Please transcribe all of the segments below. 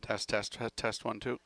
Test 1, 2.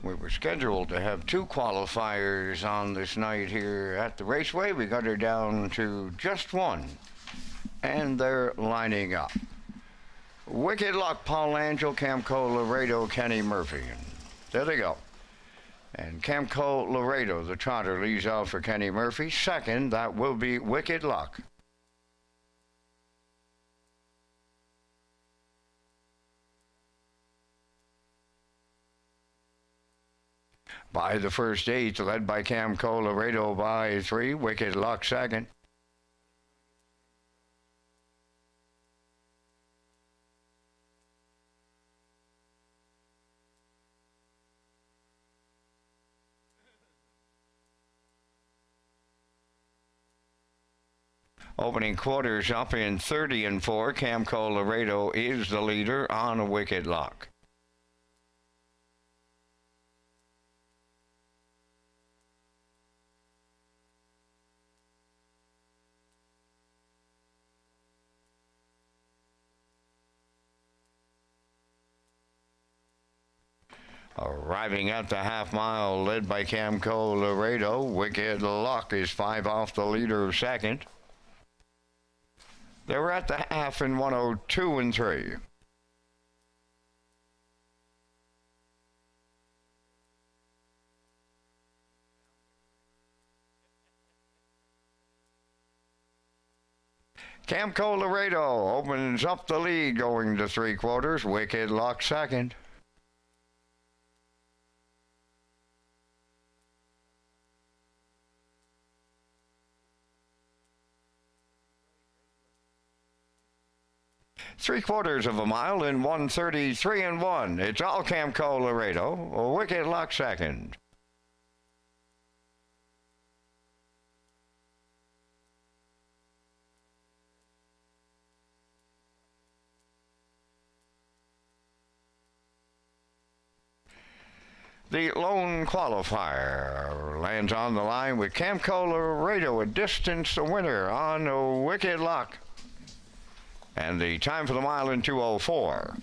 We were scheduled to have two qualifiers on this night here at the Raceway. We got her down to just one, and they're lining up. Wicked Luck, Paul Angel, Camco Laredo, Kenny Murphy. And there they go. And Camco Laredo, the trotter, leads out for Kenny Murphy. Second, that will be Wicked Luck. By the first eight, led by Camco Laredo by 3, Wicked Luck second. Opening quarters up in 30 and 4. Camco Laredo is the leader on Wicked Luck. Arriving at the half mile, led by Camco Laredo. Wicked Luck is 5 off the leader second. They were at the half in 102 and 3. Camco Laredo opens up the lead going to 3/4. Wicked Luck second. Three-quarters of a mile in 1:33 and 1. It's all Camco Laredo. Wicked Luck second. The lone qualifier lands on the line with Camco Laredo, a distance winner on Wicked Luck. And the time for the mile in 2:04.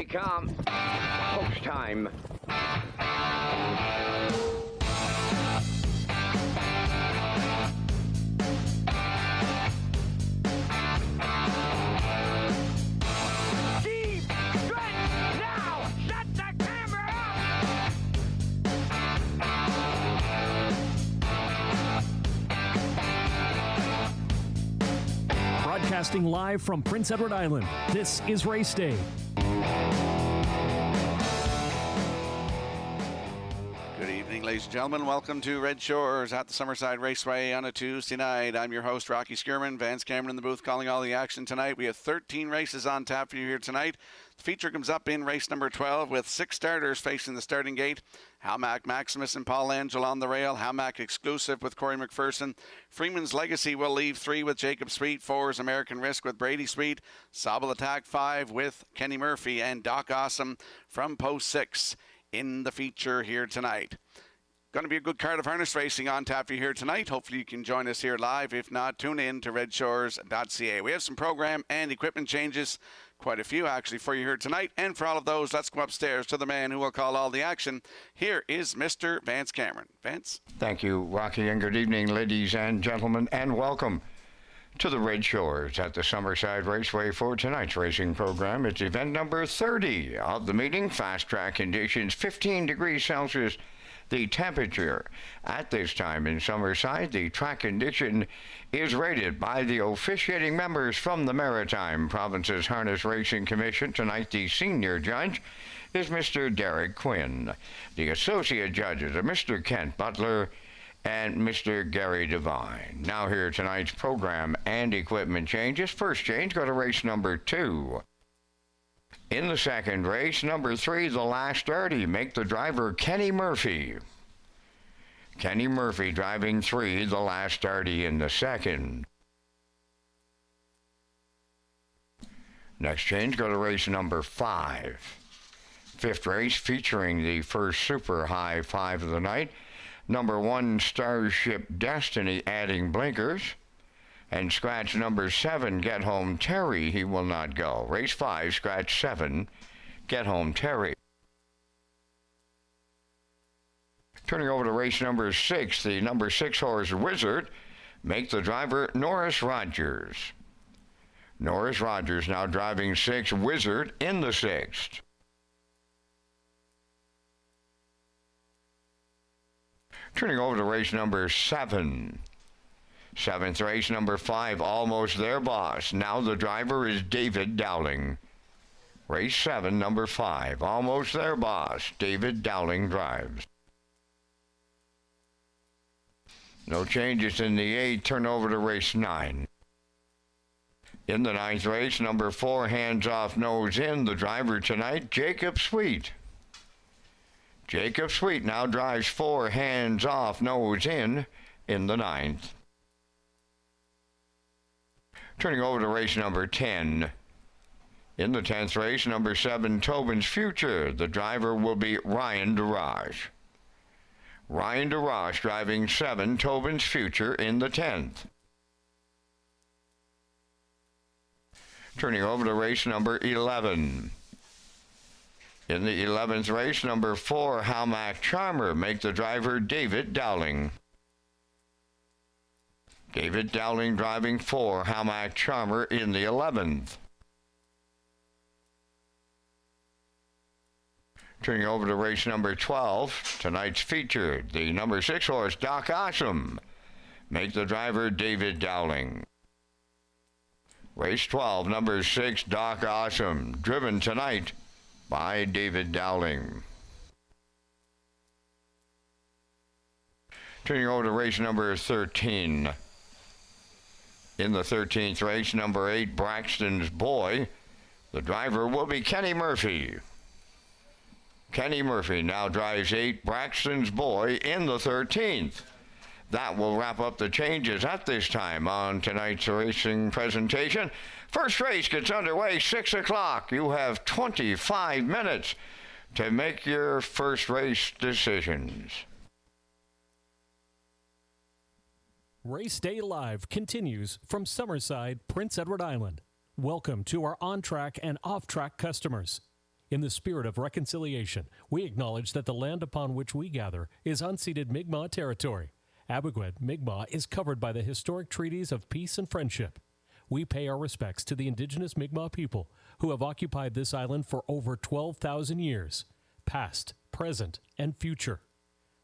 come. Post time. Deep stretch now. Set the camera up. Broadcasting live from Prince Edward Island, this is Race Day. Good evening, ladies and gentlemen. Welcome to Red Shores at the Summerside Raceway on a Tuesday night. I'm your host, Rocky Skierman. Vance Cameron in the booth calling all the action tonight. We have 13 races on tap for you here tonight. The feature comes up in race number 12 with 6 starters facing the starting gate. Halmac Maximus and Paul Angel on the rail. Halmac Exclusive with Corey McPherson. Freeman's Legacy will leave 3 with Jacob Sweet. 4 is American Risk with Brady Sweet. Sobble Attack 5 with Kenny Murphy and Doc Awesome from post 6 in the feature here tonight. Going to be a good card of harness racing on tap for you here tonight. Hopefully you can join us here live. If not, tune in to Redshores.ca. We have some program and equipment changes, quite a few actually, for you here tonight. And for all of those, let's go upstairs to the man who will call all the action. Here is Mr. Vance Cameron. Vance? Thank you, Rocky, and good evening, ladies and gentlemen, and welcome to the Red Shores at the Summerside Raceway for tonight's racing program. It's event number 30 of the meeting. Fast track conditions, 15 degrees Celsius. The temperature at this time in Summerside. The track condition is rated by the officiating members from the Maritime Provinces Harness Racing Commission. Tonight, the senior judge is Mr. Derek Quinn. The associate judges are Mr. Kent Butler and Mr. Gary Devine. Now here tonight's program and equipment changes. First change, go to race number 2. In the second race, number 3, the last 30, make the driver Kenny Murphy. Kenny Murphy driving 3, the last 30 in the second. Next change, go to race number 5. Fifth race featuring the first super high 5 of the night. Number 1, Starship Destiny adding blinkers. And scratch number 7, Get Home Terry, he will not go. Race 5, scratch 7, Get Home Terry. Turning over to race number 6, the number 6 horse Wizard, make the driver Norris Rogers. Norris Rogers now driving 6, Wizard in the 6th. Turning over to race number 7. 7th race, number 5, Almost There Boss. Now the driver is David Dowling. Race 7, number 5, Almost There Boss. David Dowling drives. No changes in the 8. Turn over to race 9. In the 9th race, number 4, Hands Off, Nose In. The driver tonight, Jacob Sweet. Jacob Sweet now drives 4, Hands Off, Nose In the 9th. Turning over to race number 10. In the 10th race, number 7, Tobin's Future. The driver will be Ryan DeRoche. Ryan DeRoche driving 7, Tobin's Future in the 10th. Turning over to race number 11. In the 11th race, number 4, Halmac Charmer. Make the driver David Dowling. David Dowling driving 4, Halmac Charmer in the 11th. Turning over to race number 12, tonight's feature, the number 6 horse, Doc Awesome. Make the driver David Dowling. Race 12, number 6, Doc Awesome, driven tonight by David Dowling. Turning over to race number 13. In the 13th race, number 8, Braxton's Boy. The driver will be Kenny Murphy. Kenny Murphy now drives 8, Braxton's Boy in the 13th. That will wrap up the changes at this time on tonight's racing presentation. First race gets underway 6 o'clock. You have 25 minutes to make your first race decisions. Race Day Live continues from Summerside, Prince Edward Island. Welcome to our on-track and off-track customers. In the spirit of reconciliation, we acknowledge that the land upon which we gather is unceded Mi'kmaq territory. Abequid Mi'kmaq is covered by the historic treaties of peace and friendship. We pay our respects to the indigenous Mi'kmaq people who have occupied this island for over 12,000 years, past, present, and future.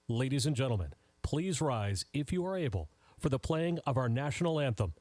Ladies and gentlemen, please rise, if you are able, for the playing of our national anthem.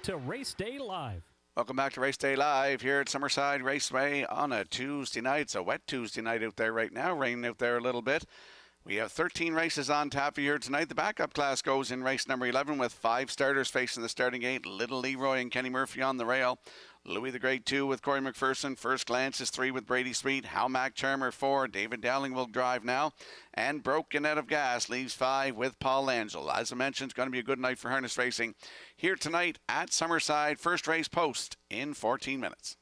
to Race Day Live. Welcome back to Race Day Live here at Summerside Raceway on a Tuesday night. It's a wet Tuesday night out there right now, raining out there a little bit. We have 13 races on tap for you here tonight. The backup class goes in race number 11 with 5 starters facing the starting gate. Little Leroy and Kenny Murphy on the rail. Louis the Great 2 with Corey McPherson. First Glance is 3 with Brady Sweet. How Mac Charmer 4. David Dowling will drive now. And Broken Out of Gas leaves 5 with Paul Angel. As I mentioned, it's going to be a good night for harness racing here tonight at Summerside. First race post in 14 minutes.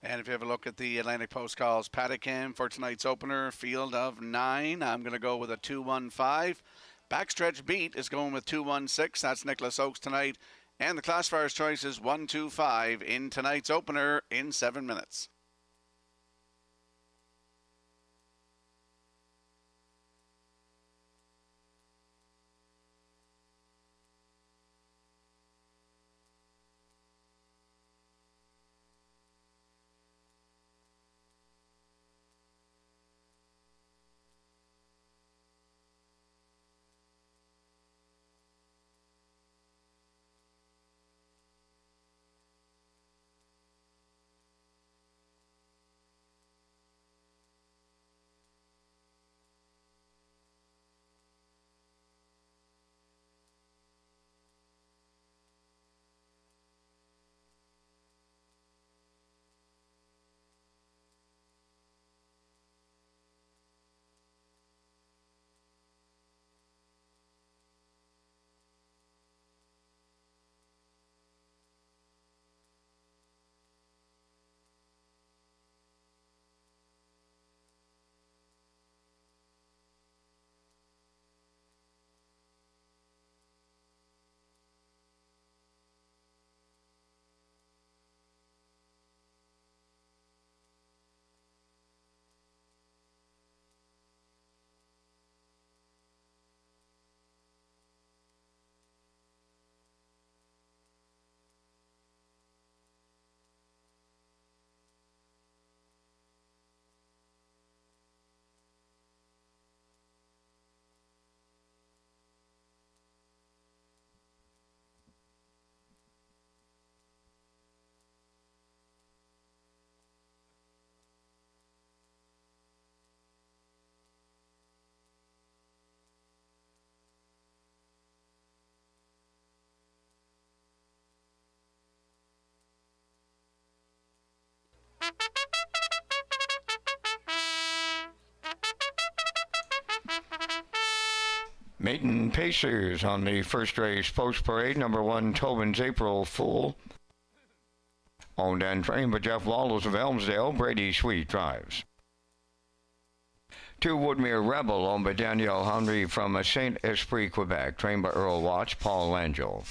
And if you have a look at the Atlantic Post calls paddock cam for tonight's opener, field of 9, I'm going to go with a 2-1-5. Backstretch Beat is going with 2-1-6. That's Nicholas Oakes tonight. And the classifier's choice is 1-2-5 in tonight's opener in 7 minutes. Maiden Pacers on the first race post parade. Number 1, Tobin's April Fool. Owned and trained by Jeff Wallows of Elmsdale. Brady Sweet drives. 2, Woodmere Rebel, owned by Danielle Henry from St. Esprit, Quebec. Trained by Earl Watts, Paul Langell.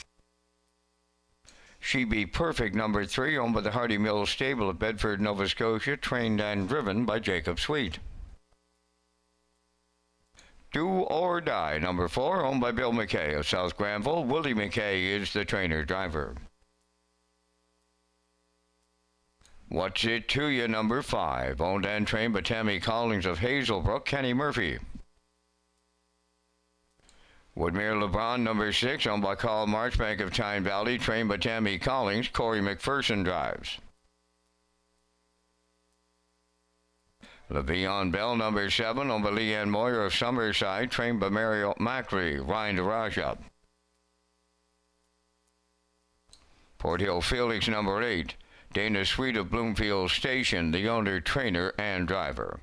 She Be Perfect, number 3, owned by the Hardy Mills Stable at Bedford, Nova Scotia. Trained and driven by Jacob Sweet. Do or Die, number 4, owned by Bill McKay of South Granville. Willie McKay is the trainer-driver. What's It To You, number 5, owned and trained by Tammy Collins of Hazelbrook. Kenny Murphy. Woodmere LeBron, number 6, owned by Carl Marchbank of Tyne Valley. Trained by Tammy Collins. Corey McPherson drives. LeVion Bell, number 7, owned by Leanne Moyer of Summerside. Trained by Mario Macri. Ryan DeRaja. Port Hill Felix, number 8, Dana Sweet of Bloomfield Station, the owner, trainer, and driver.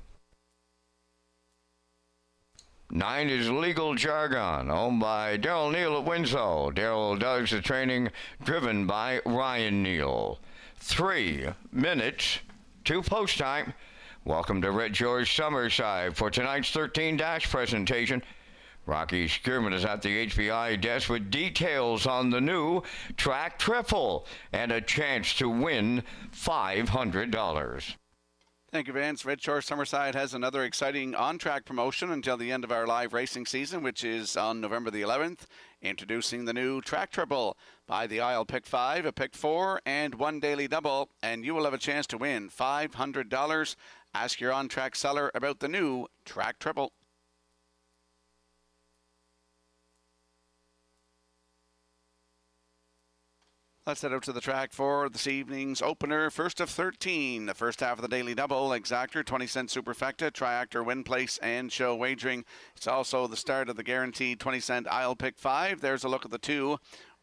9 is Legal Jargon, owned by Daryl Neal of Winslow. Daryl does the training, driven by Ryan Neal. 3 minutes to post time. Welcome to Red Shores Summerside for tonight's 13-dash presentation. Rocky Skierman is at the HBI desk with details on the new track triple and a chance to win $500. Thank you, Vance. Red Shore Summerside has another exciting on-track promotion until the end of our live racing season, which is on November the 11th. Introducing the new track triple. Buy the aisle pick 5, a pick 4, and 1 daily double, and you will have a chance to win $500. Ask your on-track seller about the new track triple. Let's head out to the track for this evening's opener. First of 13, the first half of the daily double. Exactor, 20-cent superfecta, triactor, win place, and show wagering. It's also the start of the guaranteed 20-cent aisle pick 5. There's a look at the 2.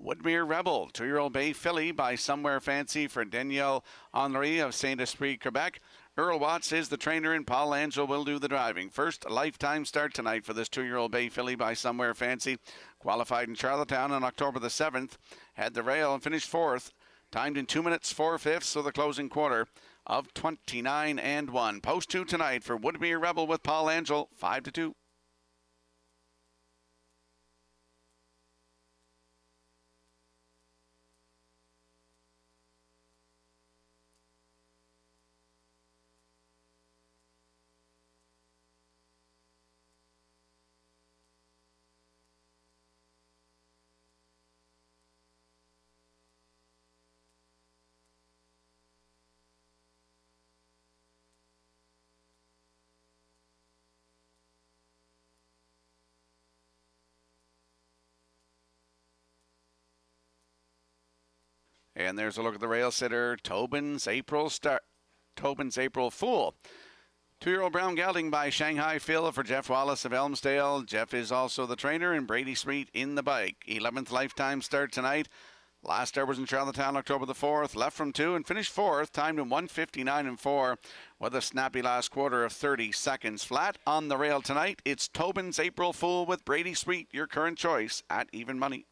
Woodmere Rebel, 2-year-old bay filly by Somewhere Fancy for Danielle Henry of St. Esprit, Quebec. Earl Watts is the trainer and Paul Angel will do the driving. First lifetime start tonight for this 2-year-old bay filly by Somewhere Fancy. Qualified in Charlottetown on October the 7th. Had the rail and finished 4th. Timed in 2 minutes 4/5, so the closing quarter of 29-1. Post 2 tonight for Woodmere Rebel with Paul Angel, 5-2. And there's a look at the rail sitter, Tobin's April Fool. 2-year-old brown gelding by Shanghai Phil for Jeff Wallace of Elmsdale. Jeff is also the trainer, and Brady Sweet in the bike. 11th lifetime start tonight. Last start was in Charlottetown, October the 4th. Left from 2 and finished 4th, timed in 1:59.4 with a snappy last quarter of 30 seconds. Flat on the rail tonight. It's Tobin's April Fool with Brady Sweet, your current choice at even money.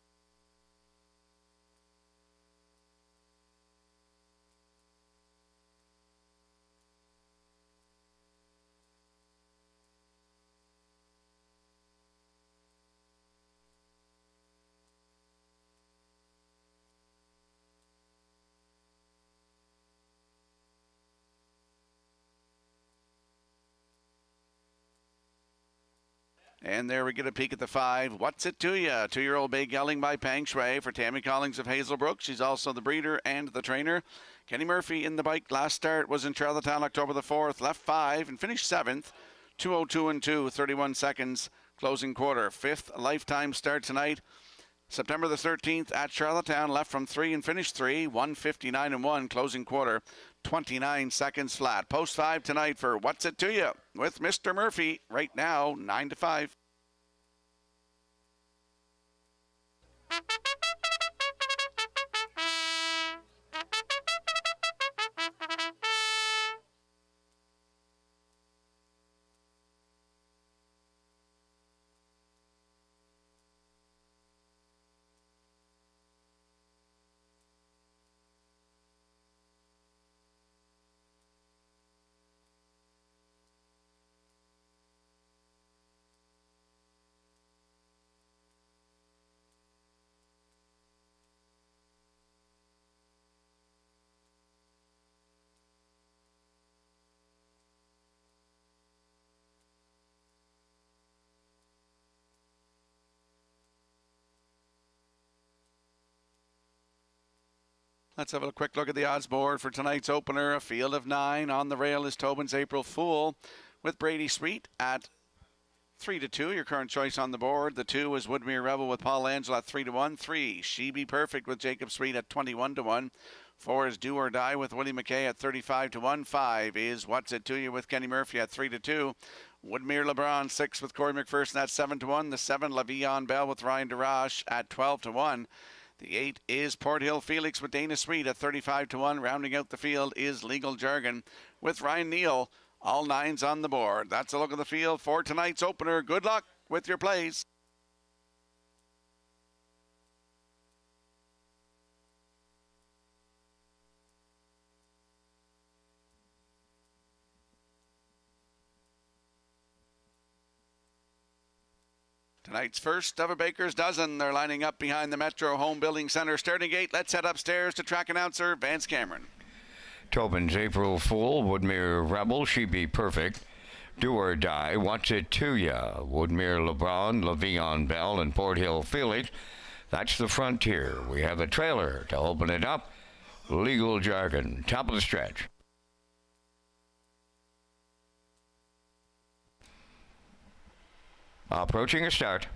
And there we get a peek at the 5. What's it to ya? 2-year-old bay gelding by Pang Shui for Tammy Collings of Hazelbrook. She's also the breeder and the trainer. Kenny Murphy in the bike. Last start was in Charlottetown, October the 4th. Left 5 and finished 7th. 2:02.2, 31 seconds. Closing quarter. 5th lifetime start tonight. September the 13th at Charlottetown. Left from 3 and finished 3. 1:59.1. Closing quarter. 29 seconds flat. Post 5 tonight for What's It To You with Mr. Murphy. Right now, 9-5. Let's have a quick look at the odds board for tonight's opener. A field of 9. On the rail is Tobin's April Fool with Brady Sweet at 3-2. Your current choice on the board. The 2 is Woodmere Rebel with Paul Angel at 3-1. 3, She Be Perfect with Jacob Sweet at 21-1. 4 is Do or Die with Willie McKay at 35-1. 5 is What's It To You with Kenny Murphy at 3-2. Woodmere LeBron 6 with Corey McPherson at 7-1. The 7, Le'Veon Bell with Ryan DeRoche at 12-1. The 8 is Port Hill Felix with Dana Sweet at 35-1. Rounding out the field is Legal Jargon with Ryan Neal. All 9s on the board. That's a look at the field for tonight's opener. Good luck with your plays. Tonight's first of a baker's dozen. They're lining up behind the Metro Home Building Center starting gate. Let's head upstairs to track announcer Vance Cameron. Tobin's April Fool, Woodmere Rebel, She Be Perfect, Do or Die, What's It To Ya, Woodmere LeBron, Le'Veon Bell, and Port Hill Felix. That's the frontier. We have a trailer to open it up. Legal Jargon, top of the stretch. Approaching a start.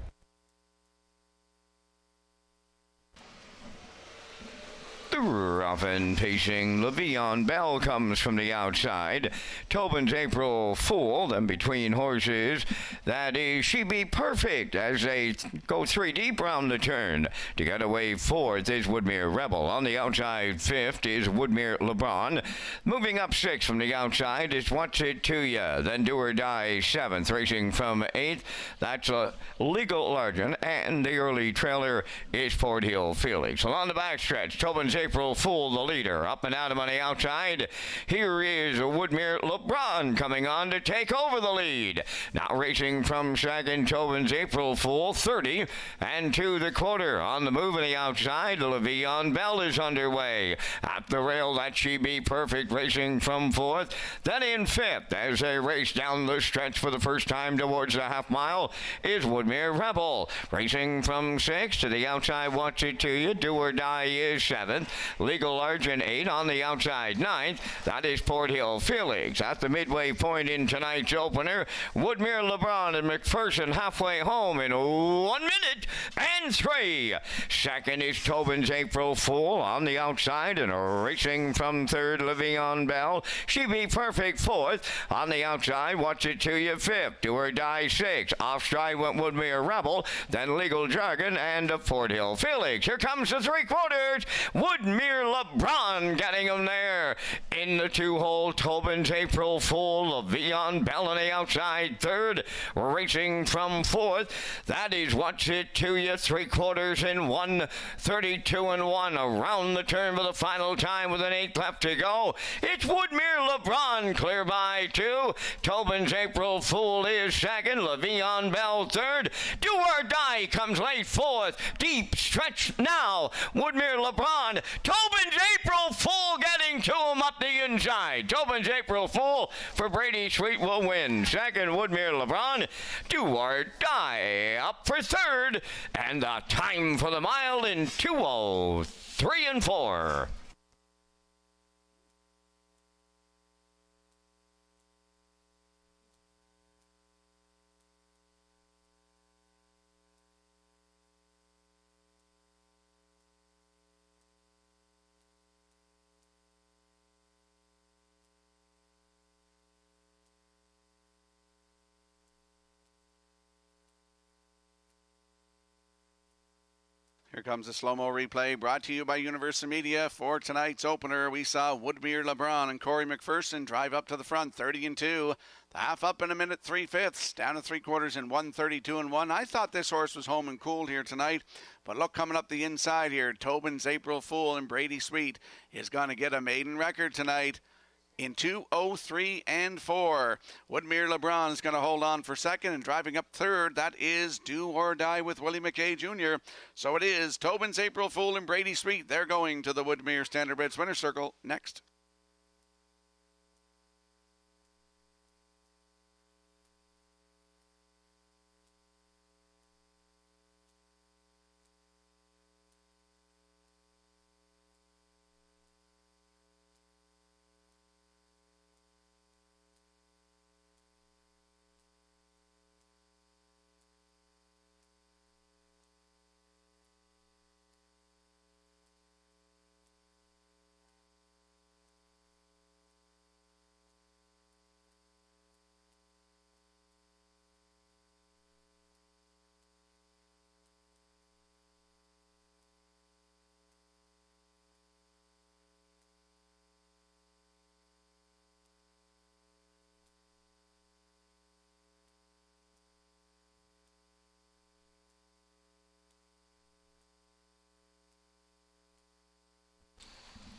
The rough and pacing Le'Veon Bell comes from the outside. Tobin's April Fool, then between horses. That is She Be Perfect as they go 3 deep round the turn. To get away 4th is Woodmere Rebel. On the outside 5th is Woodmere LeBron. Moving up 6th from the outside is What's It To Ya. Then Do or Die 7th. Racing from 8th. That's a Legal Largent. And the early trailer is Port Hill Felix. Along the backstretch, Tobin's April Fool, the leader. Up and out him on the outside. Here is Woodmere LeBron coming on to take over the lead. Now racing from second, Tobin's April Fool, 30 and 2 the quarter. On the move on the outside, Le'Veon Bell is underway. At the rail, that she be perfect, racing from fourth. Then in fifth, as they race down the stretch for the first time towards the half mile, is Woodmere Rebel. Racing from sixth to the outside, watch it to you. Do or Die is seventh. Legal Argent 8 on the outside, ninth. That is Port Hill Felix. At the midway point in tonight's opener, Woodmere LeBron and McPherson halfway home in 1 minute and 3. Second is Tobin's April Fool on the outside, and racing from third, Le'Veon Bell. She be perfect fourth. On the outside, watch it to you, fifth. Do or Die 6. Off stride went Woodmere Rebel, then Legal Jargon and Port Hill Felix. Here comes the three quarters. Woodmere LeBron getting them there. In the two-hole, Tobin's April Fool, Le'Veon Bell on the outside, third. Racing from fourth. That is Watch It To You, three quarters in 1:32 and 1. Around the turn for the final time with an 8 left to go. It's Woodmere LeBron clear by 2. Tobin's April Fool is second. Le'Veon Bell third. Do or Die comes late fourth. Deep stretch now. Woodmere LeBron. Tobin's April Fool getting to him up the inside. Tobin's April Fool for Brady Sweet will win. Second, Woodmere LeBron. Do or Die up for third. And the time for the mile in 2:03 and 4. Here comes a slow-mo replay brought to you by Universal Media. For tonight's opener, we saw Woodmere LeBron and Corey McPherson drive up to the front, 30 and 2. The half up in a minute, 3/5, down to three quarters in 1:32 and 1. I thought this horse was home and cooled here tonight, but look, coming up the inside here, Tobin's April Fool and Brady Sweet is going to get a maiden record tonight in 2:03 and 4. Woodmere LeBron is going to hold on for second, and driving up third, that is Do or Die with Willie McKay Jr. So it is Tobin's April Fool and Brady Sweet. They're going to the Woodmere Standardbreds Winner's Circle next.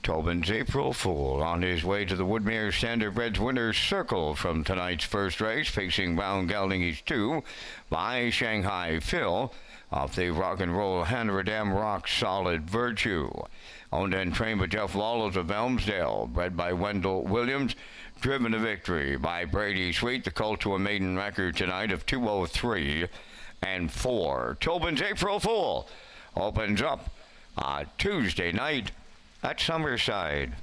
Tobin's April Fool on his way to the Woodmere Standardbreds Winner's Circle from tonight's first race, facing Brown Gelding. He's 2 by Shanghai Phil off the Rock and Roll Hanradam Rock Solid Virtue. Owned and trained by Jeff Lawless of Elmsdale, bred by Wendell Williams, driven to victory by Brady Sweet. The colt to a maiden record tonight of 2:03 and 4. Tobin's April Fool opens up Tuesday night at Summerside.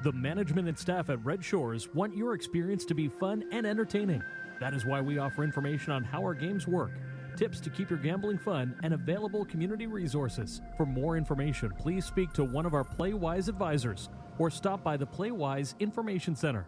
The management and staff at Red Shores want your experience to be fun and entertaining. That is why we offer information on how our games work, tips to keep your gambling fun, and available community resources. For more information, please speak to one of our PlayWise advisors or stop by the PlayWise Information Center.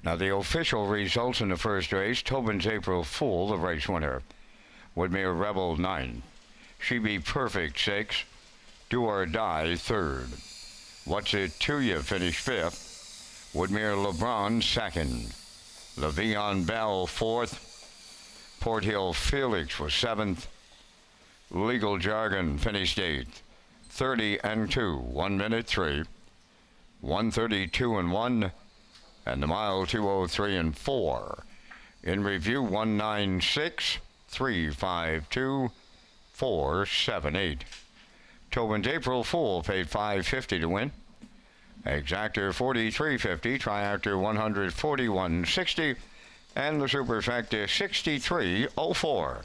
Now the official results in the first race: Tobin's April Fool, the race winner. Woodmere Rebel 9. She Be Perfect 6. Do or Die 3rd. What's It To You finished 5th. Woodmere LeBron 2nd. Le'Veon Bell 4th. Port Hill Felix was 7th. Legal Jargon finished 8th. 30-2, 1 minute 3. 132-1. And the mile 203-4. In review 196-352-478. Tobin's April Fool paid $550 to win. Exactor $43.50, Triactor $141.60, and the Superfecta $63.04.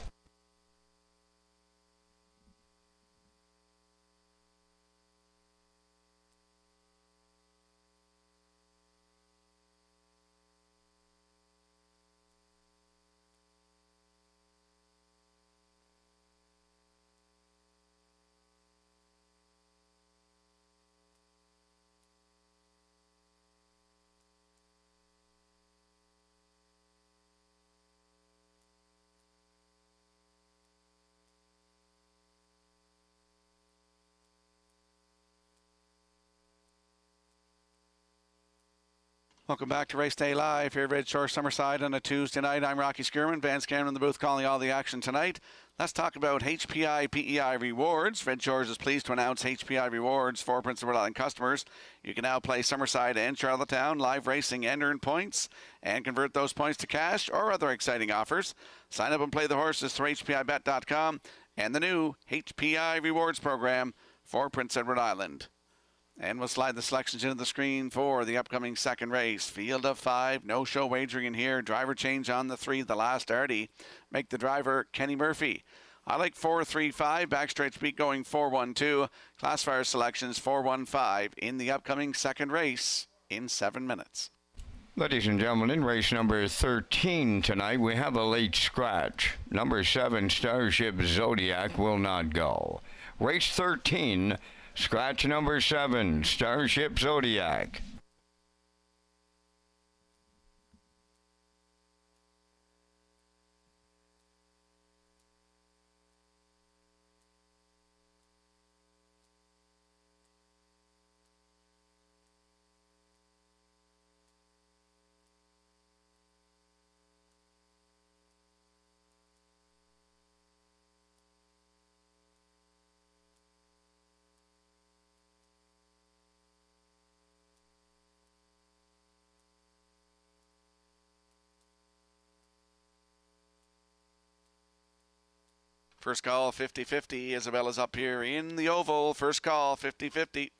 Welcome back to Race Day Live here at Red Shore Summerside on a Tuesday night. I'm Rocky Skierman, Vance Cameron in the booth calling all the action tonight. Let's talk about HPI PEI rewards. Red Shores is pleased to announce HPI rewards for Prince Edward Island customers. You can now play Summerside and Charlottetown live racing and earn points and convert those points to cash or other exciting offers. Sign up and play the horses through HPIBet.com and the new HPI rewards program for Prince Edward Island. And we'll slide the selections into the screen for the upcoming second race. Field of 5, no show wagering in here. Driver change on the 3, the last Artie. Make the driver Kenny Murphy. I like 4-3-5, backstretch speed going 4-1-2. Classifier selections 4-1-5 in the upcoming second race in 7 minutes. Ladies and gentlemen, in race number 13 tonight, we have a late scratch. Number 7, Starship Zodiac, will not go. Race 13, scratch number 7, Starship Zodiac. First call 50-50. Isabella's up here in the oval. First call 50-50.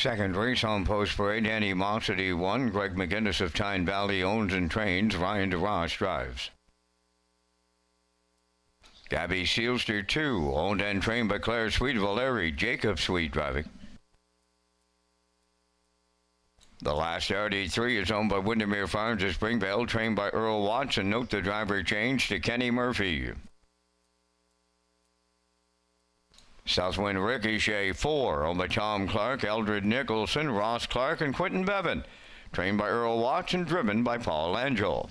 Second race on post parade, Animosity 1. Greg McGinnis of Tyne Valley owns and trains. Ryan DeRoss drives. Gabby Sealster 2, owned and trained by Claire Sweet, Valeri Jacob Sweet driving. The last RD3 is owned by Windermere Farms of Springvale, trained by Earl Watson. Note the driver change to Kenny Murphy. Southwind Ricochet 4, owned by Tom Clark, Eldred Nicholson, Ross Clark, and Quentin Bevan. Trained by Earl Watson, driven by Paul Angel.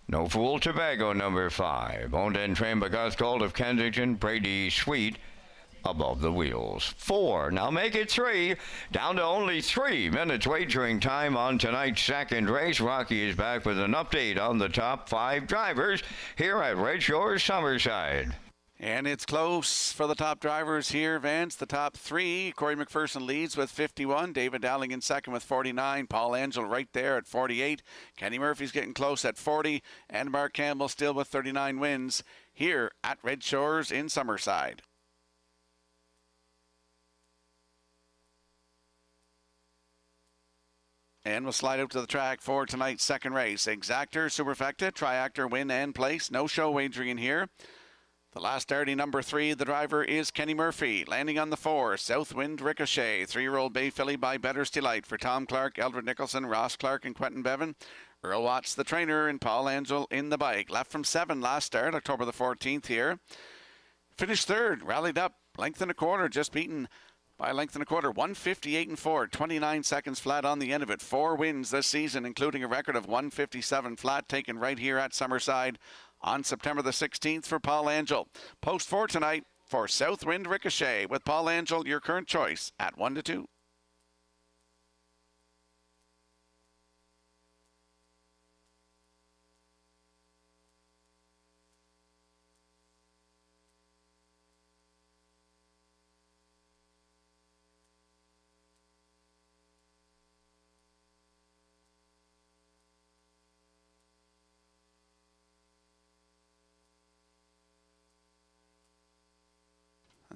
No Fool Tobago number 5, owned and trained by Gus Gold of Kensington, Brady Sweet, above the wheels. 4, now make it 3, down to only 3 minutes wagering time on tonight's second race. Rocky is back with an update on the top 5 drivers here at Red Shores Summerside. And it's close for the top drivers here, Vance. The top 3, Corey McPherson leads with 51. David Dowling in second with 49. Paul Angel right there at 48. Kenny Murphy's getting close at 40. And Mark Campbell still with 39 wins here at Red Shores in Summerside. And we'll slide out to the track for tonight's second race. Exactor, Superfecta, Triactor, win and place. No show wagering here. The last starting number 3, the driver is Kenny Murphy. Landing on the 4, Southwind Ricochet. 3-year-old bay filly by Better's Delight for Tom Clark, Eldred Nicholson, Ross Clark, and Quentin Bevan. Earl Watts, the trainer, and Paul Angel in the bike. Left from 7 last start, October the 14th here. Finished third, rallied up, length and a quarter, just beaten by a length and a quarter, 158 and 4, 29 seconds flat on the end of it. 4 wins this season, including a record of 157 flat, taken right here at Summerside on September the 16th for Paul Angel. Post 4 tonight for Southwind Ricochet with Paul Angel, your current choice at 1-2.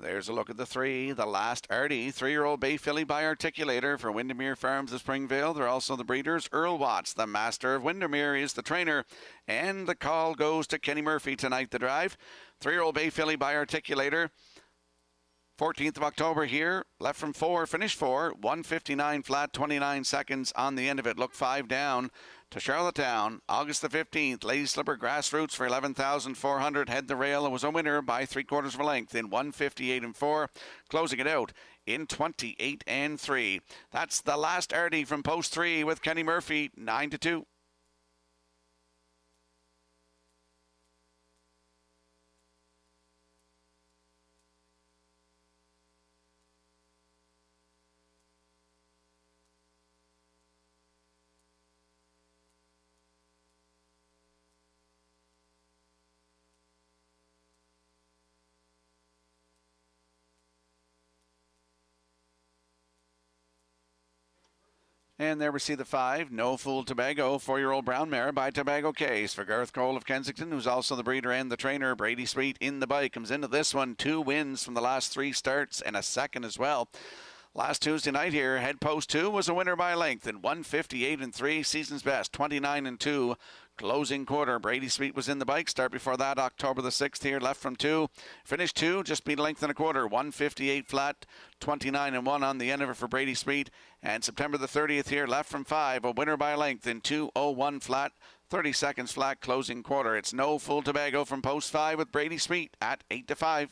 There's a look at the 3, the last RD, 3-year-old bay filly by Articulator for Windermere Farms of Springvale. They're also the breeders. Earl Watts, the master of Windermere, is the trainer. And the call goes to Kenny Murphy tonight, the drive. 3-year-old bay filly by Articulator. 14th of October here, left from 4, finished 4, 159 flat, 29 seconds on the end of it. Look 5 down to Charlottetown, August the 15th. Lady Slipper Grassroots for 11,400. Head the rail and was a winner by 3/4 of a length in 158 and 4. Closing it out in 28 and 3. That's the last RD from post 3 with Kenny Murphy, 9-2. And there we see the 5, No Fool Tobago, 4-year-old brown mare by Tobago Case for Garth Cole of Kensington, who's also the breeder and the trainer. Brady Sweet in the bike comes into this one, 2 wins from the last 3 starts and a second as well. Last Tuesday night here, head post 2 was a winner by length in 158 and 3, season's best, 29 and 2. Closing quarter, Brady Sweet was in the bike. Start before that, October the 6th here, left from 2. Finished 2, just beat a length and a quarter, 158 flat, 29 and 1 on the end of it for Brady Sweet. And September the 30th here, left from 5, a winner by length in 2:01 flat, 30 seconds flat, closing quarter. It's No Fool Tobago from post 5 with Brady Sweet at 8-5.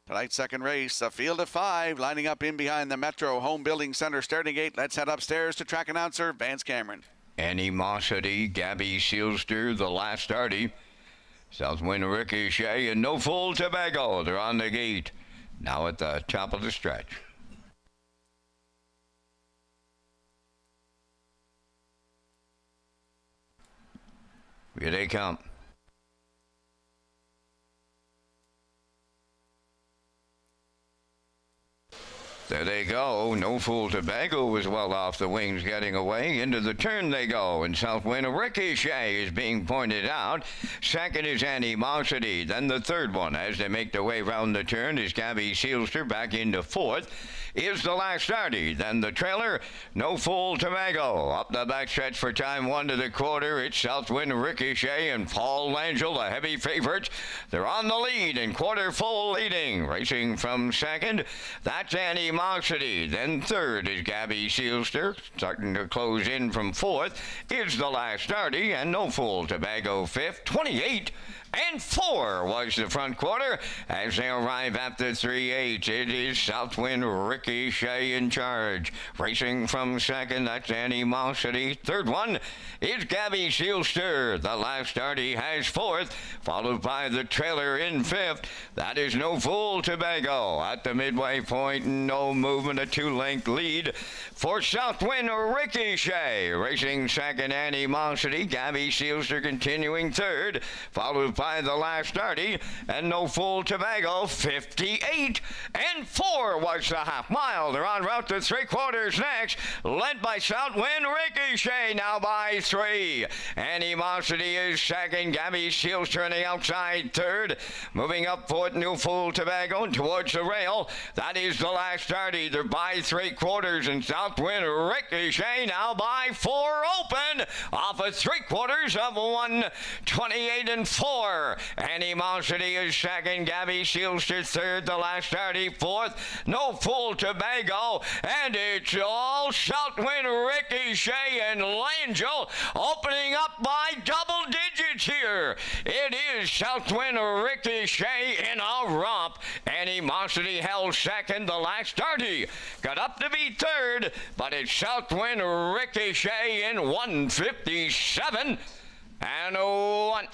Tonight's second race, a field of 5 lining up in behind the Metro Home Building Center starting gate. Let's head upstairs to track announcer Vance Cameron. Animosity, Gabby Sealster, the last starty. Southwind Ricochet and No Fool Tobago. They're on the gate. Now at the top of the stretch. Here they come. There they go. No Fool Tobago was well off the wings getting away. Into the turn they go. And Southwind Ricochet is being pointed out. Second is Animosity. Then the third one as they make their way round the turn is Gabby Sealster back into fourth. Is the last starty. Then the trailer, No Fool Tobago. Up the backstretch for time 1 to the quarter. It's Southwind Ricochet and Paul Angel, the heavy favorites. They're on the lead and quarter full leading. Racing from second, that's Animosity. Then third is Gabby Sealster. Starting to close in from fourth is the last starty and No Fool Tobago fifth. 28 and 4 was the front quarter as they arrive at the 3/8. It is Southwind Ricochet in charge. Racing from second, that's Animosity. Third one is Gabby Sealster. The last start he has fourth, followed by the trailer in fifth. That is No Fool Tobago. At the midway point, no movement, a 2-length lead for Southwind Ricochet. Racing second, Animosity. Gabby Sealster continuing third, followed by the last starty and No Fool Tobago. 58 and 4 was the half mile. They're on route to 3/4 next, led by Southwind Ricochet now by 3. Animosity is second. Gabby Sealster on the outside third. Moving up fourth, No Fool Tobago towards the rail. That is the last starty. They're by 3/4 and Southwind Ricochet now by 4 open off of 3/4 of 1:28 and 4. Animosity is second. Gabby Sealster third. The last starty fourth. No Fool Tobago. And it's all Southwind Ricochet and Langell opening up by double digits here. It is Southwind Ricochet in a romp. Animosity held second. The last starty got up to be third, but it's Southwind Ricochet in 1:57 and 1.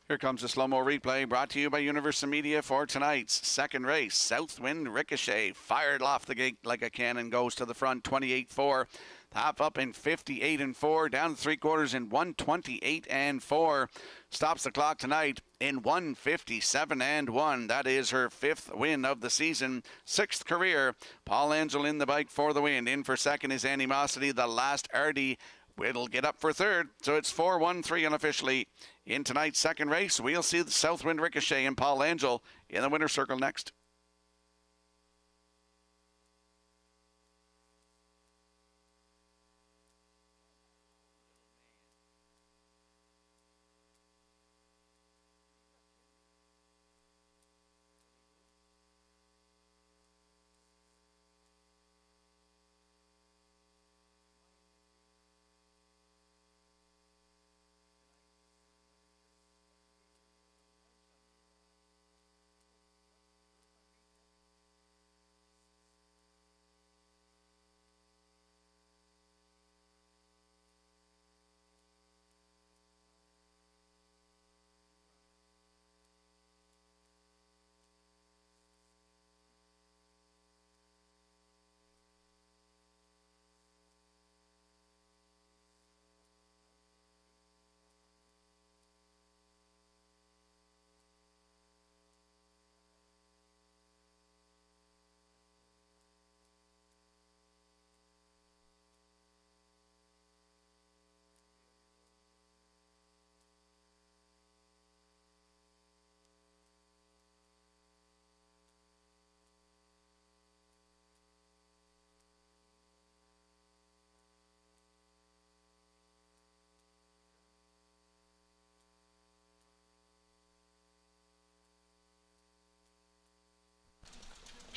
Here comes a slow-mo replay brought to you by Universal Media for tonight's second race. Southwind Ricochet fired off the gate like a cannon, goes to the front, 28-4. Half up in 58 and 4, down 3/4 in 128 and 4. Stops the clock tonight in 157 and 1. That is her 5th win of the season, 6th career. Paul Angel in the bike for the win. In for second is Animosity. The last RD will get up for third. So it's 4-1-3 unofficially in tonight's second race. We'll see the Southwind Ricochet and Paul Angel in the winner's circle next.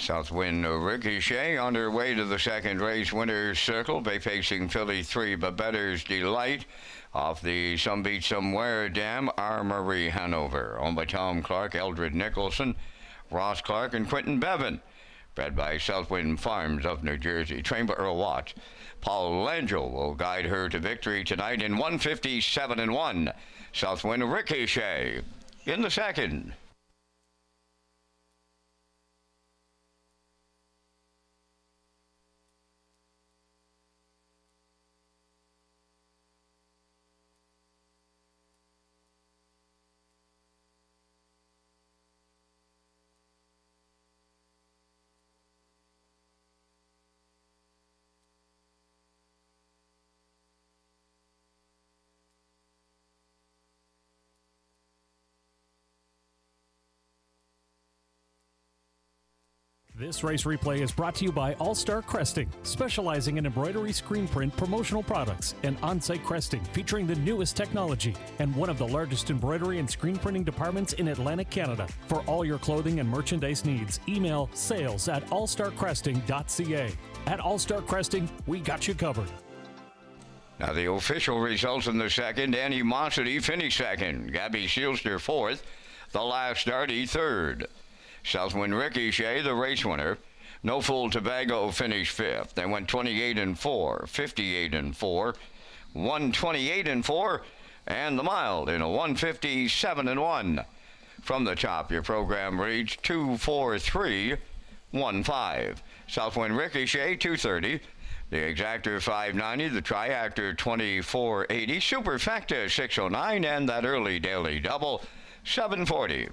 Southwind Ricochet on her way to the second race winner's circle. Bay facing filly 3, Babetter's Delight. Off the Some Beat Somewhere Dam, Armory Hanover. Owned by Tom Clark, Eldred Nicholson, Ross Clark, and Quentin Bevan. Bred by Southwind Farms of New Jersey. Trained by Earl Watts. Paul Langell will guide her to victory tonight in 157-1. Southwind Ricochet in the second. This race replay is brought to you by All Star Cresting, specializing in embroidery, screen print, promotional products, and on-site cresting featuring the newest technology, and one of the largest embroidery and screen printing departments in Atlantic Canada. For all your clothing and merchandise needs, email sales@allstarcresting.ca. At All Star Cresting, we got you covered. Now the official results in the second. Animosity finished second. Gabby Shielster fourth. The Last Darty third. Southwind Ricochet, the race winner. No Fool Tobago finished fifth. They went 28-4, 58-4, 128-4, and the Mild in a 157-1. From the top, your program reads 243-15. Southwind Ricochet 230. The Exactor 590, the Triactor 2480, Superfecta 609, and that early daily double 740.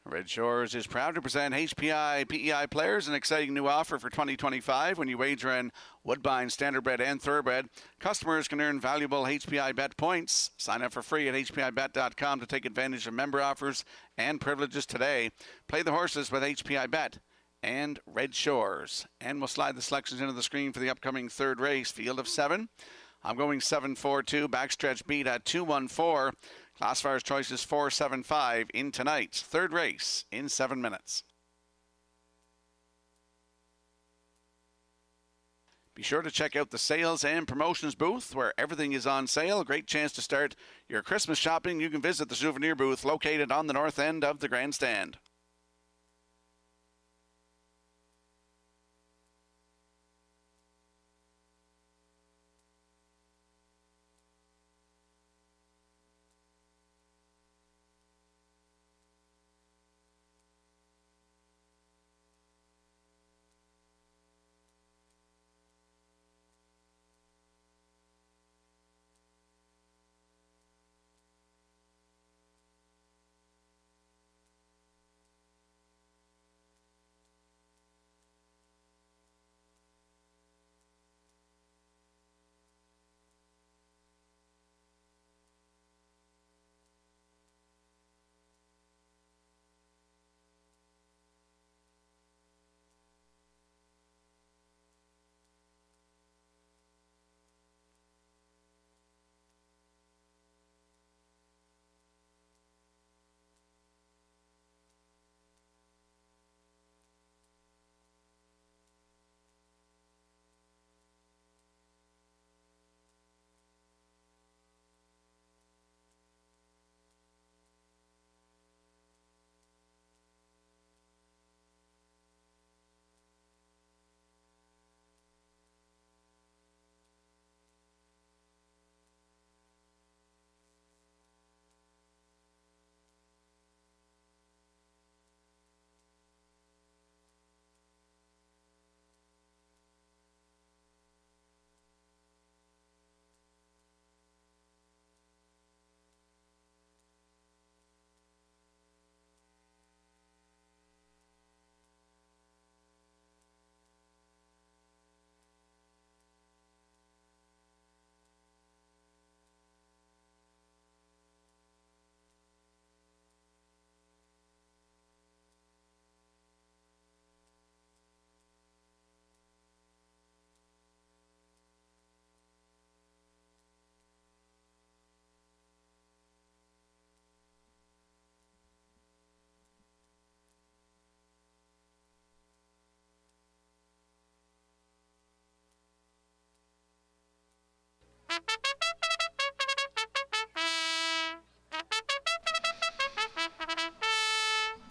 Red Shores is proud to present HPI PEI players an exciting new offer for 2025. When you wager in Woodbine, Standardbred, and Thoroughbred, customers can earn valuable HPI Bet points. Sign up for free at HPIBet.com to take advantage of member offers and privileges today. Play the horses with HPI Bet and Red Shores. And we'll slide the selections into the screen for the upcoming third race, field of 7. I'm going 7-4-2, backstretch beat at 2-1-4. Classifier's choice is 4-7-5 in tonight's third race in 7 minutes. Be sure to check out the sales and promotions booth where everything is on sale. A great chance to start your Christmas shopping. You can visit the souvenir booth located on the north end of the grandstand.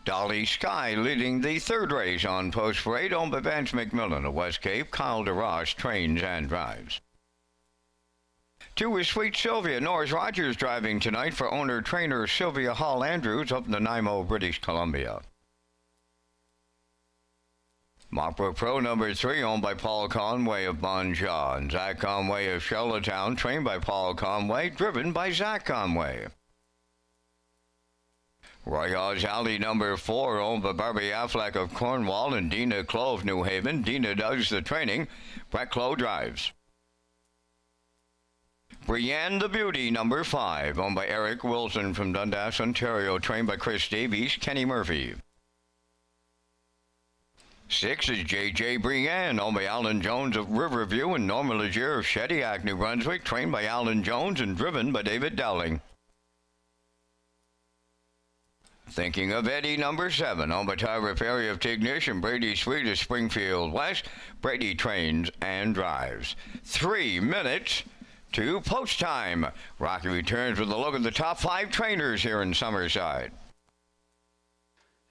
Dolly Sky leading the third race on post 8, owned by Vance McMillan of West Cape. Kyle DeRoche trains and drives. 2 is Sweet Sylvia. Norris Rogers driving tonight for owner-trainer Sylvia Hall Andrews up in Nanaimo, British Columbia. Mockbrook Pro number 3, owned by Paul Conway of Bonjaw, and Zach Conway of Charlottetown, trained by Paul Conway, driven by Zach Conway. Royals Alley number 4, owned by Barbie Affleck of Cornwall and Dina Clow of New Haven. Dina does the training. Brett Clow drives. Brienne the Beauty number 5, owned by Eric Wilson from Dundas, Ontario, trained by Chris Davies, Kenny Murphy. 6 is J.J. Brienne, owned by Alan Jones of Riverview and Norma Legier of Shediac, New Brunswick, trained by Alan Jones and driven by David Dowling. Thinking of Eddie number 7, owned by Tyra Perry of Tignish and Brady Sweet of Springfield West. Brady trains and drives. 3 minutes to post time. Rocky returns with a look at the top 5 trainers here in Summerside.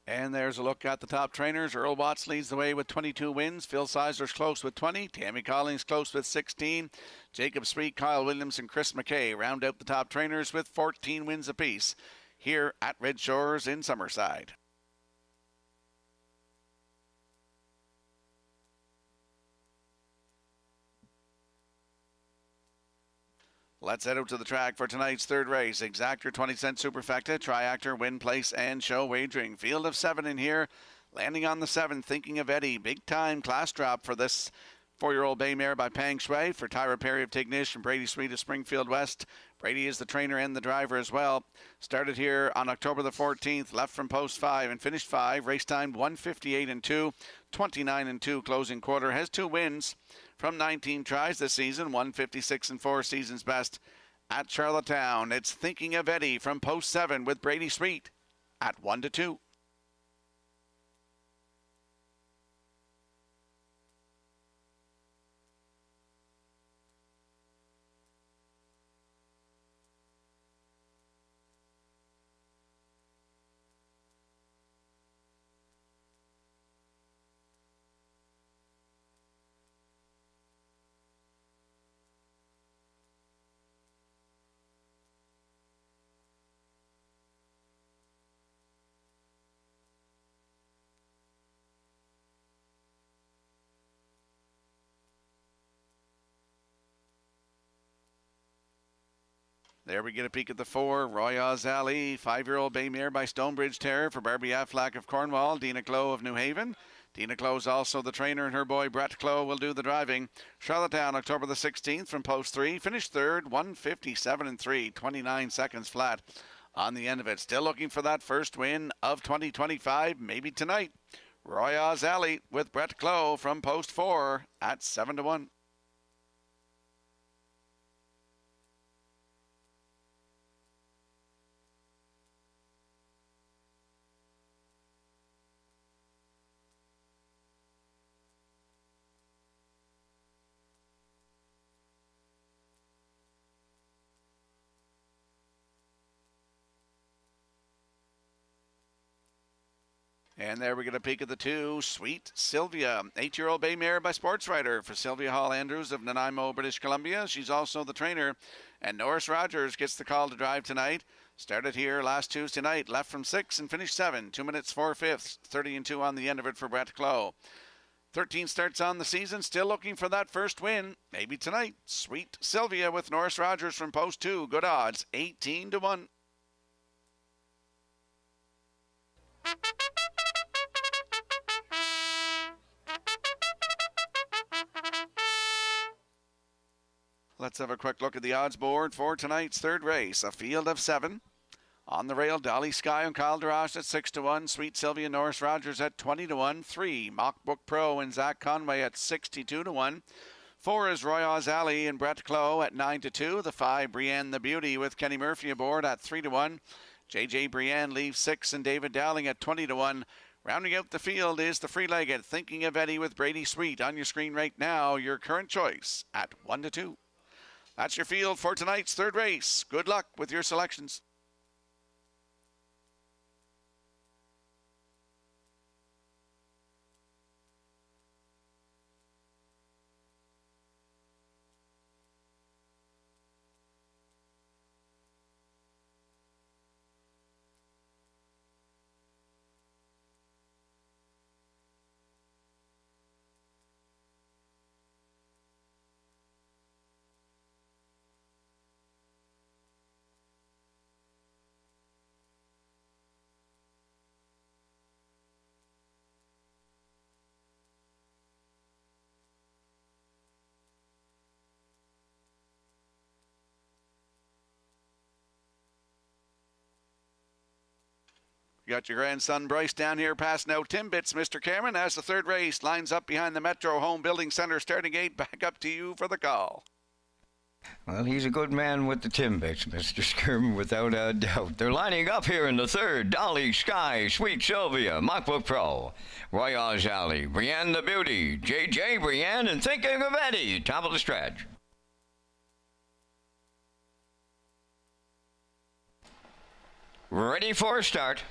And there's a look at the top trainers. Earl Watts leads the way with 22 wins. Phil Seisler's close with 20. Tammy Collins close with 16. Jacob Sweet, Kyle Williams, and Chris McKay round out the top trainers with 14 wins apiece here at Red Shores in Summerside. Let's head out to the track for tonight's third race. Exactor, 20-cent Superfecta, Triactor, Win, Place, and Show Wagering. Field of 7 in here. Landing on the 7, Thinking of Eddie. Big time class drop for this 4-year-old bay mare by Pang Shui for Tyra Perry of Tignish and Brady Sweet of Springfield West. Brady is the trainer and the driver as well. Started here on October the 14th, left from post 5 and finished 5. Race time 1:58.2, 29.2 closing quarter. Has 2 wins from 19 tries this season, 1:56.4 season's best at Charlottetown. It's Thinking of Eddie from post 7 with Brady Sweet at 1-2. There we get a peek at the 4, Royals Alley, 5-year-old bay mare by Stonebridge Terror for Barbie Affleck of Cornwall, Dina Clow of New Haven. Dina Clow is also the trainer, and her boy Brett Clow will do the driving. Charlottetown, October the 16th from post 3, finished third, 1:57.3, 29 seconds flat on the end of it. Still looking for that first win of 2025, maybe tonight. Royals Alley with Brett Clow from post 4 at 7-1. And there we get a peek at the 2, Sweet Sylvia, 8-year-old bay mare by Sports Writer for Sylvia Hall Andrews of Nanaimo, British Columbia. She's also the trainer. And Norris Rogers gets the call to drive tonight. Started here last Tuesday night, left from 6 and finished 7, 2 minutes 4/5, 30-2 on the end of it for Brett Clow. 13 starts on the season, still looking for that first win. Maybe tonight. Sweet Sylvia with Norris Rogers from post 2. Good odds, 18-1. Let's have a quick look at the odds board for tonight's third race. A field of 7. On the rail, Dolly Sky and Kyle DeRoche at 6-1. Sweet Sylvia Norris Rogers at 20-1. 3, Mockbook Pro and Zach Conway at 62-1. 4 is Royals Alley and Brett Clow at 9-2. The 5, Brienne the Beauty with Kenny Murphy aboard at 3-1. J.J. Brienne leaves 6 and David Dowling at 20-1. Rounding out the field is the Free-Legged Thinking of Eddie with Brady Sweet on your screen right now. Your current choice at 1-2. That's your field for tonight's third race. Good luck with your selections. We got your grandson Bryce down here passing out Timbits, Mr. Cameron, as the third race lines up behind the Metro Home Building Center starting gate. Back up to you for the call. Well, he's a good man with the Timbits, Mr. Skirman, without a doubt. They're lining up here in the third. Dolly, Sky, Sweet Sylvia, Mockbook Pro, Roy Oz Alley, Brienne the Beauty, JJ Brienne, and Thinking of Eddie. Top of the stretch. Ready for a start.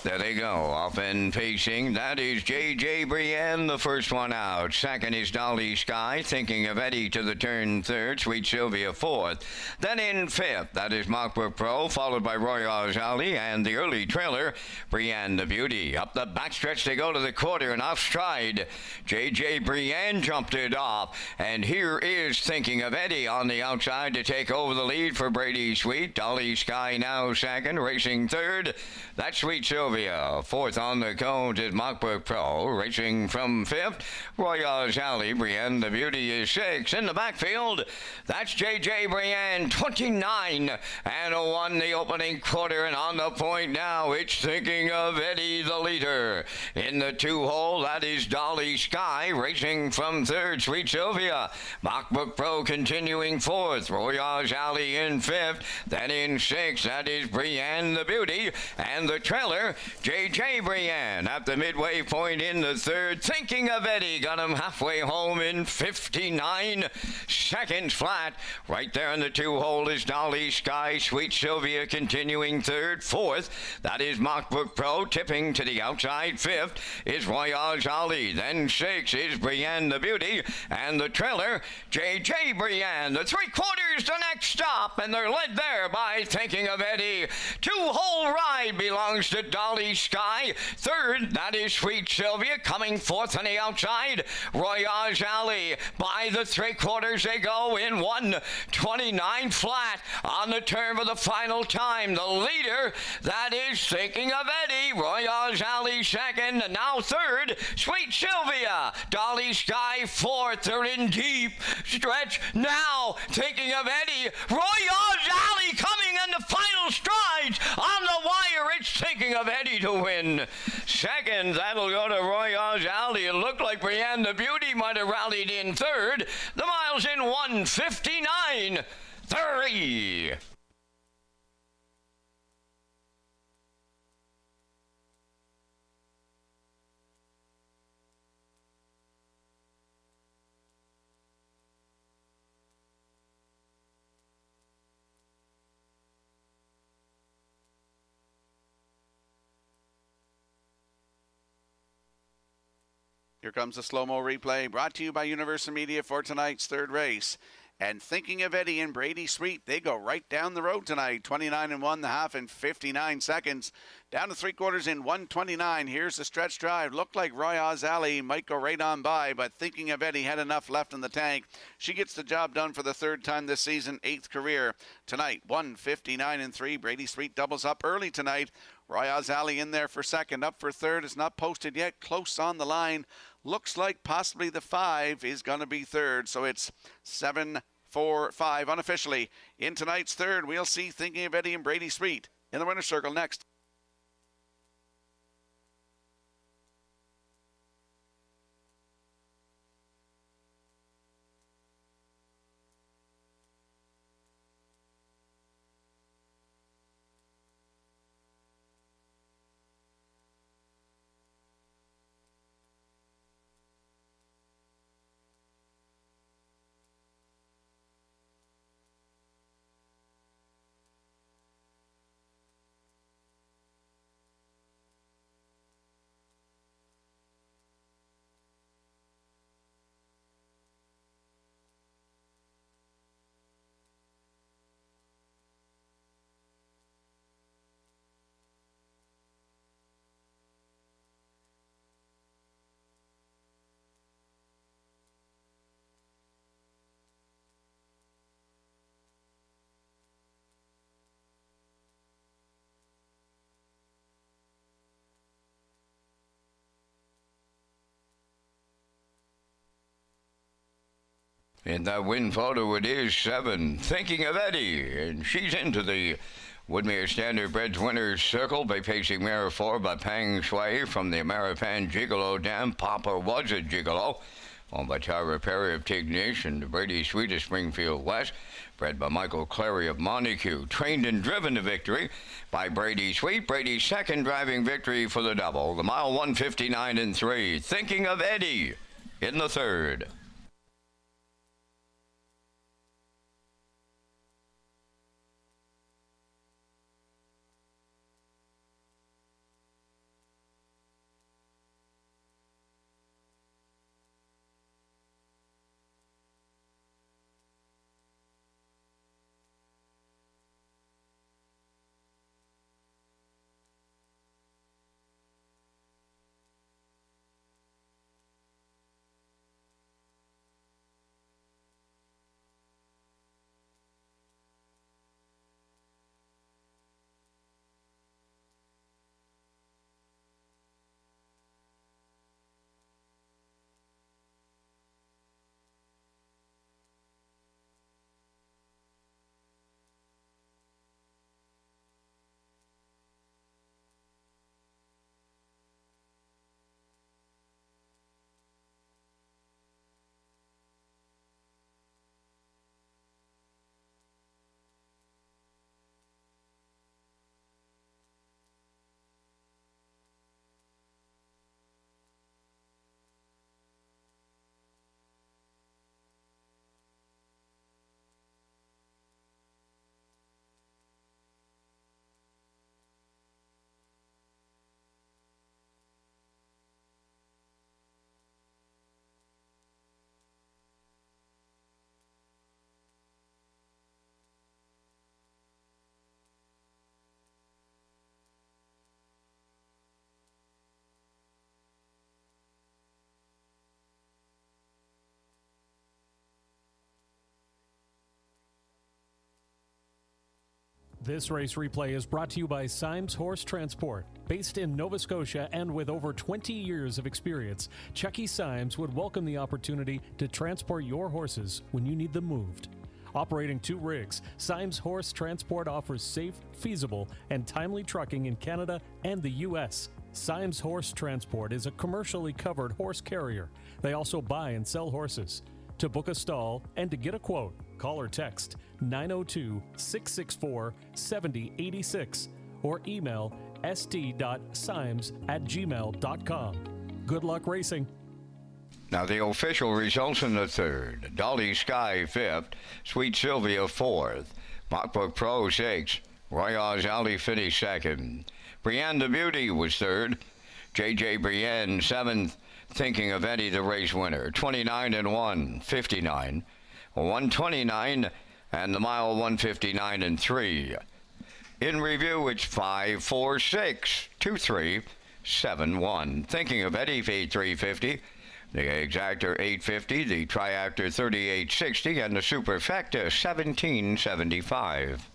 There they go, off and pacing. That is J.J. Brienne, the first one out. Second is Dolly Sky, Thinking of Eddie to the turn third. Sweet Sylvia fourth. Then in fifth, that is Mockbook Pro, followed by Roy Oz Alley and the early trailer, Brienne the Beauty. Up the backstretch they go to the quarter and off stride. J.J. Brienne jumped it off. And here is Thinking of Eddie on the outside to take over the lead for Brady Sweet. Dolly Sky now second, racing third. That's Sweet Sylvia. Fourth on the cones is Mockbook Pro, racing from fifth. Roy Oz Alley, Brienne the Beauty is sixth. In the backfield, that's J.J. Brienne, 29 and 1 the opening quarter, and on the point now, it's Thinking of Eddie, the leader. In the two-hole, that is Dolly Sky, racing from third. Sweet Sylvia, Mockbook Pro continuing fourth. Roy Oz Alley in fifth. Then in sixth, that is Brienne the Beauty, and the trailer, J.J. Brienne at the midway point in the third. Thinking of Eddie got him halfway home in 59 seconds flat. Right there in the two-hole is Dolly Sky. Sweet Sylvia continuing third. Fourth, that is Mockbook Pro, tipping to the outside. Fifth is Roy Oz Alley. Then sixth is Brienne the Beauty, and the trailer, J.J. Brienne. The three-quarters the next stop, and they're led there by Thinking of Eddie. Two-hole ride belongs to Dolly Sky. Third, that is Sweet Sylvia, coming fourth on the outside. Roy Oz Alley. By the three-quarters they go in 1:29 flat on the turn for the final time. The leader, that is Thinking of Eddie. Roy Oz Alley second, and now third, Sweet Sylvia. Dolly Sky fourth. They're in deep stretch now. Thinking of Eddie. Roy Oz Alley coming in the final strides on the wire. It's Thinking of Eddie to win. Second, that'll go to Roy Oz Alley. It looked like Brienne the Beauty might have rallied in third. The miles in 1:59.3. Here comes the slow-mo replay brought to you by Universal Media for tonight's third race. And Thinking of Eddie and Brady Sweet, they go right down the road tonight. 29 and 1 the half in 59 seconds. Down to three-quarters in 1:29. Here's the stretch drive. Looked like Roy Oz Alley might go right on by, but Thinking of Eddie had enough left in the tank. She gets the job done for the third time this season, 8th career. Tonight, 1:59 and 3. Brady Sweet doubles up early tonight. Roy Oz Alley in there for second. Up for third. It's not posted yet. Close on the line. Looks like possibly the 5 is going to be third. So it's 7, 4, 5 unofficially. In tonight's third, we'll see Thinking of Eddie and Brady Sweet in the winner's circle next. In that win photo, it is 7. Thinking of Eddie, and she's into the Woodmere Standardbreds Winners Circle by pacing mare 4 by Pang Shui from the Ameripan Gigolo Dam. Papa was a Gigolo. Owned by Tara Perry of Tignish and Brady Sweet of Springfield West. Bred by Michael Clary of Montague. Trained and driven to victory by Brady Sweet. Brady's second driving victory for the double. The mile 159 and 3. Thinking of Eddie in the third. This race replay is brought to you by Symes Horse Transport. Based in Nova Scotia and with over 20 years of experience, Chucky Symes would welcome the opportunity to transport your horses when you need them moved. Operating 2 rigs, Symes Horse Transport offers safe, feasible, and timely trucking in Canada and the U.S. Symes Horse Transport is a commercially covered horse carrier. They also buy and sell horses. To book a stall and to get a quote, call or text 902-664-7086 or email st.symes@gmail.com. Good luck racing. Now the official results in the third. Dolly Sky 5th, Sweet Sylvia 4th, Mockbook Pro 6th, Roy Oz Alley finished 2nd. Brienne the Beauty was 3rd, J.J. Brienne 7th, Thinking of Eddie the race winner, 29 and 1, 59, 129, and the mile 159 and 3. In review, it's 5, 4, 6, 2, 3, 7, 1. Thinking of Eddie, fee 350, the Exactor 850, the Triactor 3860, and the Superfecta 1775.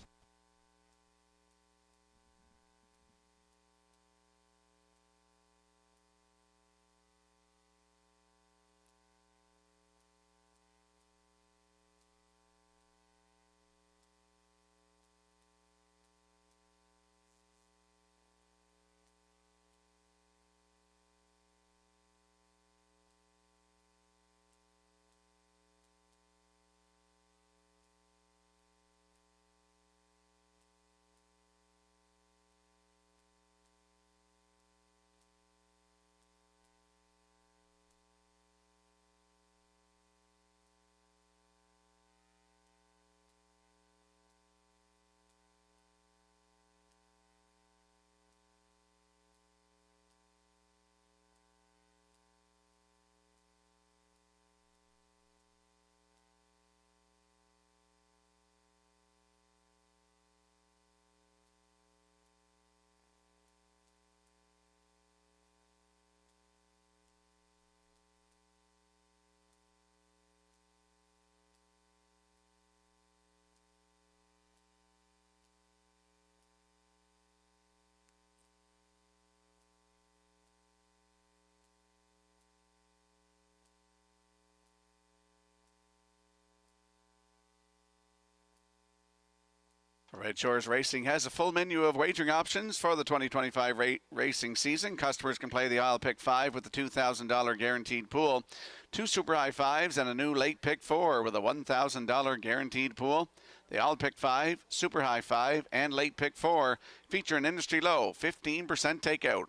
Red Shores Racing has a full menu of wagering options for the 2025 racing season. Customers can play the I'll Pick 5 with the $2,000 guaranteed pool, 2 Super High Fives, and a new Late Pick 4 with a $1,000 guaranteed pool. The I'll Pick 5, Super High 5, and Late Pick 4 feature an industry low 15% takeout.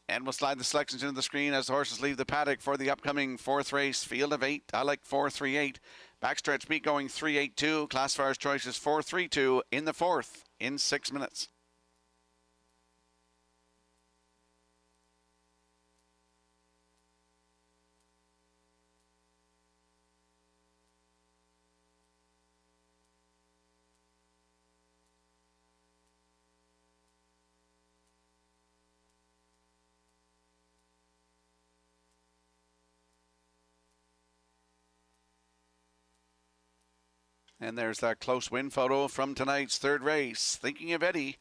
And we'll slide the selections into the screen as the horses leave the paddock for the upcoming 4th race. Field of 8, I like 4-3-8. Backstretch meet going 3-8-2. Classifiers choice is 4-3-2 in the 4th in 6 minutes. And there's that close win photo from tonight's 3rd race. Thinking of Eddie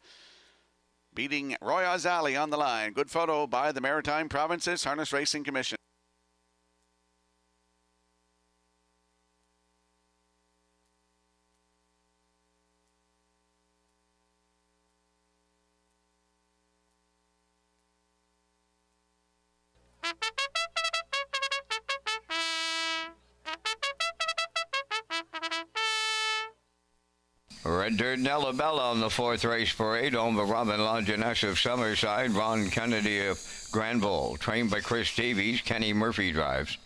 beating Roy Azali on the line. Good photo by the Maritime Provinces Harness Racing Commission. Red Dirt Nellabella on the 4th race parade, owned by Robin Longinus of Summerside, Ron Kennedy of Granville, trained by Chris Davies, Kenny Murphy drives.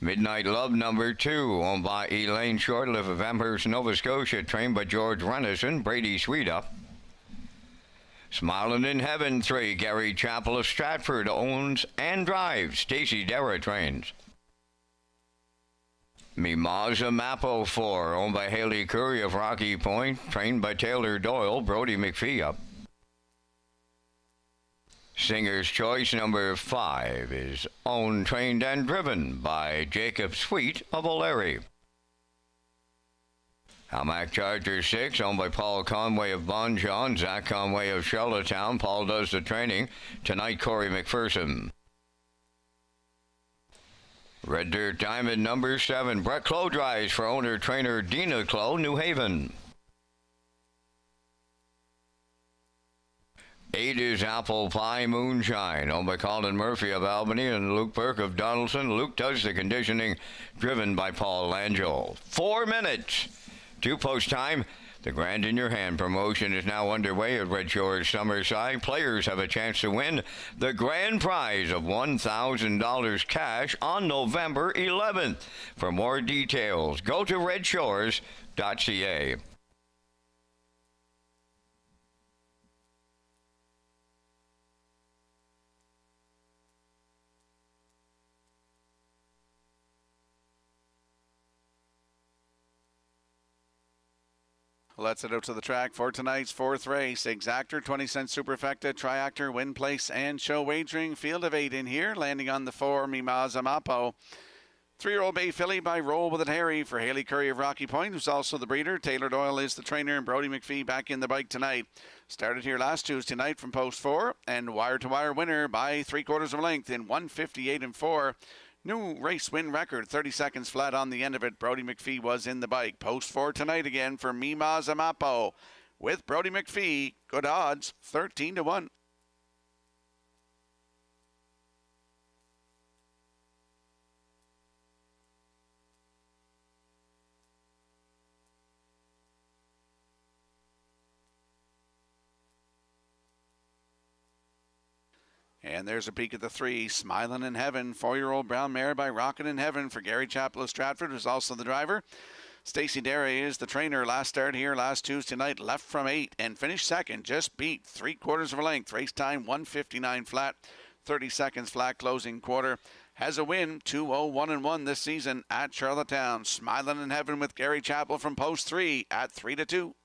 Midnight Love number 2, owned by Elaine Shortliff of Amherst, Nova Scotia, trained by George Renison, Brady Sweetup. Smiling in Heaven 3, Gary Chappell of Stratford owns and drives, Stacy Dara trains. Mimaza Mapo 4, owned by Haley Curry of Rocky Point, trained by Taylor Doyle, Brody McPhee up. Singer's Choice number 5 is owned, trained, and driven by Jacob Sweet of O'Leary. Hamac Charger 6, owned by Paul Conway of Bon John, Zach Conway of Charlottetown. Paul does the training. Tonight, Corey McPherson. Red Dirt Diamond number 7, Brett Clow drives for owner-trainer Dina Clow, New Haven. 8 is Apple Pie Moonshine, owned by Colin Murphy of Albany and Luke Burke of Donaldson. Luke does the conditioning, driven by Paul Langell. 4 minutes to post time. The Grand in Your Hand promotion is now underway at Red Shores Summerside. Players have a chance to win the grand prize of $1,000 cash on November 11th. For more details, go to Redshores.ca. Let's head out to the track for tonight's 4th race. Exactor, 20-cent superfecta, triactor, win place, and show wagering. Field of 8 in here, landing on the 4, Mimaza Mapo. 3-year-old Bay filly by Roll With It Harry for Haley Curry of Rocky Point, who's also the breeder. Taylor Doyle is the trainer, and Brody McPhee back in the bike tonight. Started here last Tuesday night from post 4, and wire-to-wire winner by 3/4 of a length in 1:58.4. New race win record, 30 seconds flat on the end of it. Brody McPhee was in the bike. Post 4 tonight again for Mimaza Mapo. With Brody McPhee, good odds, 13-1. And there's a peek at the 3, Smiling in Heaven, 4-year-old brown mare by Rockin' in Heaven for Gary Chappell of Stratford, who's also the driver. Stacy Dara is the trainer. Last start here last Tuesday night, left from 8 and finished second. Just beat 3/4 of a length. Race time 1:59 flat, 30 seconds flat closing quarter. Has a win, 2-0-1-1 this season at Charlottetown. Smiling in Heaven with Gary Chappell from post 3 at 3-2.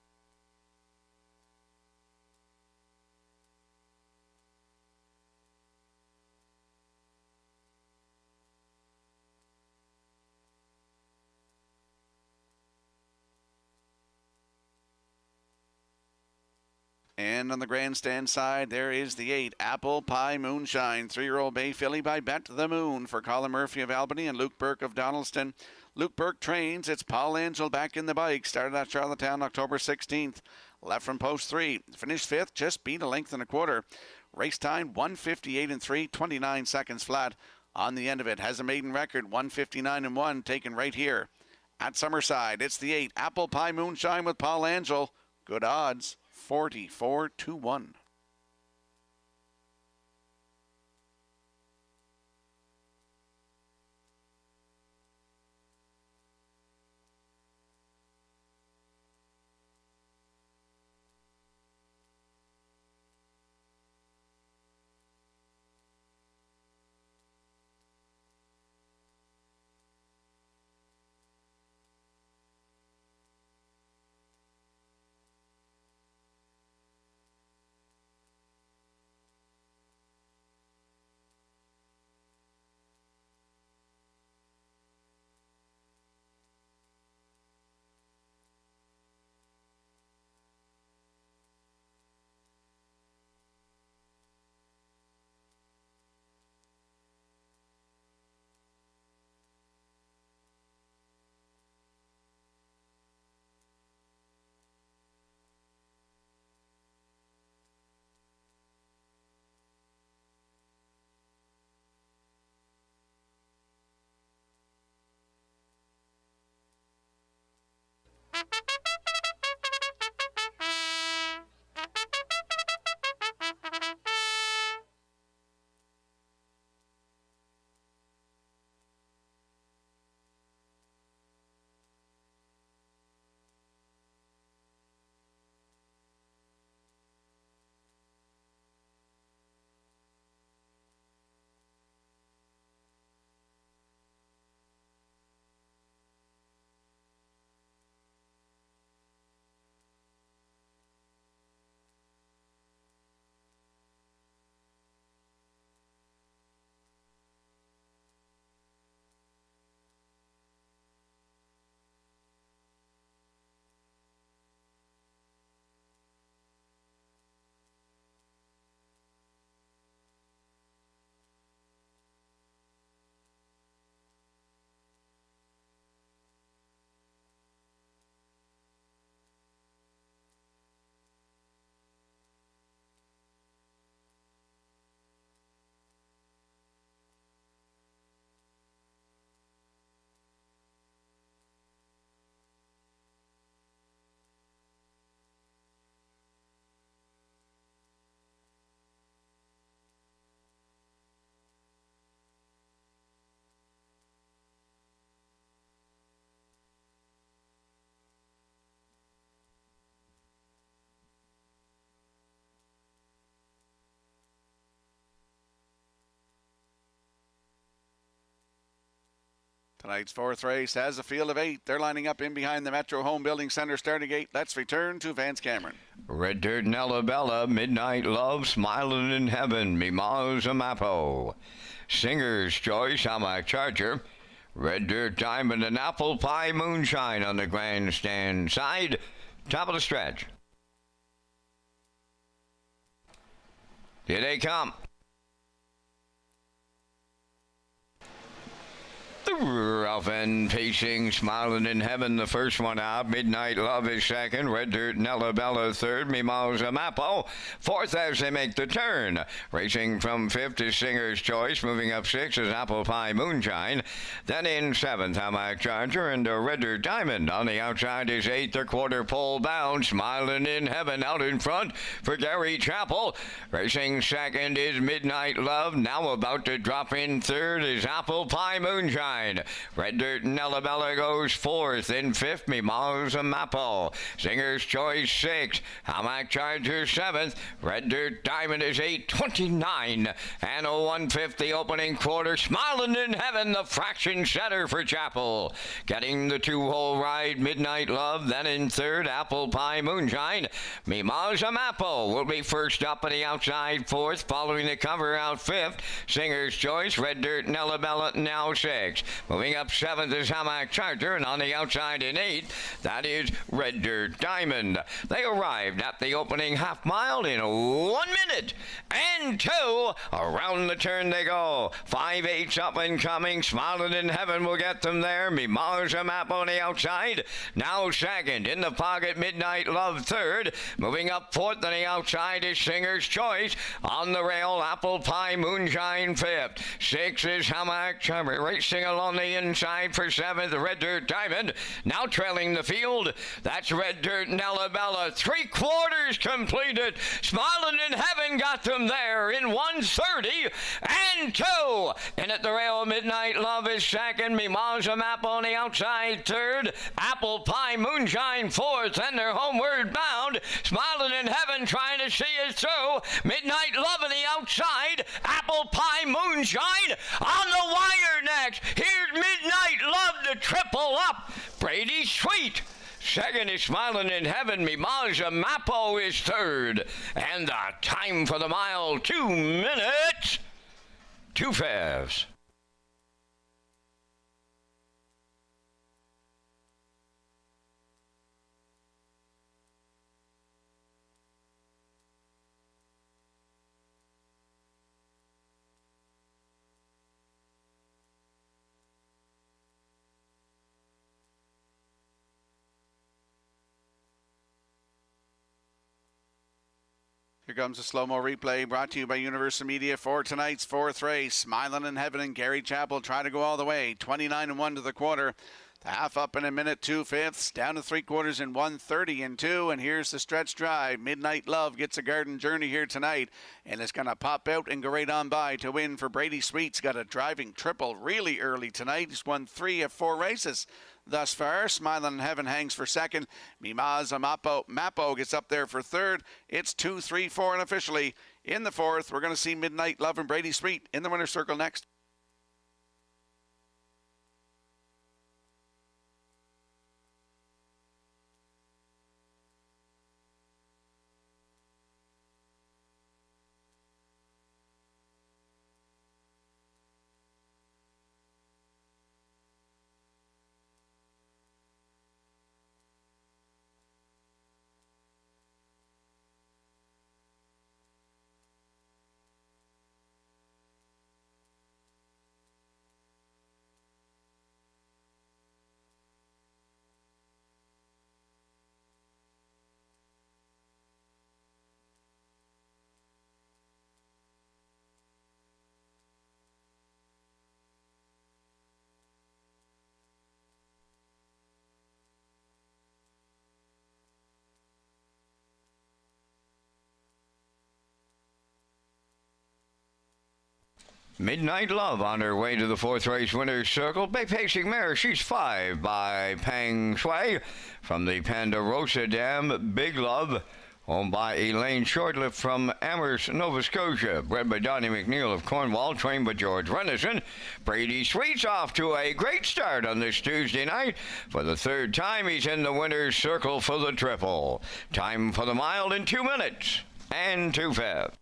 And on the grandstand side, there is the 8, Apple Pie Moonshine, 3-year-old Bay filly by Bet the Moon for Colin Murphy of Albany and Luke Burke of Donaldston. Luke Burke trains. It's Paul Angel back in the bike. Started at Charlottetown October 16th. Left from post 3. Finished 5th, just beat a length and a quarter. Race time 1:58 and 3, 29 seconds flat. On the end of it, has a maiden record 1:59 and 1, taken right here at Summerside. It's the 8 Apple Pie Moonshine with Paul Angel. Good odds, 44-1. Tonight's 4th race has a field of 8. They're lining up in behind the Metro Home Building Center starting gate. Let's return to Vance Cameron. Red Dirt and Bella, Midnight Love, Smiling in Heaven, Mimaz Amapo. Singer's Choice, Hamac Charger. Red Dirt Diamond and Apple Pie Moonshine on the grandstand side. Top of the stretch. Here they come. Ralph N. Pacing, Smiling in Heaven, the first one out. Midnight Love is second. Red Dirt, Nella Bella third. Mimaz Amapo fourth as they make the turn. Racing from fifth is Singer's Choice. Moving up sixth is Apple Pie Moonshine. Then in seventh, Hamac Charger and Red Dirt Diamond. On the outside is eighth, a quarter pole bound. Smiling in Heaven out in front for Gary Chappell. Racing second is Midnight Love. Now about to drop in third is Apple Pie Moonshine. Red Dirt and Bella goes fourth. In fifth, Mimaz Amapo. Singer's Choice sixth. Hamac Charger seventh. Red Dirt Diamond is 8:29 and a 150 opening quarter. Smiling in Heaven, the fraction setter for Chappell. Getting the two-hole ride, Midnight Love. Then in third, Apple Pie Moonshine. Mimaz Amapo will be first up on the outside fourth. Following the cover out fifth, Singer's Choice. Red Dirt and Bella now sixth. Moving up 7th is Hamac Charger, and on the outside in 8th, that is Red Dirt Diamond. They arrived at the opening half mile in 1 minute and 2. Around the turn they go. 5/8 up and coming. Smiling in Heaven will get them there. Mimosa Map on the outside. Now second. In the pocket, Midnight Love third. Moving up 4th on the outside is Singer's Choice. On the rail, Apple Pie Moonshine 5th. 6 is Hamac Charger. Racing along the inside for 7th, Red Dirt Diamond. Now trailing the field. That's Red Dirt Nellabella. 3/4 completed. Smiling in Heaven got them there in 1:30 and 2. And at the rail, Midnight Love is second. Mimosa Map on the outside third. Apple Pie Moonshine 4th. And they're homeward bound. Smiling in Heaven trying to see it through. Midnight Love on the outside. Apple Pie Moonshine on the wire next. Here's Midnight Love to triple up. Brady Sweet. Second is Smiling in Heaven. Mimosa Mapo is third. And the time for the mile, 2 minutes, 2 fifths. Here comes a slow-mo replay brought to you by Universal Media for tonight's 4th race. Smiling in Heaven and Gary Chappell try to go all the way. 29-1 to the quarter. The half up in a minute, 2 fifths. Down to 3/4 in 1:30 and 2. And here's the stretch drive. Midnight Love gets a garden journey here tonight. And it's going to pop out and go right on by to win for Brady Sweet's got a driving triple really early tonight. He's won 3 of 4 races thus far. Smiling in Heaven hangs for second. Mimosa Mapo gets up there for third. It's 2, 3, 4, and officially in the 4th. We're going to see Midnight Love and Brady Sweet in the winner's circle next. Midnight Love on her way to the 4th race winner's circle. Bay pacing mare, she's 5 by Peng Shui. From the Ponderosa Dam, Big Love, owned by Elaine Shortlift from Amherst, Nova Scotia. Bred by Donnie McNeil of Cornwall, trained by George Renison. Brady Sweet's off to a great start on this Tuesday night. For the 3rd time, he's in the winner's circle for the triple. Time for the mile in 2 minutes and 2 fifths.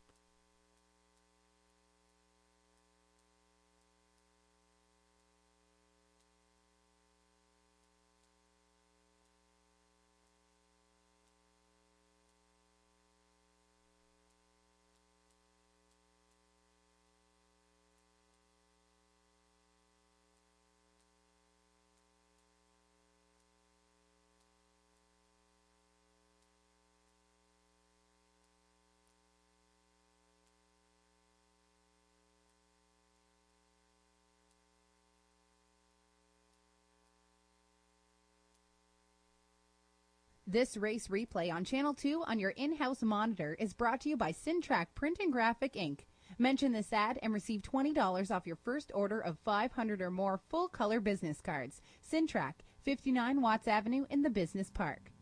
This race replay on Channel 2 on your in-house monitor is brought to you by Syntrack Print and Graphic Inc. Mention this ad and receive $20 off your first order of 500 or more full-color business cards. Syntrack, 59 Watts Avenue in the Business Park.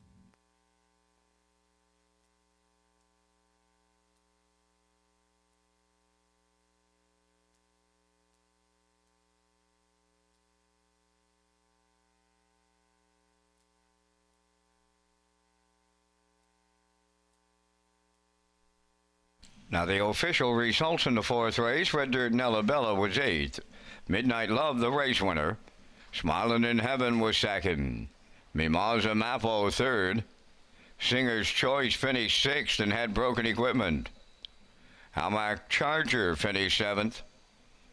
Now the official results in the 4th race, Red Dirt Nellabella was 8th. Midnight Love, the race winner. Smilin' in Heaven was second. Mimosa Mapo third. Singer's Choice finished sixth and had broken equipment. Hamac Charger finished seventh.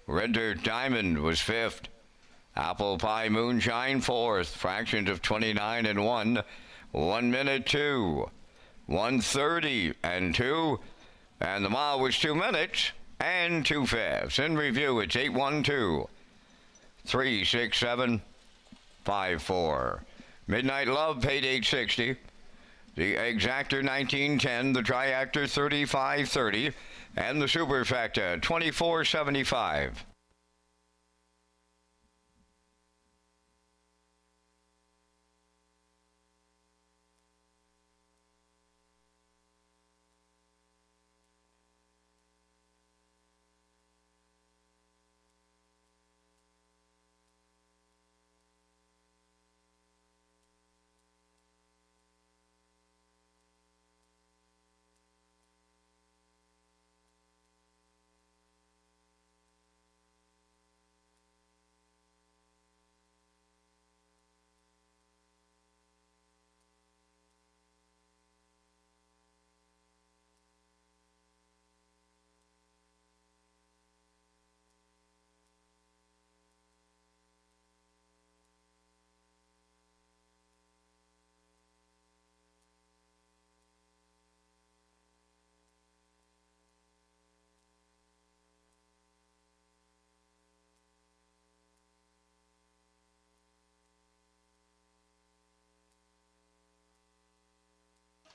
Red Dirt Diamond was fifth. Apple Pie Moonshine fourth. Fractions of 29 and 1. 1 minute 2. 1:30 and 2. And the mile was 2 minutes and 2/5. In review, it's 8:12. 3:67. 5:4. Midnight Love paid $8.60. The Exactor 1910, the Triactor 35.30, and the Superfecta 24.75.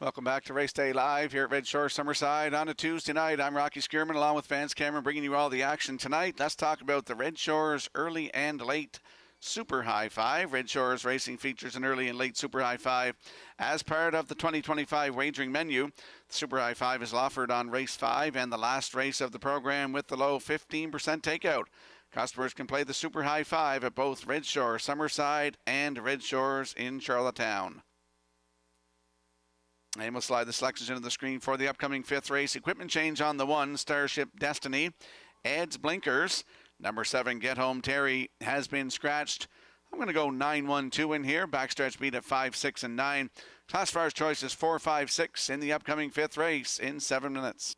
Welcome back to Race Day Live here at Red Shore Summerside on a Tuesday night. I'm Rocky Skierman along with Vance Cameron bringing you all the action tonight. Let's talk about the Red Shores early and late Super High Five. Red Shores Racing features an early and late Super High Five as part of the 2025 wagering menu. The Super High Five is offered on race 5 and the last race of the program with the low 15% takeout. Customers can play the Super High Five at both Red Shore Summerside and Red Shores in Charlottetown. And we'll slide the selections into the screen for the upcoming 5th race. Equipment change on the 1, Starship Destiny. Adds blinkers. Number 7, Get Home Terry, has been scratched. I'm going to go 9-1-2 in here. Backstretch beat at 5, 6, and 9. Classifiers choice is 4, 5, 6 in the upcoming 5th race in 7 minutes.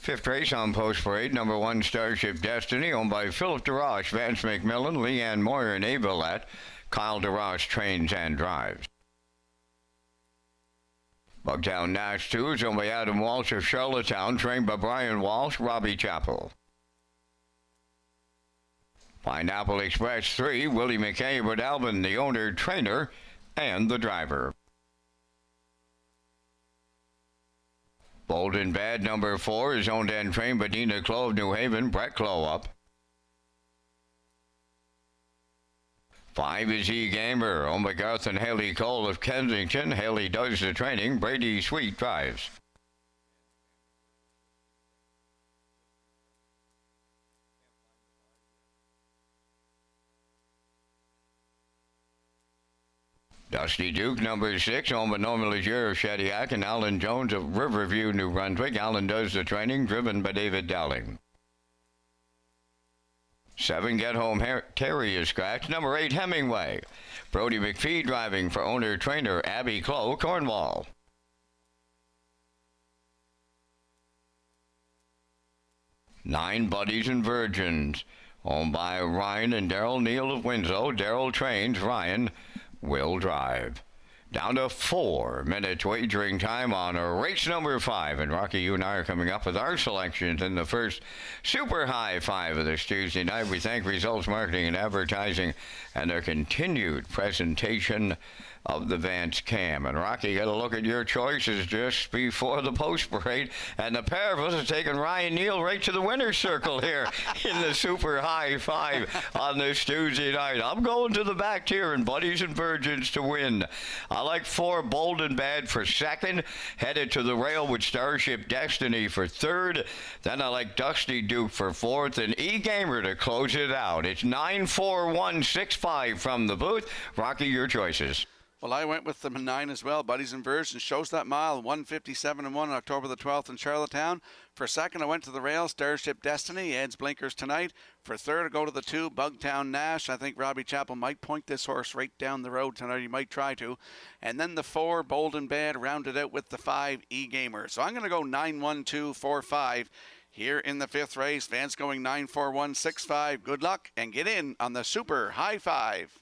Fifth race on Post Parade, number 1 Starship Destiny, owned by Philip DeRoche, Vance McMillan, Leanne Moyer, and Abilette. Kyle DeRoche trains and drives. Bugtown Nash 2 is owned by Adam Walsh of Charlottetown, trained by Brian Walsh, Robbie Chappell. Pineapple Express 3, Willie McKay, Bert Alvin, the owner, trainer, and the driver. Bold and Bad number 4 is owned and trained by Dina Clow of New Haven, Brett Clow up. 5 is E-Gamer, owned by Garth and Haley Cole of Kensington. Haley does the training, Brady Sweet drives. Dusty Duke, number 6, owned by Norman Legier of Shediac and Alan Jones of Riverview, New Brunswick. Alan does the training, driven by David Dowling. 7, Get Home Terry is scratched. Number 8, Hemingway. Brody McPhee driving for owner-trainer Abby Clow, Cornwall. 9, Buddies and Virgins, owned by Ryan and Daryl Neal of Winslow. Daryl trains, Ryan will drive. Down to 4 minutes wagering time on race number 5. And Rocky, you and I are coming up with our selections in the first super high 5 of this Tuesday night. We thank Results Marketing and Advertising and their continued presentation of the Vance Cam. And Rocky, you got to look at your choices just before the Post Parade. And the pair of us are taking Ryan Neal right to the winner's circle here in the super high 5 on this Tuesday night. I'm going to the back tier and Buddies and Virgins to win. I like 4, Bold and Bad for 2nd. Headed to the rail with Starship Destiny for 3rd. Then I like Dusty Duke for 4th and E-Gamer to close it out. It's 9-4-1-6-5 from the booth. Rocky, your choices. Well, I went with them in 9 as well. Buddies and Virgins shows that mile, 1:57.1 on October the 12th in Charlottetown. For 2nd, I went to the rail, Starship Destiny, Ed's Blinkers tonight. For 3rd, I go to the 2, Bugtown Nash. I think Robbie Chappell might point this horse right down the road tonight. He might try to. And then the 4, Bold and Bad, rounded out with the 5, E-Gamer. So I'm going to go 9-1-2-4-5. Here in the 5th race, Vance going 9-4-1-6-5. Good luck and get in on the super high 5.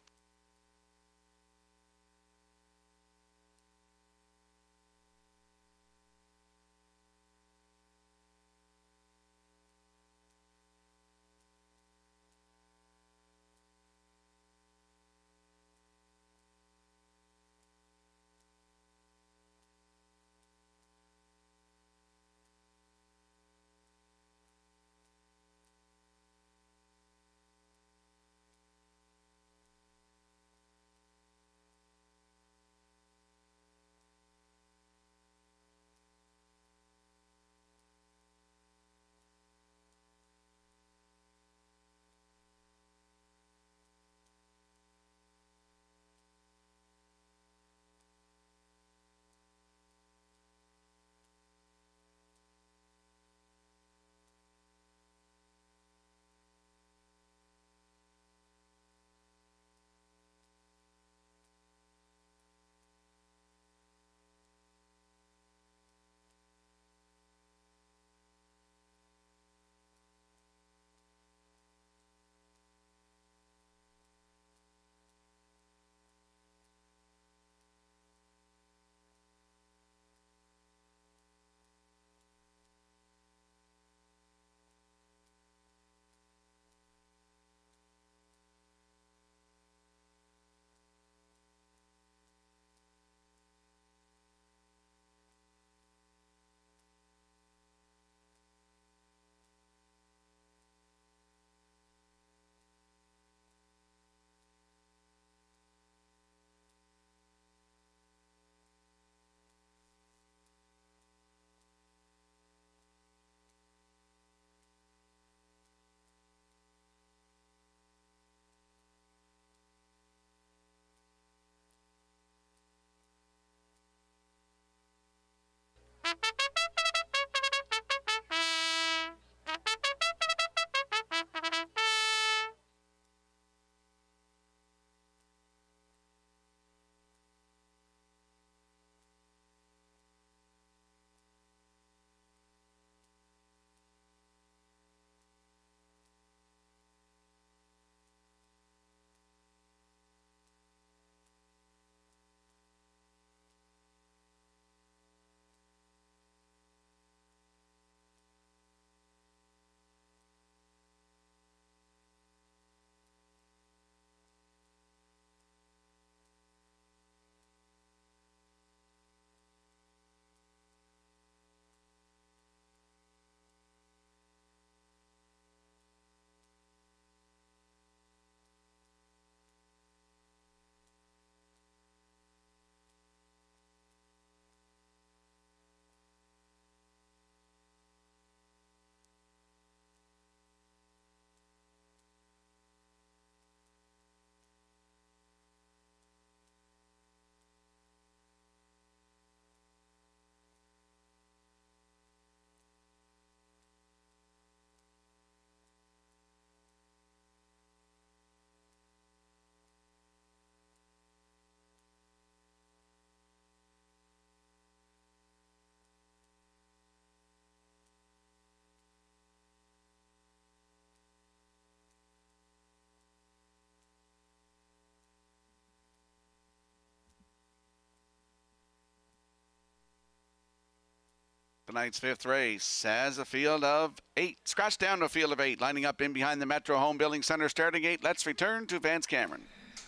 tonight's fifth race has a field of 8. Scratch down to a field of 8. Lining up in behind the Metro Home Building Center starting gate. Let's return to Vance Cameron.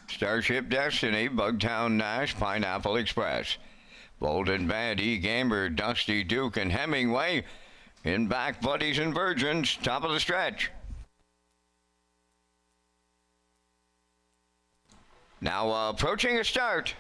Starship Destiny, Bugtown Nash, Pineapple Express. Bold and Bad, E-Gamer, Dusty Duke, and Hemingway. In back, Buddies and Virgins, top of the stretch. Now approaching a start.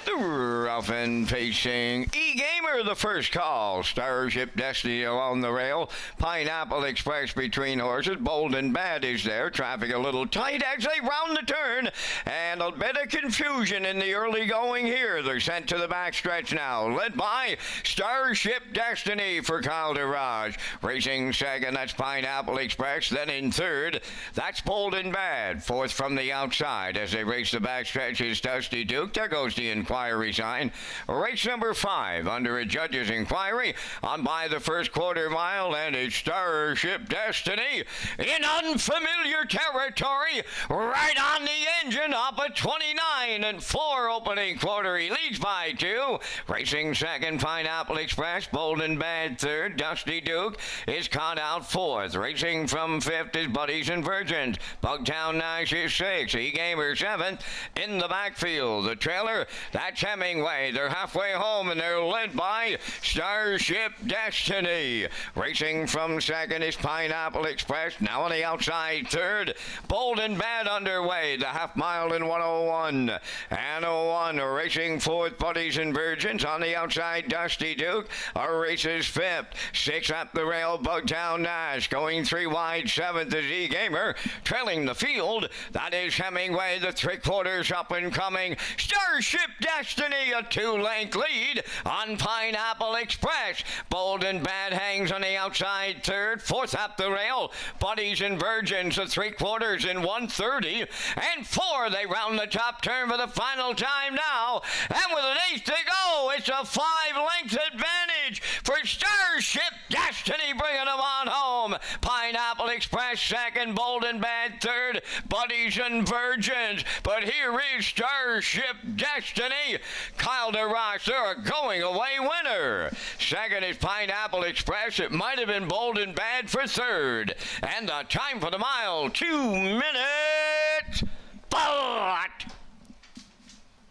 The rough and pacing E-Gamer, the first call. Starship Destiny along the rail. Pineapple Express between horses. Bold and Bad is there. Traffic a little tight as they round the turn. And a bit of confusion in the early going here. They're sent to the backstretch now. Led by Starship Destiny for Kyle DeRage. Racing second, that's Pineapple Express. Then in third, that's Bold and Bad. Fourth from the outside as they race the backstretch is Dusty Duke. There goes the inquiry sign. Race number 5 under a judge's inquiry on by the first quarter mile, and it's Starship Destiny in unfamiliar territory, right on the engine, up at 29 and 4 opening quarter. He leads by 2. Racing second, Pineapple Express. Bold and Bad third. Dusty Duke is caught out 4th. Racing from 5th is Buddies and Virgins. Bugtown Nash is 6th. E-Gamer 7th. In the backfield, the trailer, that's Hemingway. They're halfway home and they're led by Starship Destiny. Racing from 2nd is Pineapple Express. Now on the outside 3rd. Bold and Bad underway. The half mile in 101. And 01 racing 4th, Buddies and Virgins. On the outside, Dusty Duke. Races 5th. 6 up the rail, Bugtown Nash. Going 3 wide, 7th is E-Gamer. Trailing the field, that is Hemingway. The 3/4 up and coming. Starship Destiny, a 2-length lead on Pineapple Express. Bold and Bad hangs on the outside 3rd. 4th up the rail, Buddies and Virgins, the 3/4 in 1:30. And 4, they round the top turn for the final time now. And with an 8th to go, it's a 5-length advantage for Starship Destiny, bringing them on home. Pineapple Express 2nd, Bold and Bad 3rd, Buddies and Virgins. But here is Starship Destiny. Kyle DeRoche, they're a going-away winner. 2nd is Pineapple Express. It might have been Bold and Bad for 3rd. And the time for the mile, 2 minutes. But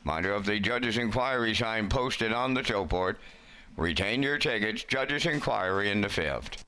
reminder of the judge's inquiry sign posted on the showboard. Retain your tickets. Judge's inquiry in the 5th.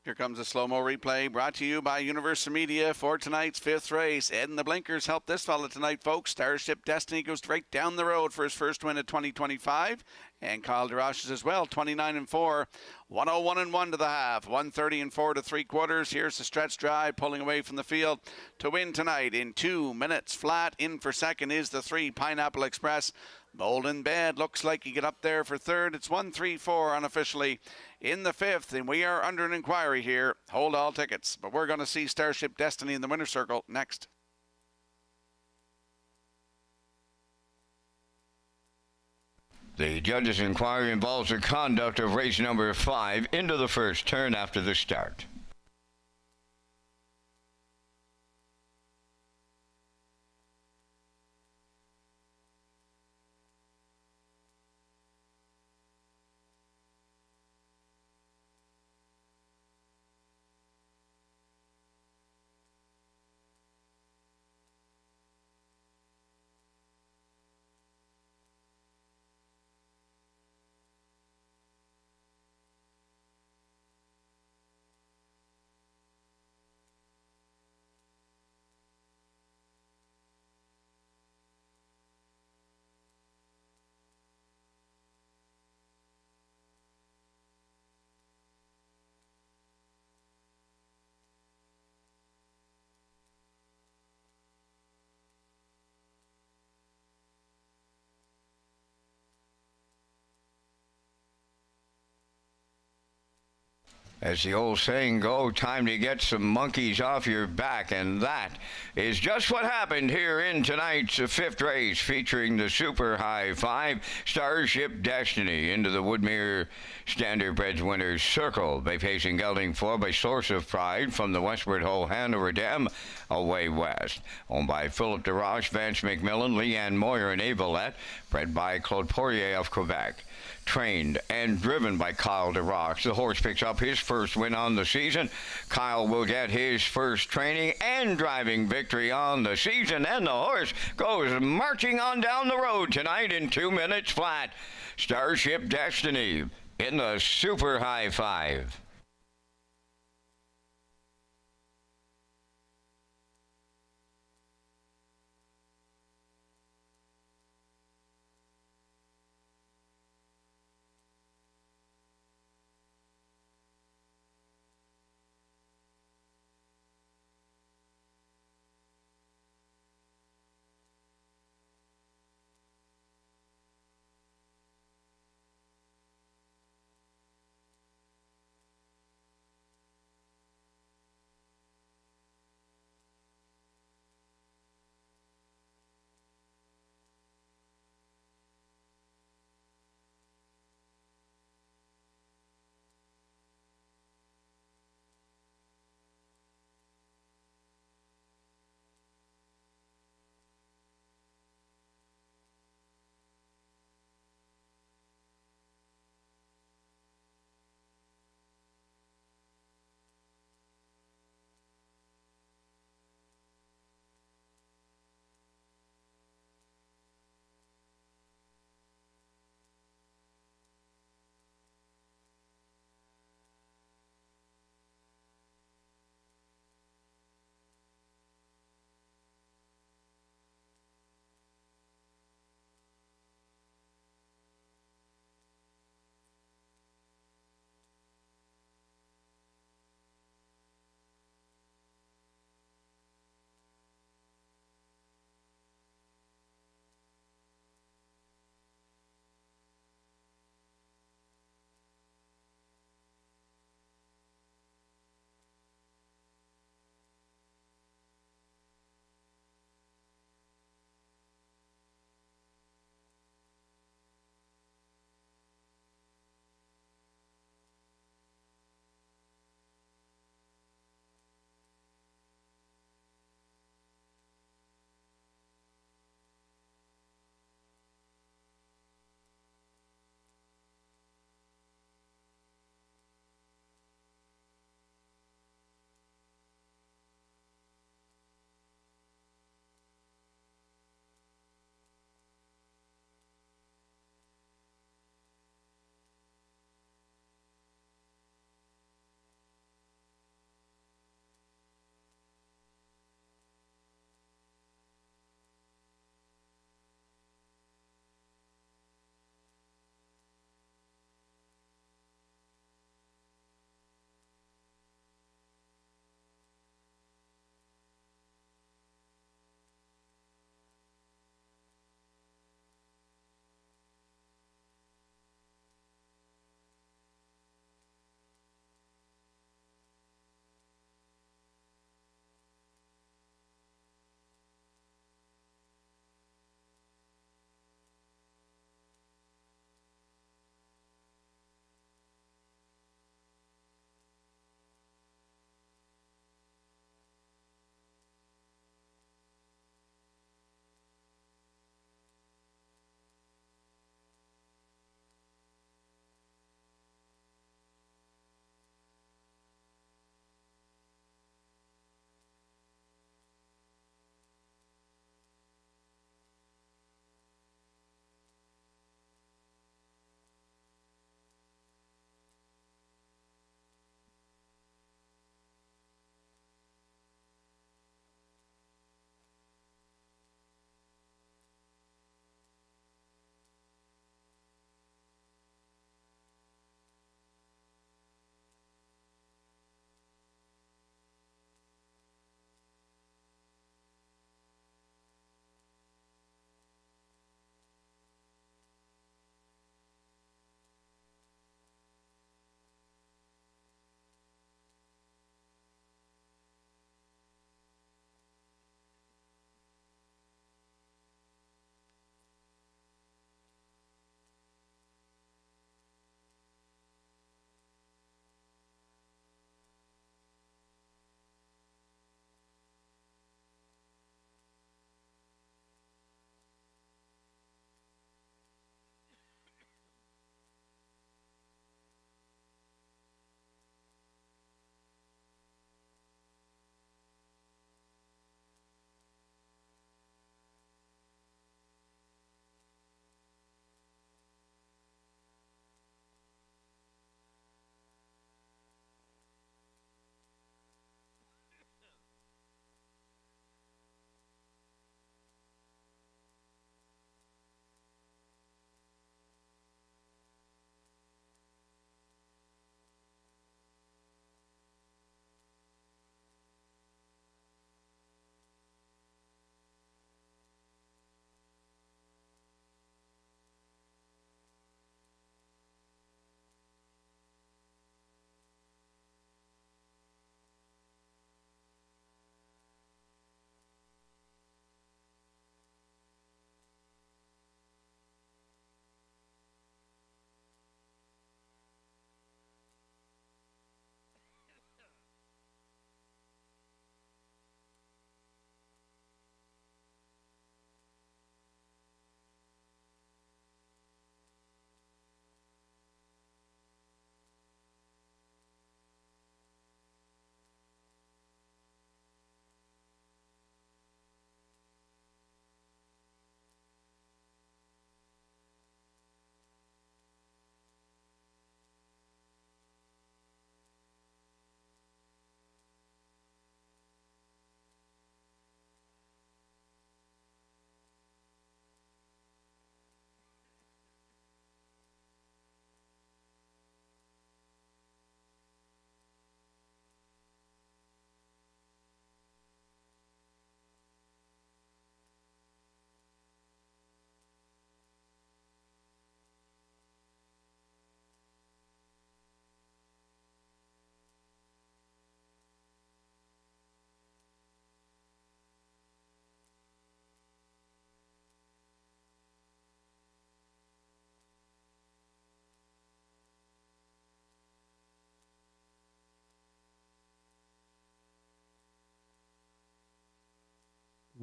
Here comes a slow-mo replay brought to you by Universal Media for tonight's 5th race. Ed and the Blinkers helped this fella tonight, folks. Starship Destiny goes straight down the road for his first win of 2025. And Kyle DeRoche's as well, 29 and 4, 101 and 1 to the half, 130 and 4 to 3/4. Here's the stretch drive pulling away from the field to win tonight in 2 minutes flat. In for 2nd is the 3, Pineapple Express. Bold and Bad looks like you get up there for 3rd. It's 1-3-4 unofficially in the 5th, and we are under an inquiry here. Hold all tickets, but we're going to see Starship Destiny in the winner's circle next. The judge's inquiry involves the conduct of race number 5 into the first turn after the start. As the old saying goes, time to get some monkeys off your back, and that is just what happened here in tonight's fifth race, featuring the Super High Five Starship Destiny into the Woodmere Standardbreds Winners Circle. By pacing gelding 4 by Source of Pride from the Westward Ho Hanover Dam away west. Owned by Philip DeRoche, Vance McMillan, Leanne Moyer, and Avalette. Bred by Claude Poirier of Quebec. Trained and driven by Kyle DeRoche. The horse picks up his first win on the season. Kyle will get his first training and driving victory on the season, and the horse goes marching on down the road tonight in 2 minutes flat. Starship Destiny in the Super High Five.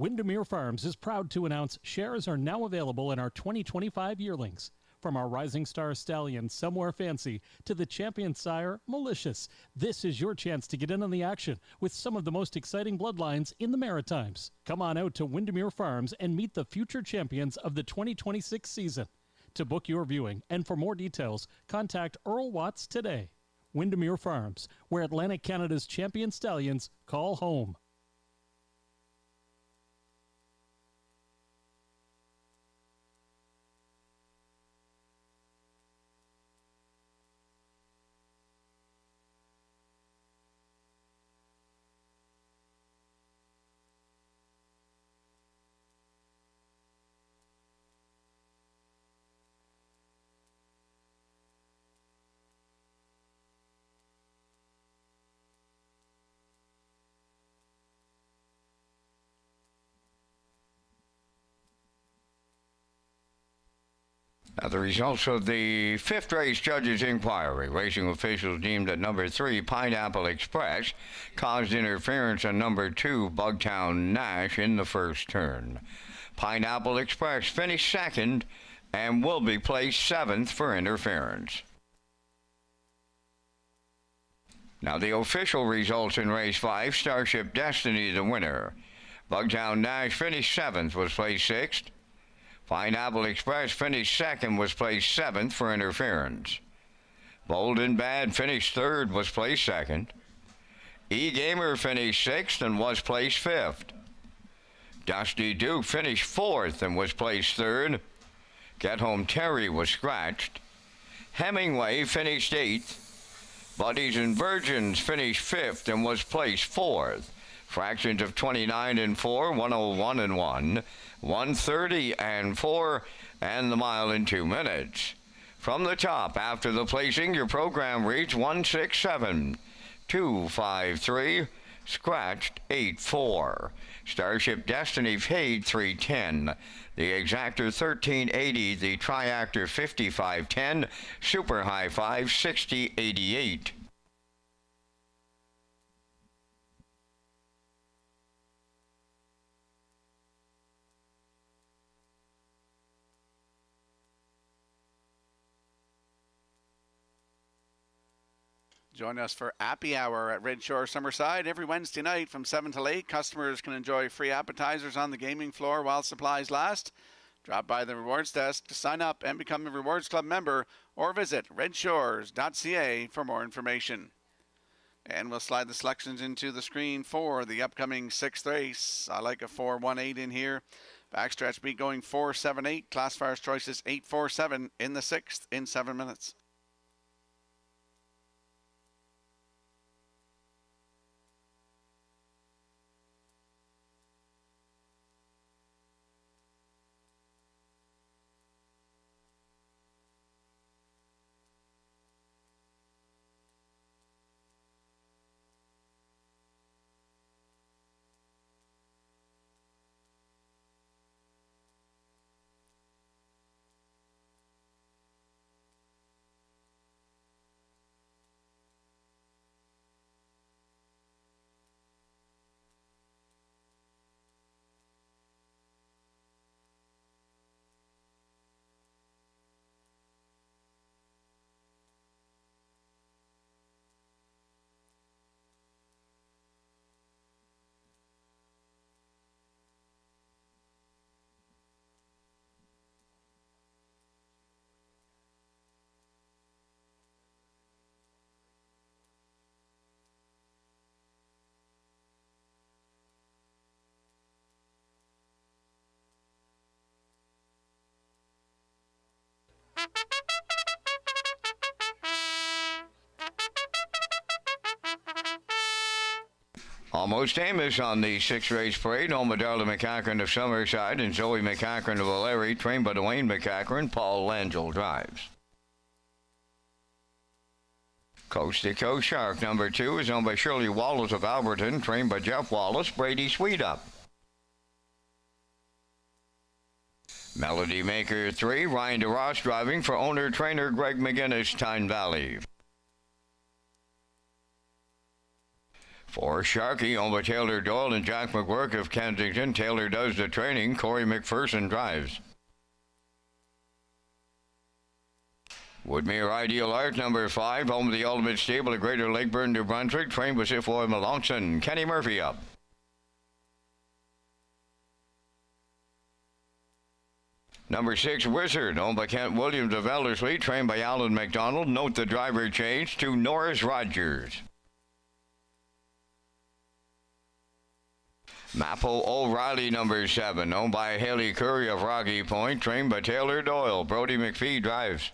Windermere Farms is proud to announce shares are now available in our 2025 yearlings. From our Rising Star Stallion, Somewhere Fancy, to the champion sire, Malicious, this is your chance to get in on the action with some of the most exciting bloodlines in the Maritimes. Come on out to Windermere Farms and meet the future champions of the 2026 season. To book your viewing and for more details, contact Earl Watts today. Windermere Farms, where Atlantic Canada's champion stallions call home. Now, the results of the fifth race judges' inquiry. Racing officials deemed that number 3, Pineapple Express, caused interference on number 2, Bugtown Nash, in the first turn. Pineapple Express finished second and will be placed 7th for interference. Now, the official results in race 5, Starship Destiny the winner. Bugtown Nash finished 7th, was placed 6th. Pineapple Express finished 2nd, was placed 7th for interference. Bold and Bad finished 3rd, was placed 2nd. E-Gamer finished 6th and was placed 5th. Dusty Duke finished 4th and was placed 3rd. Get Home Terry was scratched. Hemingway finished 8th. Buddies and Virgins finished 5th and was placed 4th. Fractions of 29 and 4, 101 and 1, 130 and 4, and the mile in 2 minutes. From the top, after the placing, your program reads 167, 253, scratched 84. Starship Destiny paid 310. The Exactor 1380, the Triactor 5510, Super High 5 6088. Join us for Appy Hour at Red Shore Summerside every Wednesday night from 7 till 8. Customers can enjoy free appetizers on the gaming floor while supplies last. Drop by the rewards desk to sign up and become a Rewards Club member, or visit Redshores.ca for more information. And we'll slide the selections into the screen for the upcoming 6th race. I like a 4-1-8 in here. Backstretch beat going 4-7-8. Classifier's choices 8-4-7 in the 6th in 7 minutes. Almost Amos on the 6th race parade. Home of Darla McCachran of Summerside and Zoe McCachran of O'Leary, trained by Dwayne McCachran. Paul Langell drives. Coast to Coast Shark number 2 is owned by Shirley Wallace of Alberton, trained by Jeff Wallace. Brady Sweetup. Melody Maker 3, Ryan DeRoss driving for owner-trainer Greg McGinnis, Tyne Valley. For Sharkey, owned by Taylor Doyle and Jack McGuirk of Kensington. Taylor does the training. Corey McPherson drives. Woodmere Ideal Art, number 5, home of the Ultimate Stable at Greater Lakeburn, New Brunswick. Trained by Sifloy Melanson. Kenny Murphy up. Number 6, Wizard, owned by Kent Williams of Ellerslie. Trained by Alan McDonald. Note the driver change to Norris Rogers. Mapo O'Reilly, number 7, owned by Haley Curry of Rocky Point. Trained by Taylor Doyle. Brody McPhee drives.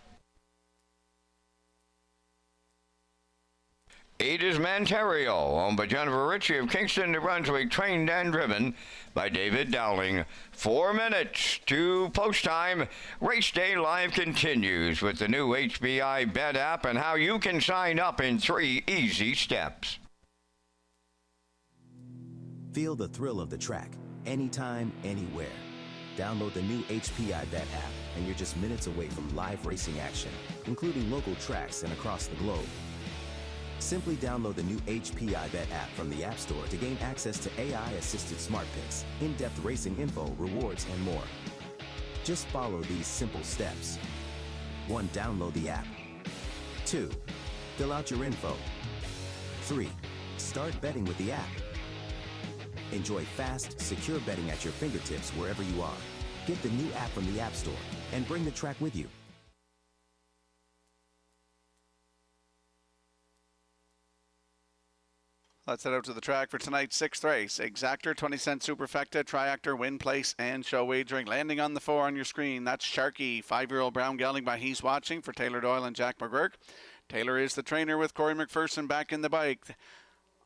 8 is Manterio, owned by Jennifer Ritchie of Kingston, New Brunswick, trained and driven by David Dowling. 4 minutes to post time. Race Day Live continues with the new HBI Bet app and how you can sign up in 3 easy steps. Feel the thrill of the track, anytime, anywhere. Download the new HPI Bet app and you're just minutes away from live racing action, including local tracks and across the globe. Simply download the new HPI Bet app from the App Store to gain access to AI-assisted smart picks, in-depth racing info, rewards, and more. Just follow these simple steps. 1. Download the app. 2. Fill out your info. 3. Start betting with the app. Enjoy fast, secure betting at your fingertips wherever you are. Get the new app from the App Store and bring the track with you. Let's head out to the track for tonight's 6th race. Exactor, 20-cent superfecta, triactor, win, place, and show wagering. Landing on the 4 on your screen, that's Sharkey, 5-year-old brown gelding by He's Watching for Taylor Doyle and Jack McGuirk. Taylor is the trainer with Corey McPherson back in the bike.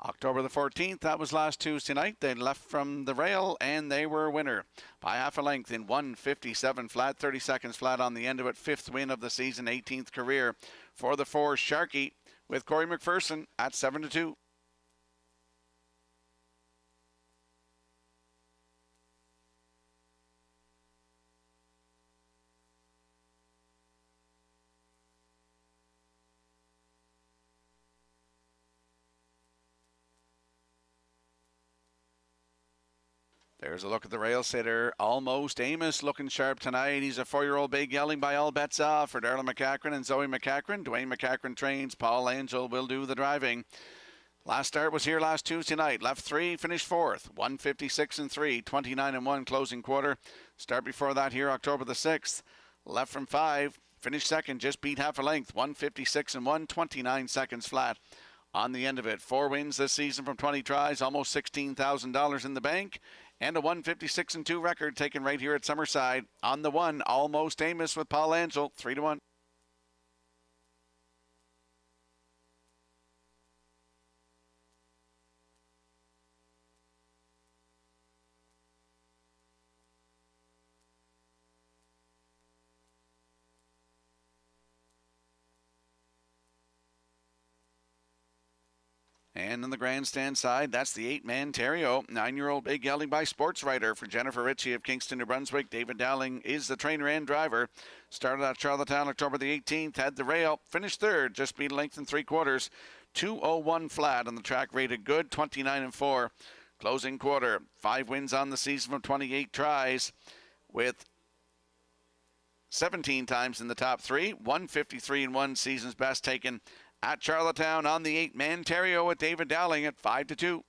October the 14th, that was last Tuesday night. They left from the rail and they were a winner by half a length in 1:57 flat, 30 seconds flat on the end of it. 5th win of the season, 18th career for the 4 Sharkey with Corey McPherson at 7-2. There's a look at the rail sitter. Almost Amos looking sharp tonight. He's a 4-year-old big yelling by All Bets Off for Darla McCachran and Zoe McCachran. Dwayne McCachran trains. Paul Angel will do the driving. Last start was here last Tuesday night. Left 3, finished 4th. 1:56-3, 29-1 closing quarter. Start before that here October the 6th. Left from 5, finished 2nd, just beat half a length. 1:56-1, 29 seconds flat. On the end of it, 4 wins this season from 20 tries, almost $16,000 in the bank. And a 1:56-2 record taken right here at Summerside. On the 1, Almost Amos with Paul Angel, 3-1. And on the grandstand side, that's the 8-man Terrio, 9-year-old big gelding by Sports Writer for Jennifer Ritchie of Kingston, New Brunswick. David Dowling is the trainer and driver. Started at Charlottetown October the 18th, had the rail, finished 3rd, just beat a length and 3/4. 2:01 flat on the track, rated good, 29-4. Closing quarter, 5 wins on the season from 28 tries with 17 times in the top 3. 1:53-1 season's best taken at Charlottetown on the 8-man Terrio with David Dowling at 5-2.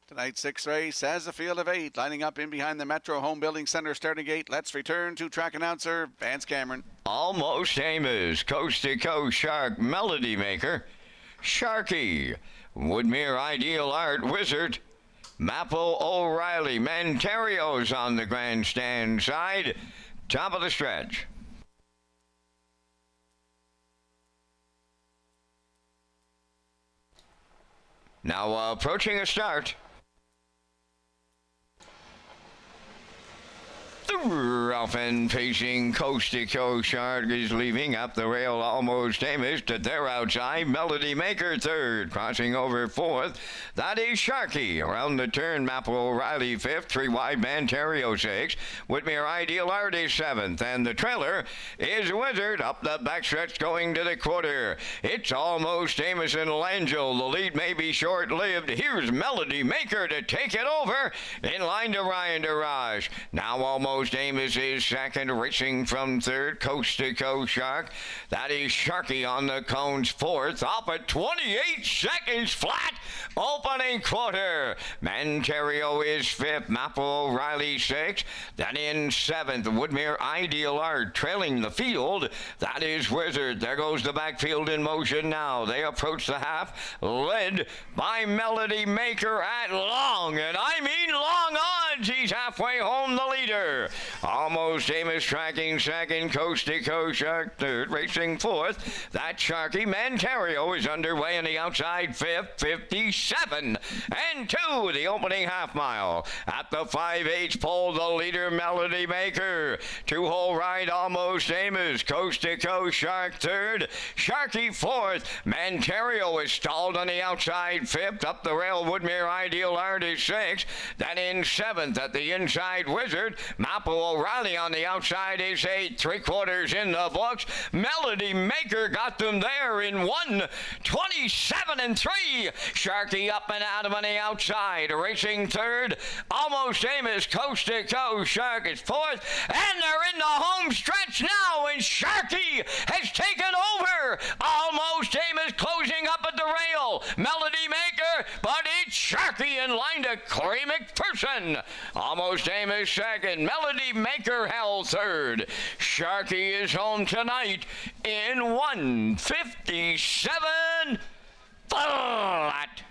Tonight's sixth race has a field of 8 lining up in behind the Metro Home Building Center starting gate. Let's return to track announcer Vance Cameron. Almost Amos, Coast to Coast Shark, Melody Maker, Sharky, Woodmere Ideal Art Wizard, Mapo O'Reilly, Manterio's on the grandstand side, top of the stretch. Now approaching a start. The Ralphin facing Coast to Coast Shark is leaving up the rail Almost Amos to their outside. Melody Maker third, crossing over fourth. That is Sharky. Around the turn, Maple O'Reilly fifth, 3 wide Manterio sixth. Whitmere Ideal Art is seventh, and the trailer is Wizard up the backstretch going to the quarter. It's Almost Amos and Langell. The lead may be short-lived. Here's Melody Maker to take it over in line to Ryan DeRaj. Now Almost Amos is second, racing from third, Coast to Coast Shark. That is Sharky on the cones fourth, up at 28 seconds flat, opening quarter. Manterio is fifth, Maple O'Reilly sixth. Then in seventh, Woodmere Ideal Art trailing the field. That is Wizard. There goes the backfield in motion now. They approach the half, led by Melody Maker at long, and I mean long odds. He's halfway home the leader. Almost Amos tracking second, Coast to Coast Shark third, racing fourth. That Sharky. Manterio is underway on the outside fifth, 57 and 2, the opening half mile. At the 5/8 pole, the leader Melody Maker. 2-hole ride Almost Amos, Coast to Coast Shark third, Sharky fourth. Manterio is stalled on the outside fifth. Up the rail, Woodmere Ideal Art is sixth. Then in seventh at the inside, Wizard. Maple O'Reilly on the outside is 8, 3/4 in the books. Melody Maker got them there in 1:27 and 3. Sharky up and out of on the outside, racing third. Almost Amos, Coast to Coast Shark is fourth, and they're in the home stretch now, and Sharky has taken over. Almost Amos closing up at the rail. Melody Maker, but it's Sharky in line to Corey McPherson. Almost Amos second, Melody Maker held third. Sharky is home tonight in 1:57 flat.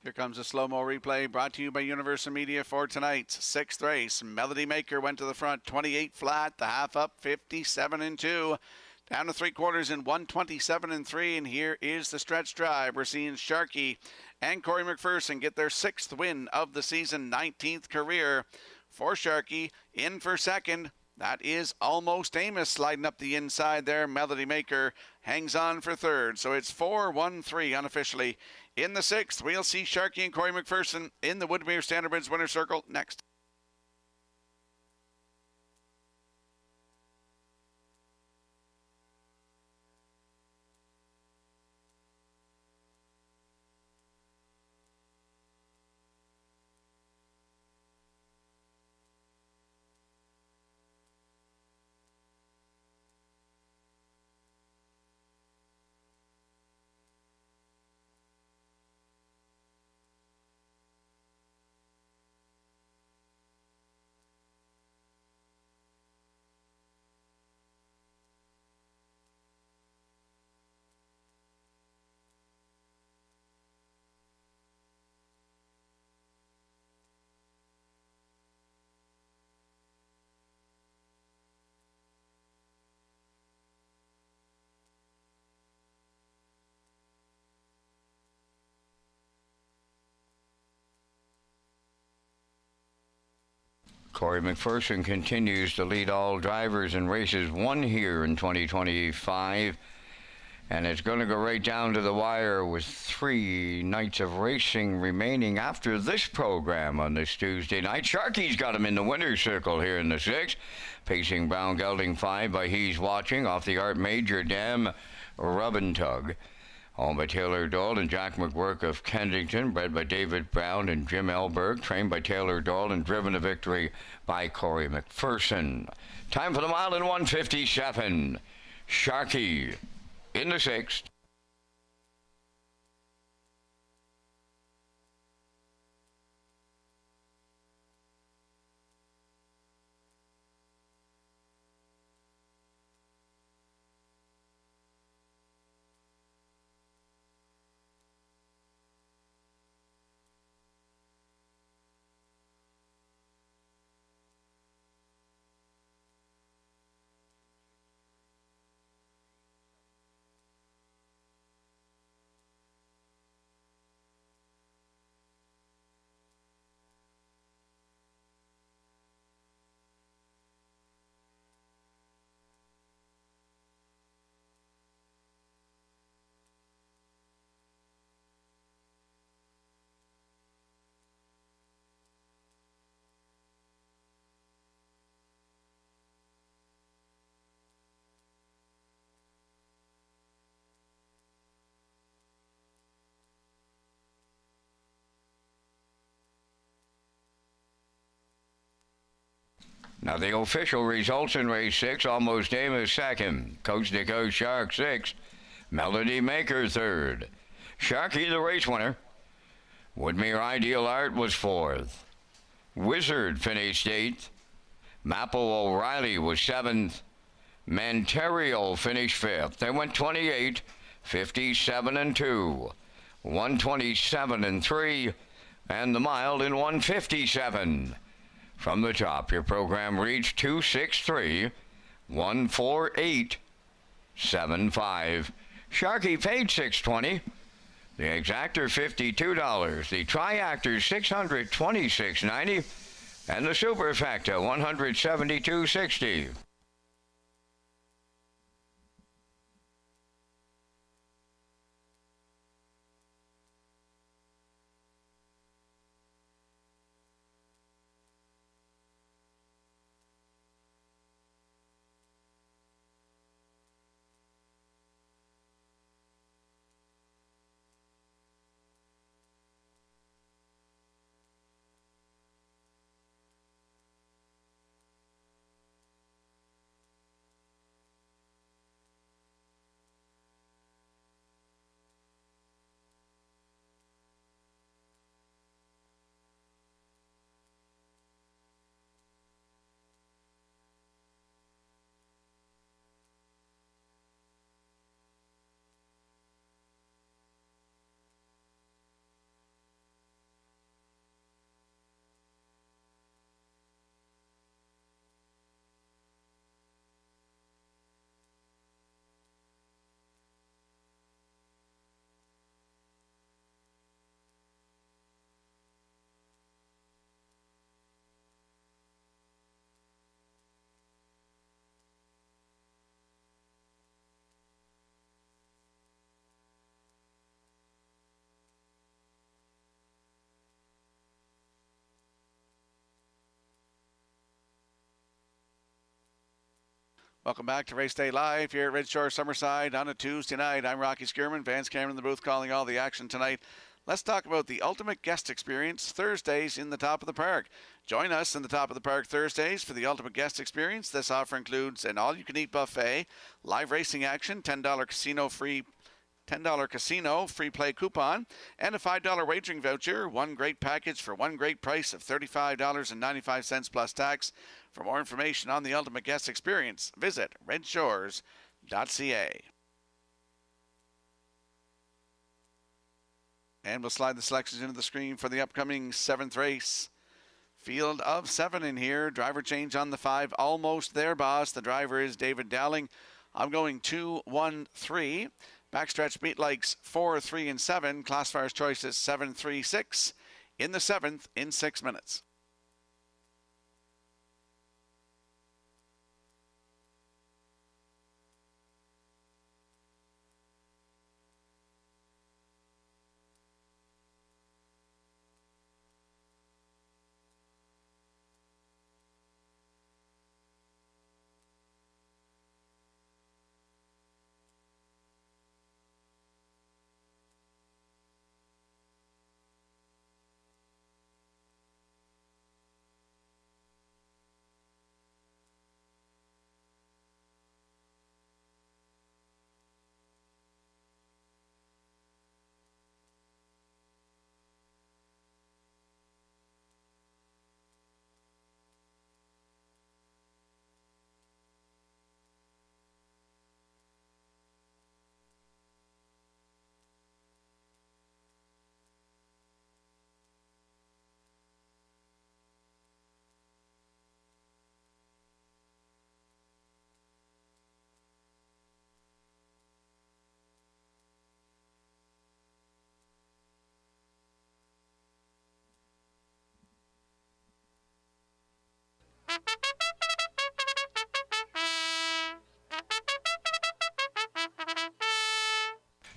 Here comes a slow-mo replay brought to you by Universal Media for tonight's sixth race. Melody Maker went to the front, 28 flat, the half up, 57 and 2. Down to 3/4 in 1:27 and 3, and here is the stretch drive. We're seeing Sharky and Corey McPherson get their 6th win of the season, 19th career for Sharky. In for second, that is Almost Amos sliding up the inside there. Melody Maker hangs on for third, so it's 4-1-3 unofficially. In the 6th, we'll see Sharky and Corey McPherson in the Woodmere Standardbridge winner's circle next. Corey McPherson continues to lead all drivers in races 1 here in 2025. And it's going to go right down to the wire with 3 nights of racing remaining after this program on this Tuesday night. Sharky's got him in the winner's circle here in the 6th. Pacing Brown Gelding 5 by He's Watching off the Art Major Dam Rub and Tug. Owned by Taylor Doyle and Jack McGurk of Kensington, bred by David Brown and Jim Elberg, trained by Taylor Doyle and driven to victory by Corey McPherson. Time for the mile in 1:57. Sharky in the sixth. Now the official results in race 6, Almost Amos second, Coast to Coast Shark sixth, Melody Maker third, Sharky the race winner, Woodmere Ideal Art was fourth, Wizard finished eighth, Maple O'Reilly was seventh, Manterio finished fifth. They went 28, 57 and 2, 127 and 3, and the mile in 157. From the top, your program reached 263-148-75. Sharky paid $620. The exactor $52. The triactor $626.90, and the superfecta $172.60. Welcome back to Race Day Live here at Red Shore Summerside on a Tuesday night. I'm Rocky Skierman, Vance Cameron in the booth calling all the action tonight. Let's talk about the ultimate guest experience Thursdays in the Top of the Park. Join us in the Top of the Park Thursdays for the ultimate guest experience. This offer includes an all-you-can-eat buffet, live racing action, $10 casino free play coupon, and a $5 wagering voucher. One great package for one great price of $35.95 plus tax. For more information on the ultimate guest experience, visit Redshores.ca. And we'll slide the selections into the screen for the upcoming 7th race. Field of 7 in here. Driver change on the 5. Almost there, boss. The driver is David Dowling. I'm going 2, 1, 3. Backstretch beat likes 4, 3, and 7. Classifier's choice is 7, 3, 6. In the 7th in 6 minutes.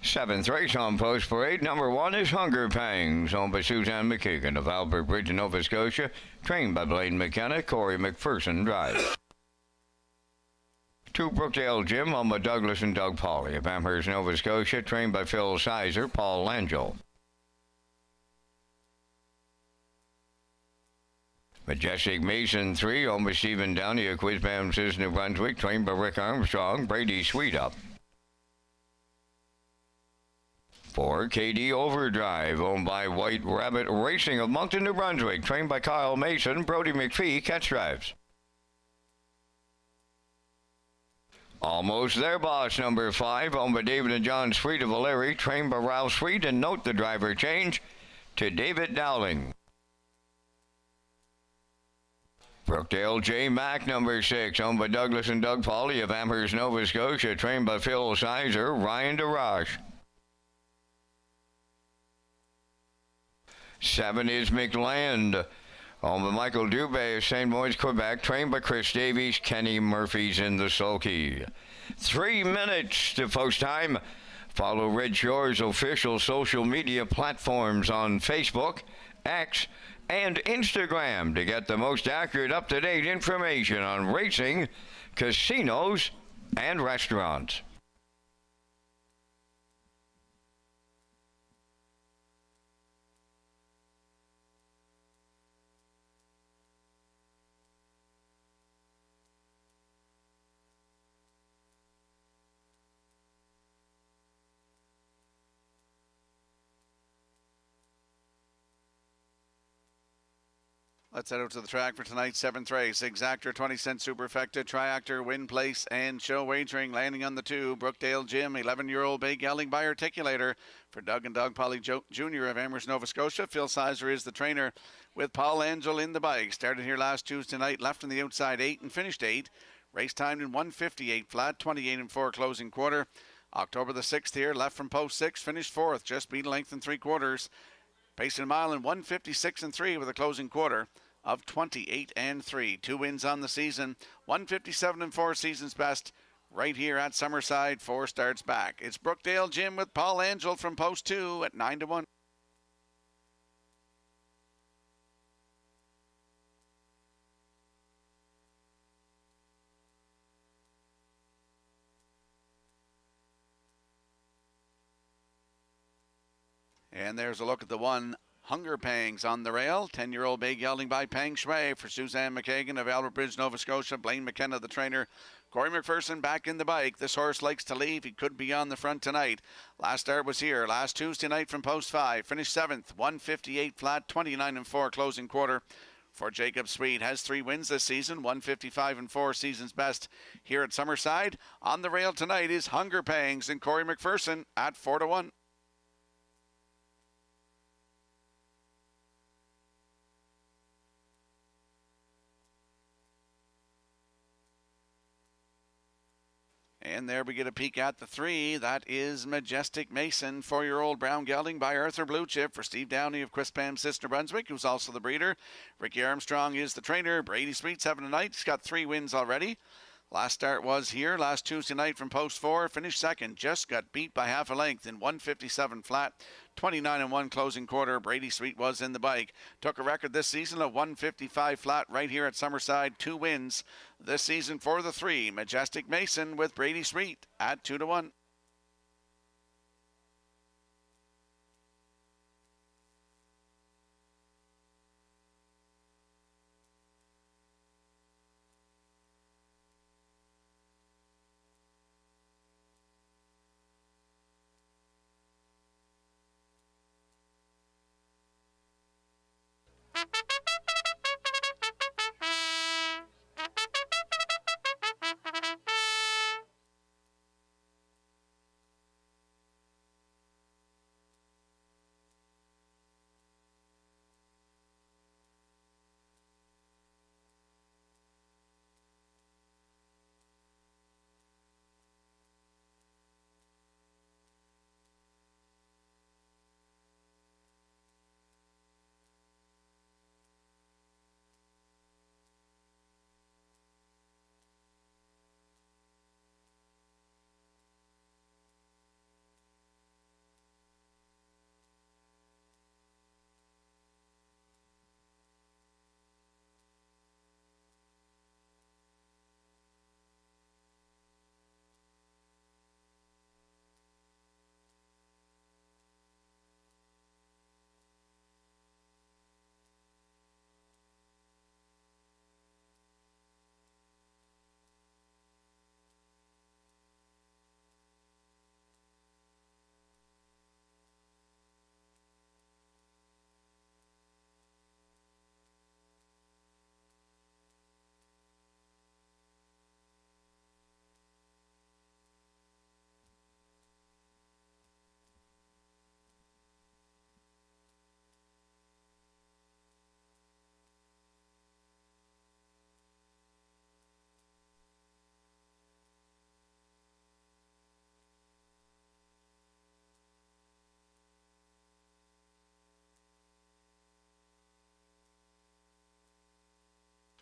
Seventh race on Post Parade. Number 1 is Hunger Pangs, owned by Suzanne McKagan of Albert Bridge, Nova Scotia. Trained by Blaine McKenna. Corey McPherson drives. 2 Brookdale Gym, owned by Douglas and Doug Pauley of Amherst, Nova Scotia. Trained by Phil Sizer, Paul Langell. Majestic Mason 3, owned by Stephen Downey of Quizbam, New Brunswick. Trained by Rick Armstrong. Brady Sweet up. 4 KD Overdrive, owned by White Rabbit Racing of Moncton, New Brunswick. Trained by Kyle Mason. Brody McPhee catch drives. Almost There Boss, number 5, owned by David and John Sweet of O'Leary. Trained by Ralph Sweet, and note the driver change to David Dowling. Brookdale J. Mack, number 6, owned by Douglas and Doug Pauley of Amherst, Nova Scotia. Trained by Phil Sizer, Ryan DeRoche. 7 is McLand, owned by Michael Dubé of St. Moise, Quebec. Trained by Chris Davies. Kenny Murphy's in the sulky. 3 minutes to post time. Follow Red Shores' official social media platforms on Facebook, X, and Instagram to get the most accurate, up-to-date information on racing, casinos, and restaurants. Let's head out to the track for tonight's 7th race. Exactor, 20-cent superfecta, triactor, win place, and show wagering. Landing on the 2, Brookdale Jim, 11-year-old bay gelding by articulator for Doug and Doug Polly Jr. of Amherst, Nova Scotia. Phil Sizer is the trainer with Paul Angel in the bike. Started here last Tuesday night, left on the outside 8 and finished 8. Race timed in 1:58 flat, 28 and 4 closing quarter. October the 6th here, left from post 6, finished 4th, just beat a length and 3/4. Pacing a mile in 1:56 and 3 with a closing quarter of 28 and 3. 2 wins on the season, 1:57 and 4 season's best right here at Summerside. 4 starts back. It's Brookdale Jim with Paul Angel from post 2 at 9-1. And there's a look at the 1. Hunger Pangs on the rail. 10-year-old bay gelding by Peng Shui for Suzanne McKagan of Albert Bridge, Nova Scotia. Blaine McKenna, the trainer. Corey McPherson back in the bike. This horse likes to leave. He could be on the front tonight. Last start was here last Tuesday night from post 5. Finished 7th, 1:58 flat, 29 and 4 closing quarter. For Jacob Sweet, has 3 wins this season, 1:55 and 4 season's best here at Summerside. On the rail tonight is Hunger Pangs and Corey McPherson at 4-1. And there we get a peek at the 3. That is Majestic Mason, 4-year-old brown gelding by Arthur Blue Chip for Steve Downey of Quispam, Sister Brunswick, who's also the breeder. Ricky Armstrong is the trainer. Brady Sweet's having a night. He's got 3 wins already. Last start was here last Tuesday night from post 4. Finished 2nd. Just got beat by half a length in 1:57 flat. 29 and 1 closing quarter. Brady Sweet was in the bike. Took a record this season of 1:55 flat right here at Summerside. 2 wins this season for the 3. Majestic Mason with Brady Sweet at 2-1.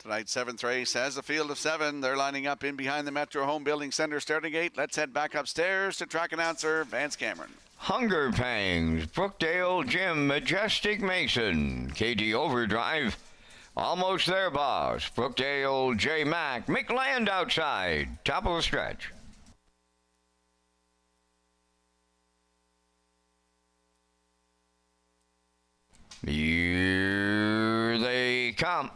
Tonight's 7th race has a field of 7. They're lining up in behind the Metro Home Building Center starting gate. Let's head back upstairs to track announcer Vance Cameron. Hunger Pangs, Brookdale Jim, Majestic Mason, KD Overdrive, Almost There Boss, Brookdale J Mac, McLand outside, top of the stretch. Here they come.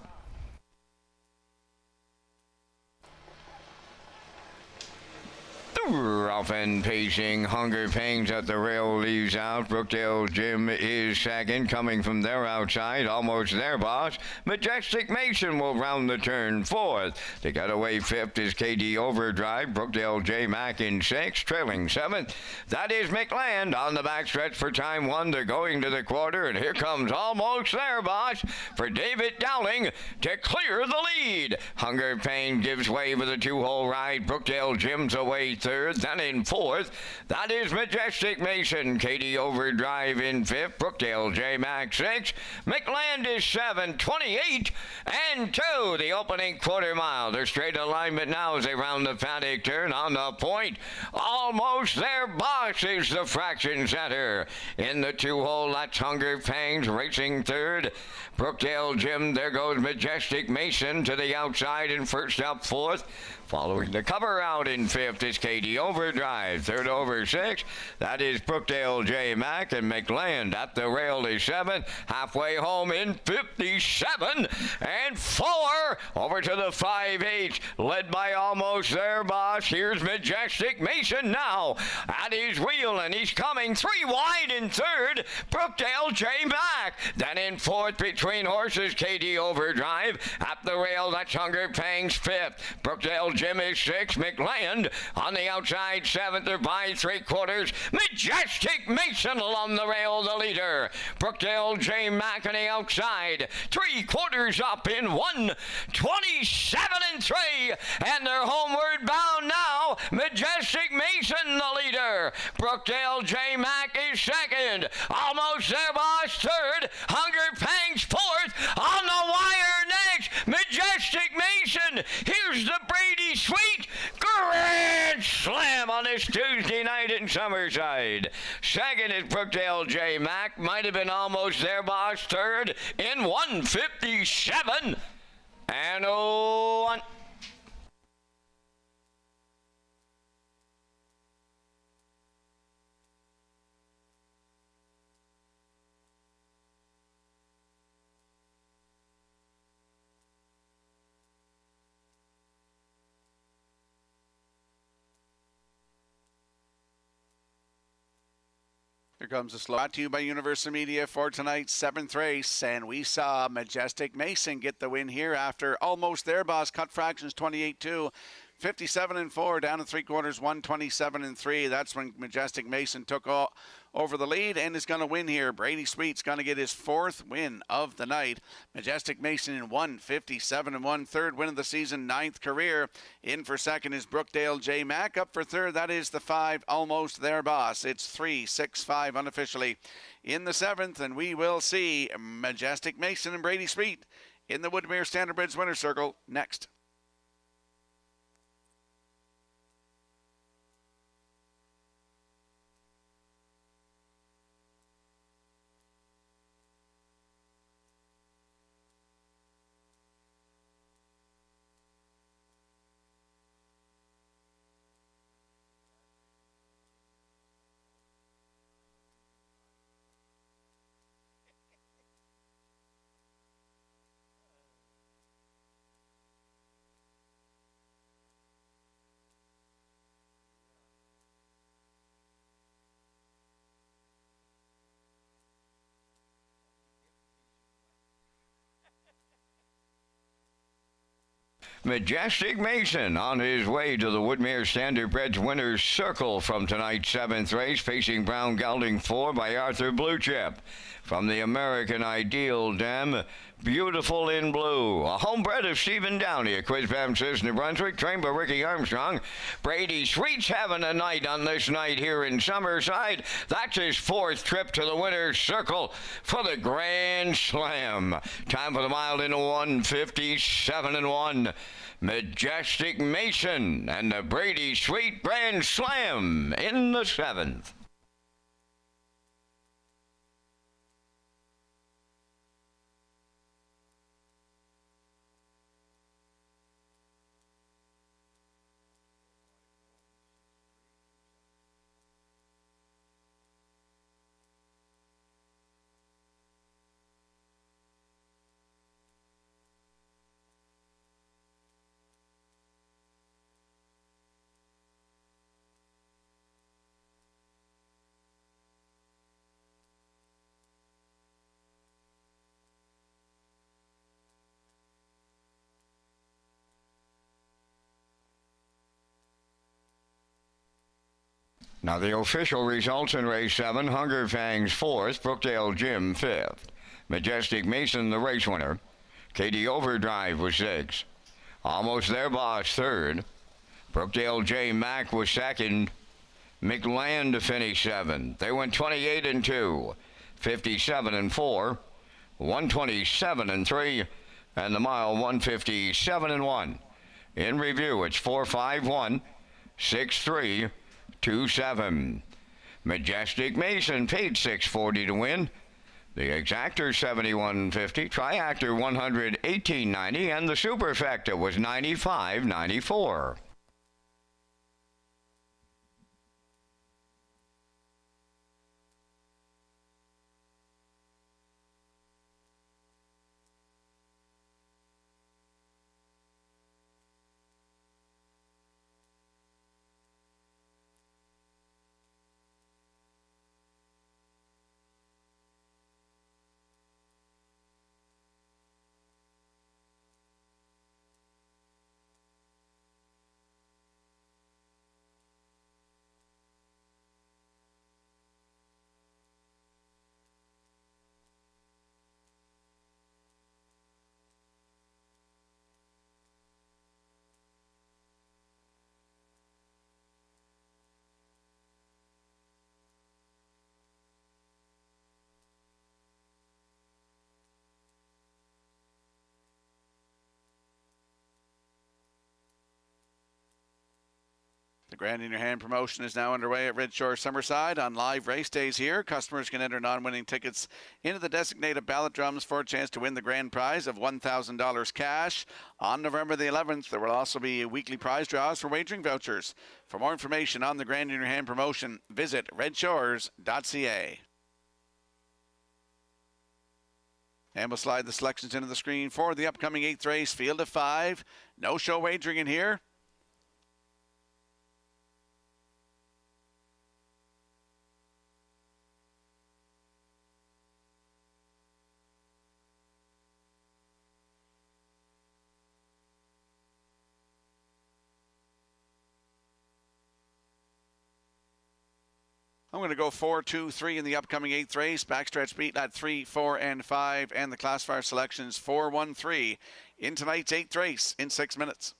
Rough and pacing, Hunger Pangs at the rail leaves out. Brookdale Jim is second, coming from their outside. Almost There Boss. Majestic Mason will round the turn fourth. To get away fifth is KD Overdrive. Brookdale J Mac in sixth, trailing seventh. That is McLand on the backstretch for time one. They're going to the quarter, and here comes Almost There Boss for David Dowling to clear the lead. Hunger Pangs gives way with a two-hole ride. Brookdale Jim's away third. Then in fourth, that is Majestic Mason. KD Overdrive in fifth. Brookdale J Mac 6. McLand is 7, 28 and 2. The opening quarter mile. Their straight alignment now as they round the paddock turn on the point. Almost There Boss is the fraction center. In the two-hole, that's Hunger Pangs racing third. Brookdale Jim, there goes Majestic Mason to the outside and first up fourth. Following the cover out in fifth is KD Overdrive. Third over six, that is Brookdale J Mac, and McLand at the rail is seventh. Halfway home in 57 and 4 over to the 5-8, led by Almost There Boss. Here's Majestic Mason now at his wheel, and he's coming 3 wide in third. Brookdale J Mac. Then in fourth between horses, KD Overdrive. At the rail, that's Hunger Pangs fifth. Brookdale Jim is 6. McLand on the outside 7th or by 3/4. Majestic Mason along the rail, the leader. Brookdale J Mac on the outside. 3/4 up in 1:27 and 3. And they're homeward bound now. Majestic Mason the leader. Brookdale J Mac is second. Almost There Boss third. Hunger Pangs fourth. On the wire next. Majestic Mason. Here's the Brady Sweet Grand Slam on this Tuesday night in Summerside. Second is Brookdale J Mac. Might have been Almost There Boss third in 1:57 and 1. Here comes the slow. Brought to you by Universal Media for tonight's 7th race. And we saw Majestic Mason get the win here after Almost There Boss cut fractions 28-2. 57 and 4 down to 3/4, 127 and 3. That's when Majestic Mason took over the lead and is going to win here. Brady Sweet's going to get his 4th win of the night. Majestic Mason in 1:57 and 1, third win of the season, 9th career. In for second is Brookdale J Mac. Up for third, that is the 5 Almost There Boss. It's 3-6-5 unofficially in the 7th, and we will see Majestic Mason and Brady Sweet in the Woodmere Standardbridge Winner's Circle next. Majestic Mason on his way to the Woodmere Standardbreds winner's circle from tonight's 7th race, facing Brown Gelding 4 by Arthur Bluechip. From the American Ideal Dam, Beautiful in Blue, a homebred of Stephen Downey, a Quizbam says New Brunswick, trained by Ricky Armstrong. Brady Sweet's having a night on this night here in Summerside. That's his 4th trip to the winner's circle for the Grand Slam. Time for the mile into 1:57.1. Majestic Mason and the Brady Sweet Grand Slam in the 7th. Now the official results in race 7, Hunger Fangs 4th, Brookdale Jim 5th. Majestic Mason the race winner. Katie Overdrive was 6th. Almost There Boss 3rd. Brookdale J. Mack was 2nd. McLand to finish 7th. They went 28-2, 57-4, 127-3, and the mile 157-1. In review, it's 4-5-1, 6-3, 2-7. Majestic Mason paid $640 to win. The Exactor $71.50, Triactor $118.90, and the Superfecta was $95.94. The Grand in Your Hand promotion is now underway at Redshore Summerside on live race days here. Customers can enter non-winning tickets into the designated ballot drums for a chance to win the grand prize of $1,000 cash. On November the 11th, there will also be weekly prize draws for wagering vouchers. For more information on the Grand in Your Hand promotion, visit Redshores.ca. And we'll slide the selections into the screen for the upcoming 8th race, field of 5. No show wagering in here. I'm going to go 4, 2, 3 in the upcoming 8th race. Backstretch beat at 3, 4, and 5. And the classifier selections 4, 1, 3 in tonight's 8th race in 6 minutes.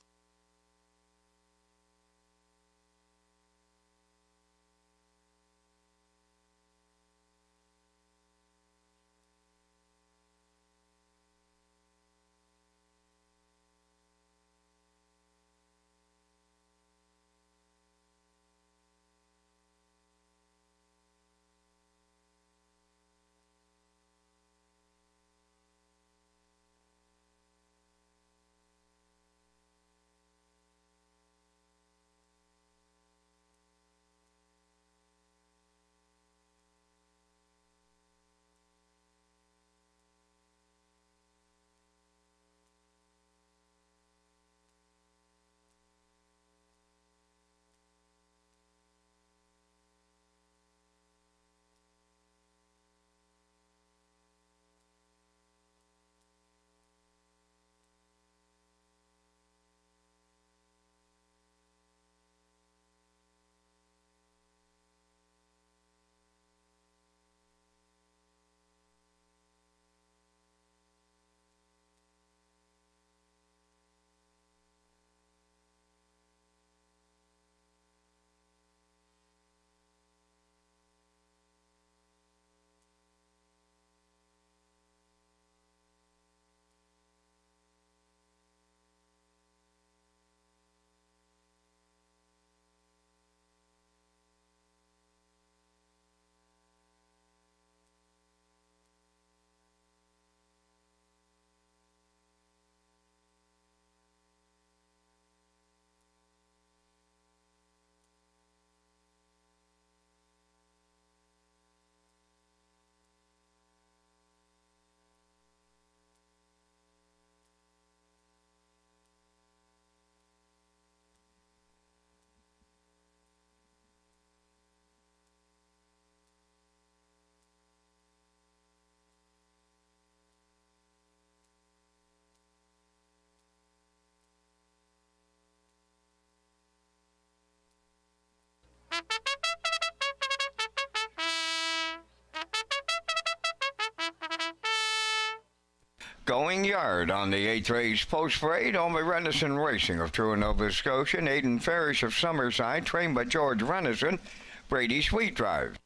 Going yard on the 8th race post parade, owned by Renison Racing of True Nova Scotia, and Aidan Farish of Summerside, trained by George Renison, Brady Sweet Drive.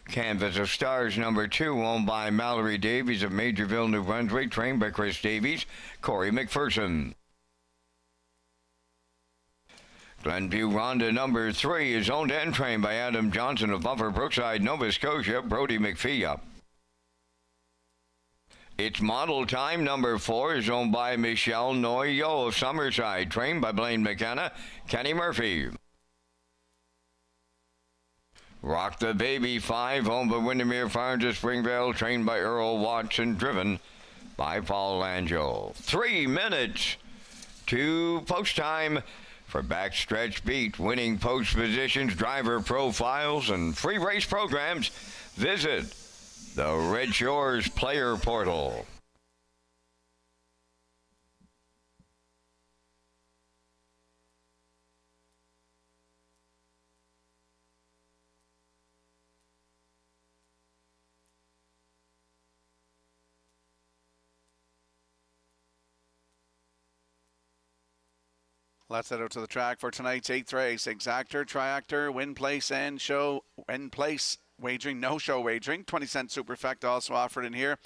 Canvas of Stars number 2, owned by Mallory Davies of Majorville, New Brunswick, trained by Chris Davies, Corey McPherson. Glenview Ronda number 3 is owned and trained by Adam Johnson of Upper Brookside, Nova Scotia, Brody McPhee. Its model time number 4 is owned by Michelle Noyo of Summerside, trained by Blaine McKenna, Kenny Murphy. Rock the Baby 5, owned by Windermere Farms of Springvale, trained by Earl Watson, driven by Paul Langell. 3 minutes to post time for Backstretch Beat. Winning post positions, driver profiles, and free race programs. Visit the Red Shores Player Portal. Let's head out to the track for tonight's 8th race. Exactor, Triactor, win place and show, win place wagering, no show wagering. 20-cent superfecta also offered in here.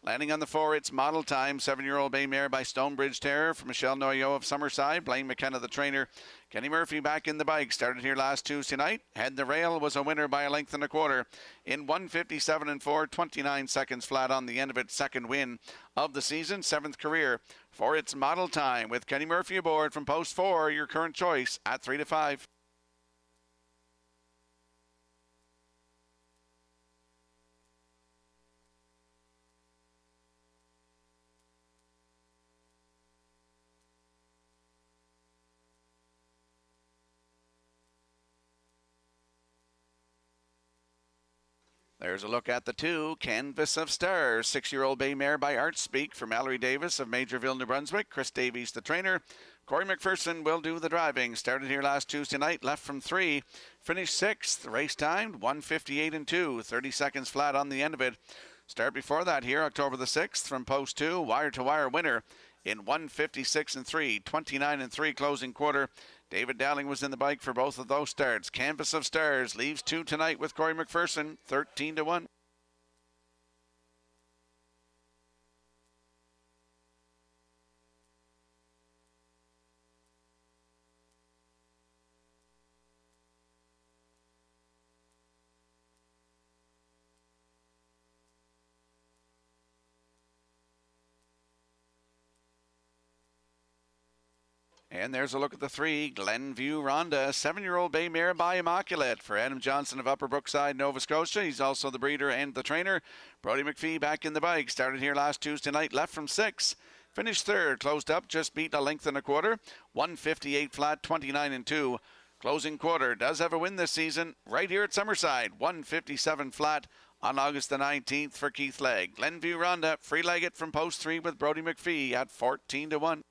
Landing on the 4, it's model time. 7-year-old bay mare by Stonebridge Terror from Michelle Noyo of Summerside. Blaine McKenna, the trainer. Kenny Murphy back in the bike. Started here last Tuesday night. Head the rail, was a winner by a length and a quarter. In 1:57 and 4, 29 seconds flat on the end of it. Second win of the season, 7th career for its model time. With Kenny Murphy aboard from post 4, your current choice at 3 to 5. There's a look at the 2, Canvas of Stars. 6-year-old bay mare by Art Speak for Mallory Davis of Majorville, New Brunswick. Chris Davies, the trainer. Corey McPherson will do the driving. Started here last Tuesday night, left from 3. Finished 6th. Race timed 1:58 and 2. 30 seconds flat on the end of it. Start before that here, October the 6th, from post 2. Wire-to-wire winner in 1:56 and 3. 29 and 3 closing quarter. David Dowling was in the bike for both of those starts. Canvas of Stars leaves 2 tonight with Corey McPherson, 13 to 1. And there's a look at the 3, Glenview Ronda, 7-year-old bay mare by Immaculate for Adam Johnson of Upper Brookside, Nova Scotia. He's also the breeder and the trainer. Brody McPhee back in the bike. Started here last Tuesday night, left from 6. Finished 3rd, closed up, just beat a length and a quarter. 1:58 flat, 29 and 2. Closing quarter, does have a win this season right here at Summerside. 1:57 flat on August the 19th for Keith Legg. Glenview Ronda, free-legged from post 3 with Brody McPhee at 14 to 1.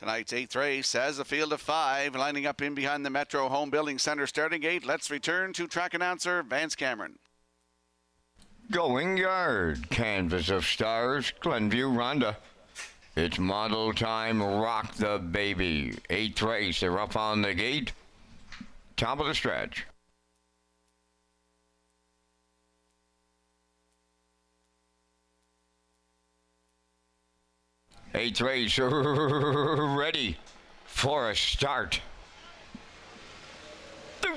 Tonight's 8th race has a field of 5 lining up in behind the Metro Home Building Center starting gate. Let's return to track announcer Vance Cameron. Going yard, Canvas of Stars, Glenview Rhonda. It's model time, Rock the Baby. 8th race, they're up on the gate. Top of the stretch. Eighth race, ready for a start.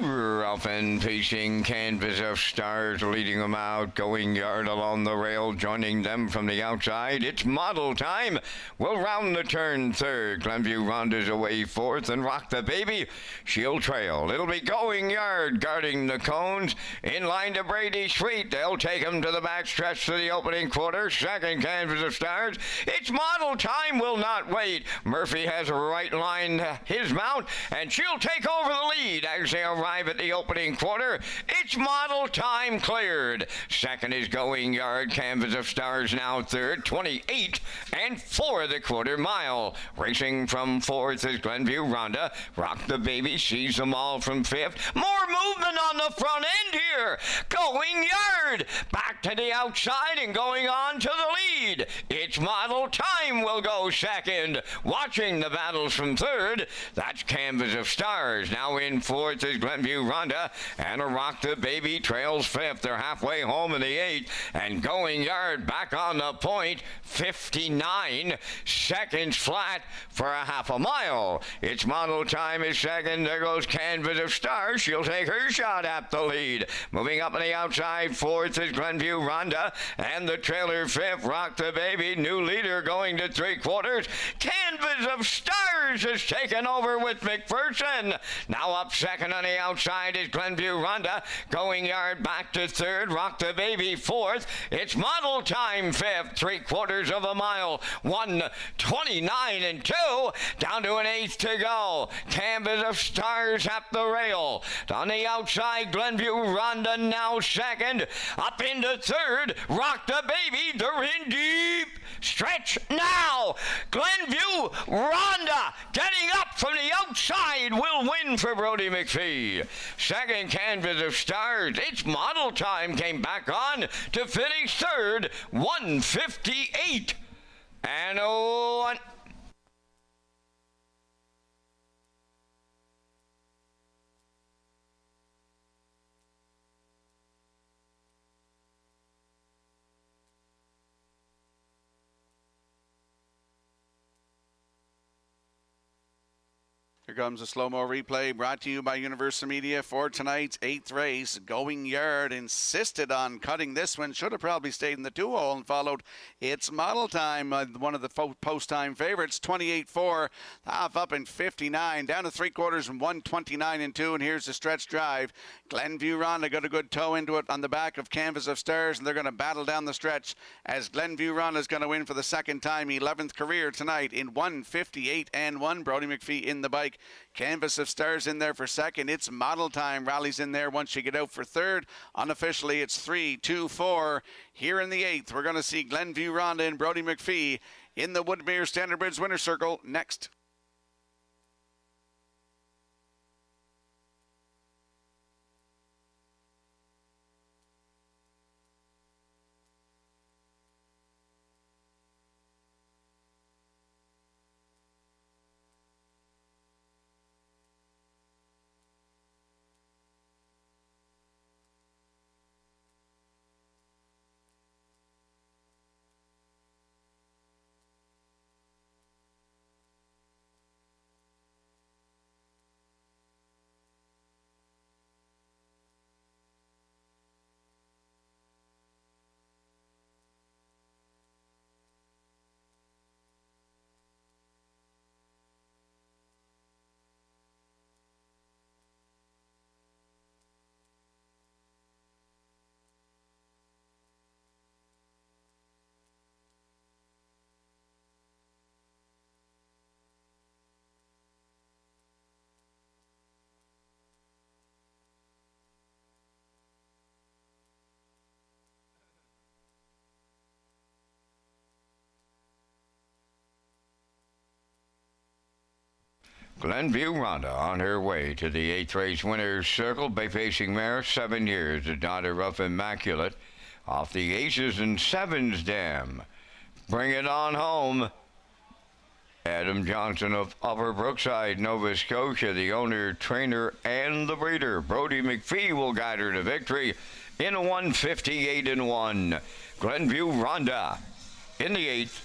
Ralph and facing Canvas of Stars, leading them out, going yard along the rail, joining them from the outside. It's model time. We'll round the turn third. Glenview Rhonda's away fourth, and Rock the Baby, she'll trail. It'll be going yard, guarding the cones. In line to Brady Sweet. They'll take him to the back stretch for the opening quarter. Second, Canvas of Stars. It's model time, will not wait. Murphy has right line his mount, and she'll take over the lead as they arrive at the opening quarter. It's model time cleared. Second is going yard, Canvas of Stars now third, 28 and 4 the quarter mile. Racing from fourth is Glenview Rhonda. Rock the Baby sees them all from fifth. More movement on the front end here. Going yard, back to the outside and going on to the lead. It's model time will go second. Watching the battles from third, that's Canvas of Stars. Now in fourth is Glenview Rhonda, and a Rock the Baby trails fifth. They're halfway home in the eighth, and going yard back on the point, 59 seconds flat for a half a mile. Its model time is second. There goes Canvas of Stars. She'll take her shot at the lead. Moving up on the outside, fourth is Glenview Rhonda, and the trailer fifth, Rock the Baby, new leader going to three quarters. Canvas of Stars has taken over with McPherson. Now up second on the outside is Glenview Rhonda. Going yard back to third. Rock the Baby fourth. It's model time fifth. 3/4 of a mile. 1:29 and 2. Down to an eighth to go. Canvas of Stars at the rail. On the outside, Glenview Rhonda now second. Up into third. Rock the Baby. They're in deep. Stretch now. Glenview Rhonda getting up from the outside will win for Brody McPhee. Second, Canvas of Stars. Its model time came back on to finish third, 1:58 and 1. Here comes a slow-mo replay brought to you by Universal Media for tonight's 8th race. Going yard insisted on cutting this one. Should have probably stayed in the 2-hole and followed its model time. One of the post-time favorites, 28-4. Half up in 59. Down to 3/4 and 1:29 and 2. And here's the stretch drive. Glenview Rhonda got a good toe into it on the back of Canvas of Stars, and they're going to battle down the stretch as Glenview Rhonda is going to win for the second time, 11th career tonight in 1:58 and 1. Brody McPhee in the bike. Canvas of Stars in there for second. It's model time. Rallies in there once you get out for third. Unofficially, it's 3, 2, 4. Here in the 8th, we're going to see Glenview Rhonda and Brody McPhee in the Woodmere Standard Bridge Winner Circle next. Glenview Rhonda on her way to the 8th race winner's circle. Bay-facing mare, 7 years, the daughter of Immaculate, off the Aces and Sevens dam. Bring it on home. Adam Johnson of Upper Brookside, Nova Scotia, the owner, trainer, and the breeder. Brody McPhee will guide her to victory in a 158-1. Glenview Rhonda in the 8th.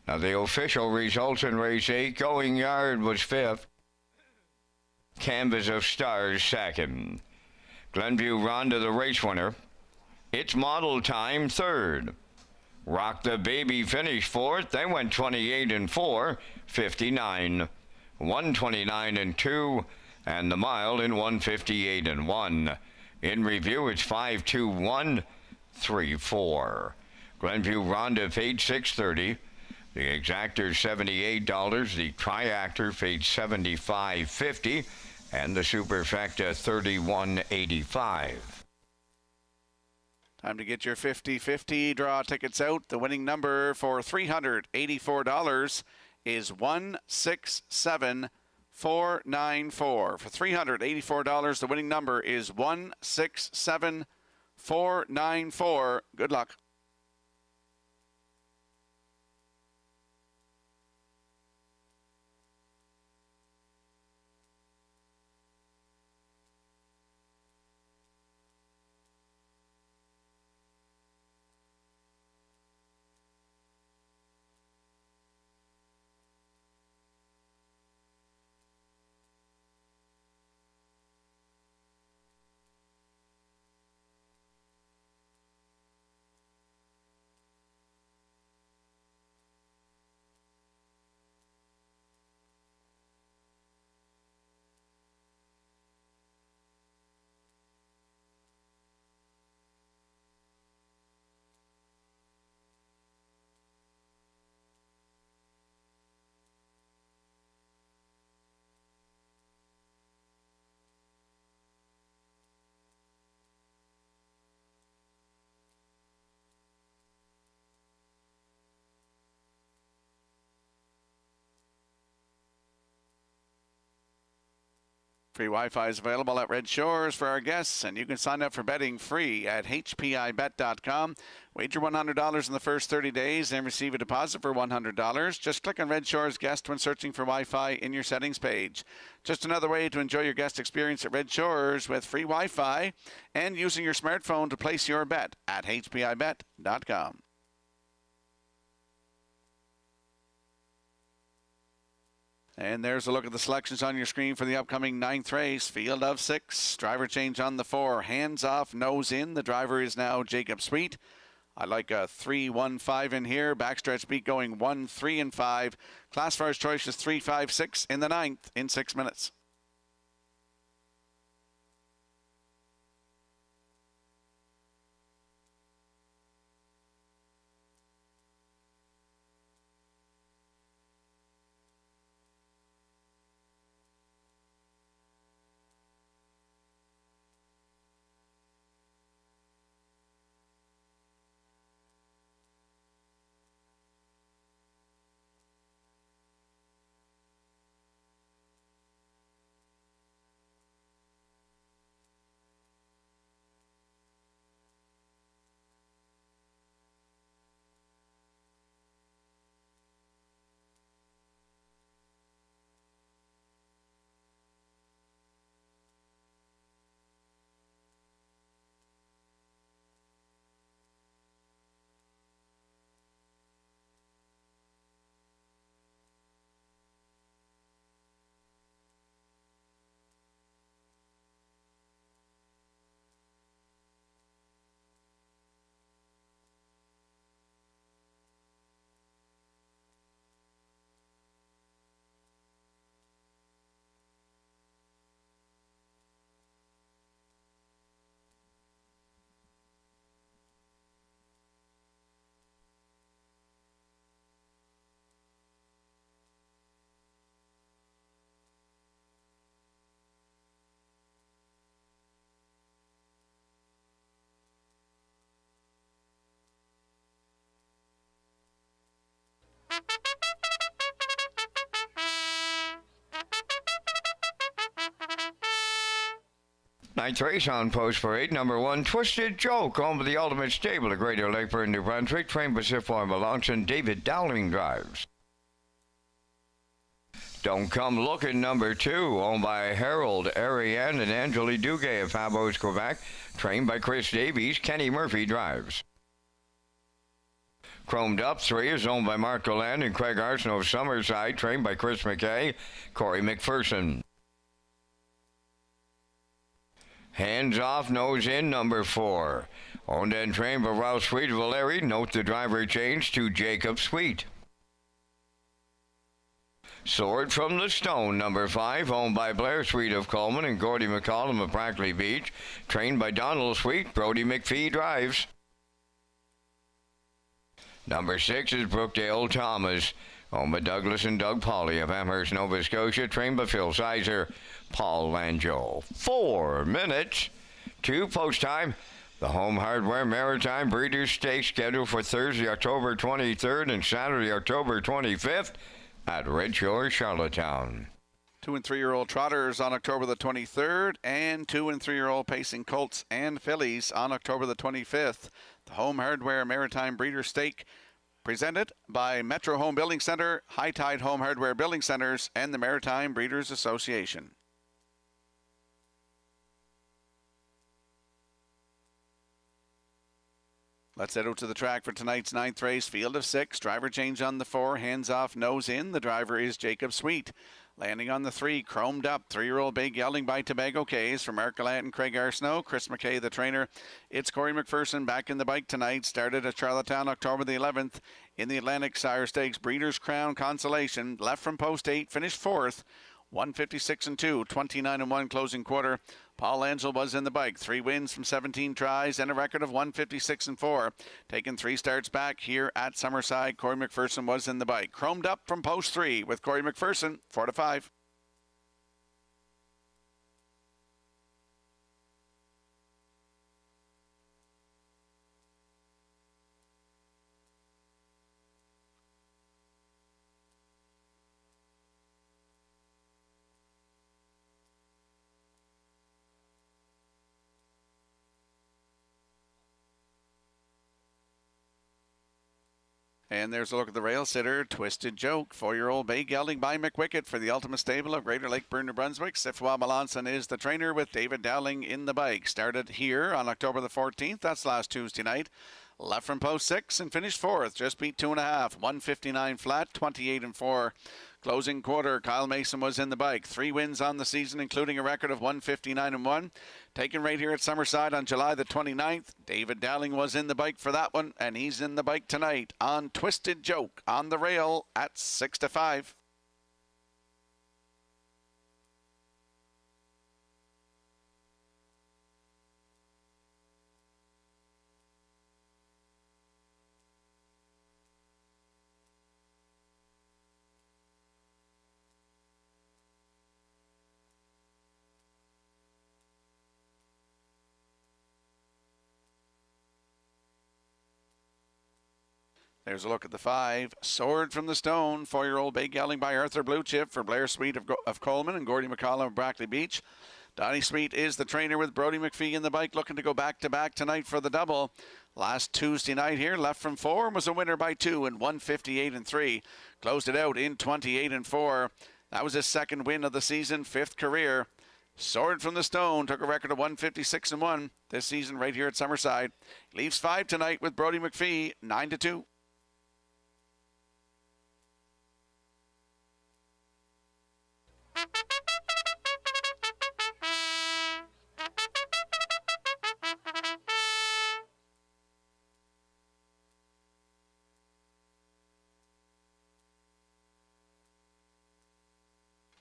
Now the official results in race 8, Going Yard was 5th. Canvas of Stars 2nd. Glenview Rhonda, the race winner. It's Model Time 3rd. Rock the Baby finished 4th. They went 28-4, 59, 129-2, and the mile in 158-1. In review, it's 5-2-1, 3-4. Glenview Rhonda paid $630. The exactor $78, the triactor paid $75.50, and the superfecta $31.85. Time to get your 50-50 draw tickets out. The winning number for $384 is 167494. For $384, the winning number is 167494. Good luck. Free Wi-Fi is available at Red Shores for our guests, and you can sign up for betting free at hpibet.com. Wager $100 in the first 30 days and receive a deposit for $100. Just click on Red Shores Guest when searching for Wi-Fi in your settings page. Just another way to enjoy your guest experience at Red Shores with free Wi-Fi and using your smartphone to place your bet at hpibet.com. And there's a look at the selections on your screen for the upcoming 9th race. Field of 6. Driver change on the 4. Hands off, nose in. The driver is now Jacob Sweet. I like a 3-1-5 in here. Backstretch beat going 1-3-5. Class first choice is 3-5-6 in the 9th in 6 minutes. Ninth race on Post Parade, number 1, Twisted Joke, home of the Ultimate Stable of Greater Lakeburn, New Brunswick, trained by Sifwar Melanson. David Dowling drives. Don't Come Looking, number 2, owned by Harold, Ariane, and Angeli Duguay of Fabos, Quebec, trained by Chris Davies. Kenny Murphy drives. Chromed Up 3 is owned by Mark Deland and Craig Arsenault of Summerside, trained by Chris McKay, Corey McPherson. Hands Off, Nose In, number 4. Owned and trained by Ralph Sweet of Valeri. Note the driver change to Jacob Sweet. Sword from the Stone, number 5, owned by Blair Sweet of Coleman and Gordy McCollum of Brackley Beach. Trained by Donald Sweet, Brody McPhee drives. Number 6 is Brookdale Thomas, owned by Douglas and Doug Pauley of Amherst, Nova Scotia. Trained by Phil Sizer, Paul Langeau. 4 minutes to post time. The Home Hardware Maritime Breeders' Stakes scheduled for Thursday, October 23rd and Saturday, October 25th at Redshores, Charlottetown. 2- and 3-year-old trotters on October the 23rd, and 2- and 3-year-old pacing colts and fillies on October the 25th. The Home Hardware Maritime Breeders' Stake, presented by Metro Home Building Center, High Tide Home Hardware Building Centers, and the Maritime Breeders Association. Let's head out to the track for tonight's 9th race. Field of 6. Driver change on the 4. Hands Off, Nose In. The driver is Jacob Sweet. Landing on the 3. Chromed Up. 3-year-old Big Gelding by Tobago Cays from Mark Gallant and Craig Arsenault. Chris McKay, the trainer. It's Corey McPherson back in the bike tonight. Started at Charlottetown October the 11th in the Atlantic Sire Stakes. Breeders' Crown Consolation. Left from post 8. Finished 4th. 156 and 2, 29 and 1 closing quarter. Paul Angel was in the bike. 3 wins from 17 tries and a record of 156 and 4. Taking 3 starts back here at Summerside. Corey McPherson was in the bike. Chromed Up from post 3 with Corey McPherson, 4-5. And there's a look at the rail sitter, Twisted Joke, 4-year-old bay gelding by McWickett for the Ultimate Stable of Greater Lakeburn, New Brunswick. Sifwa Melanson is the trainer with David Dowling in the bike. Started here on October the 14th. That's last Tuesday night. Left from post 6 and finished 4th. Just beat 2.5. 159 flat, 28 and 4. Closing quarter, Kyle Mason was in the bike. 3 wins on the season, including a record of 159 and 1. Taken right here at Summerside on July the 29th. David Dowling was in the bike for that one, and he's in the bike tonight on Twisted Joke on the rail at 6-5. There's a look at the 5. Sword from the Stone, 4-year-old bay gelding by Arthur Blue Chip for Blair Sweet of Coleman and Gordy McCollum of Brackley Beach. Donnie Sweet is the trainer with Brody McPhee in the bike, looking to go back-to-back tonight for the double. Last Tuesday night here, left from 4, was a winner by 2 in 158 and 3. Closed it out in 28 and 4. That was his 2nd win of the season, 5th career. Sword from the Stone took a record of 156 and 1 this season right here at Summerside. Leaves 5 tonight with Brody McPhee, 9-2.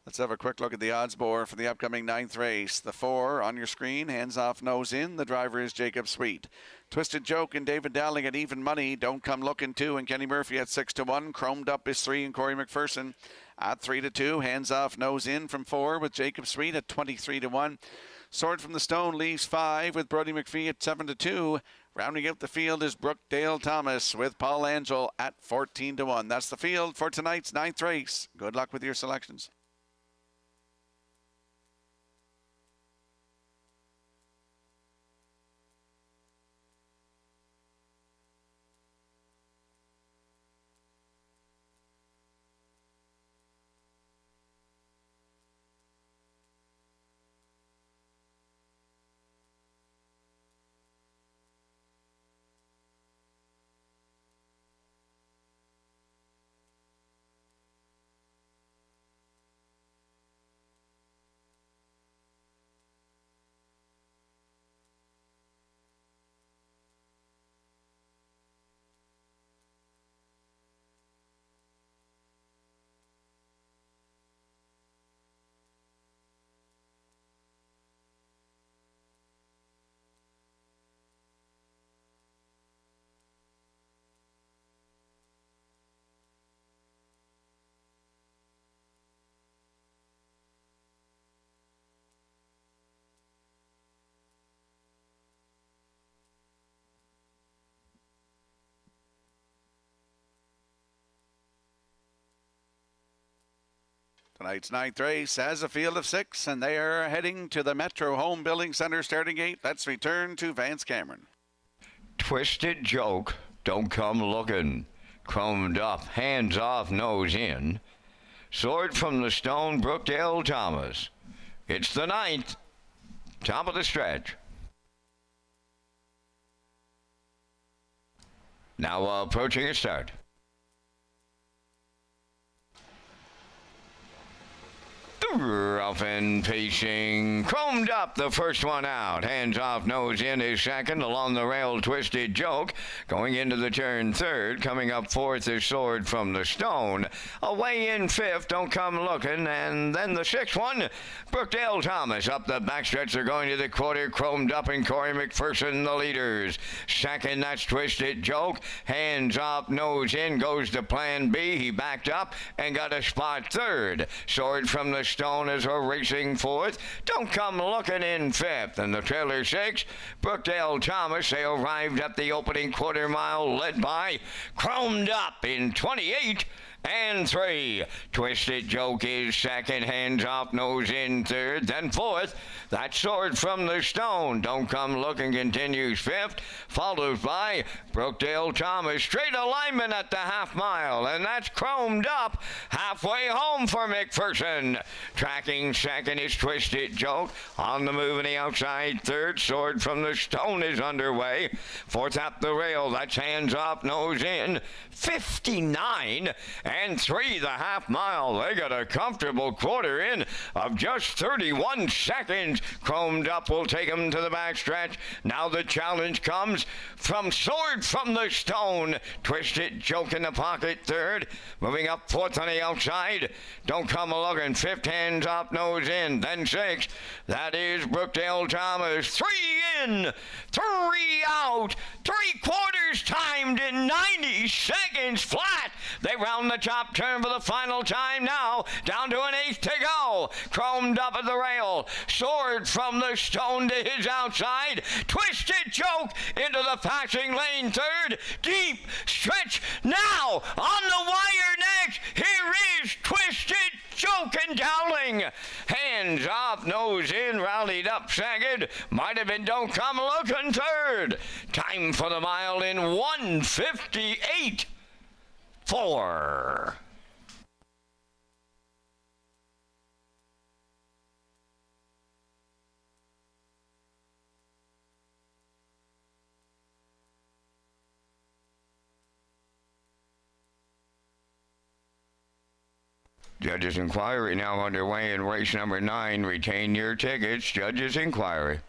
Let's have a quick look at the odds board for the upcoming 9th race. The 4 on your screen, Hands Off, Nose In. The driver is Jacob Sweet. Twisted Joke and David Dowling at even money. Don't Come Looking 2 and Kenny Murphy at 6-1. Chromed Up is 3 and Corey McPherson at 3-2. Hands Off, Nose In from 4 with Jacob Sweet at 23-1. Sword from the Stone leaves 5 with Brody McPhee at 7-2. Rounding out the field is Brookdale Thomas with Paul Angel at 14-1. That's the field for tonight's 9th race. Good luck with your selections. Tonight's ninth race has a field of 6, and they are heading to the Metro Home Building Center starting gate. Let's return to Vance Cameron. Twisted Joke, Don't Come Looking. Chromed Up, Hands Off, Nose In. Sword from the Stone, Brookdale Thomas. It's the ninth. Top of the stretch. Now approaching a start. Rough and pacing, Chromed Up, the first one out. Hands Off, Nose In is second. Along the rail, Twisted Joke. Going into the turn, third. Coming up fourth is Sword from the Stone. Away in fifth, Don't Come Looking. And then the sixth one, Brookdale Thomas. Up the backstretch, they're going to the quarter. Chromed Up and Corey McPherson, the leaders. Second, that's Twisted Joke. Hands Off, Nose In goes to Plan B. He backed up and got a spot third. Sword from the Stone is a racing fourth. Don't Come Looking in fifth. And the trailer six, Brookdale Thomas. They arrived at the opening quarter mile, led by Chromed Up in 28 and 3. Twisted Joke is second. Hands Off, Nose In third. Then fourth, that Sword from the Stone. Don't Come Looking continues fifth, followed by Brookdale Thomas. Straight alignment at the half mile, and that's Chromed Up halfway home for McPherson. Tracking second is Twisted Joke. On the move in the outside third, Sword from the Stone is underway. Fourth at the rail, that's Hands Off, Nose In. 59 and 3 the half mile. They got a comfortable quarter in of just 31 seconds. Chromed Up will take them to the backstretch. Now the challenge comes from Sword from the Stone. Twisted Joke in the pocket third. Moving up fourth on the outside. Don't Come Looking fifth. Hands Off, Nose In. Then sixth. That is Brookdale Thomas. 3 in, 3 out. 3/4 timed in 90 seconds flat. They round the top turn for the final time now. Down to an eighth to go. Chromed Up at the rail. Sword from the Stone to his outside. Twisted Joke into the passing lane third. Deep stretch now on the wire next. Here is Twisted Joke and Dowling. Hands Off, Nose In, rallied up second. Might have been Don't Come Looking third. Time for the mile in 1:58.4. Judges' inquiry now underway in race number 9. Retain your tickets. Judges' inquiry.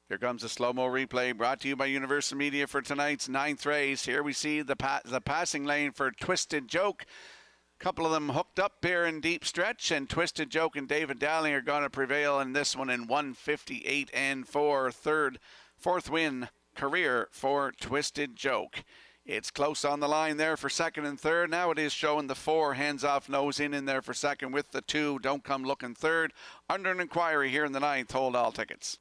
Here comes a slow-mo replay brought to you by Universal Media for tonight's ninth race. Here we see the passing lane for Twisted Joke. A couple of them hooked up here in deep stretch, and Twisted Joke and David Dowling are going to prevail in this one in 1:58 and 4. Fourth win career for Twisted Joke. It's close on the line there for second and third. Now it is showing the 4, Hands Off, Nose In there for second with the 2, Don't Come Looking third. Under an inquiry here in the ninth. Hold all tickets.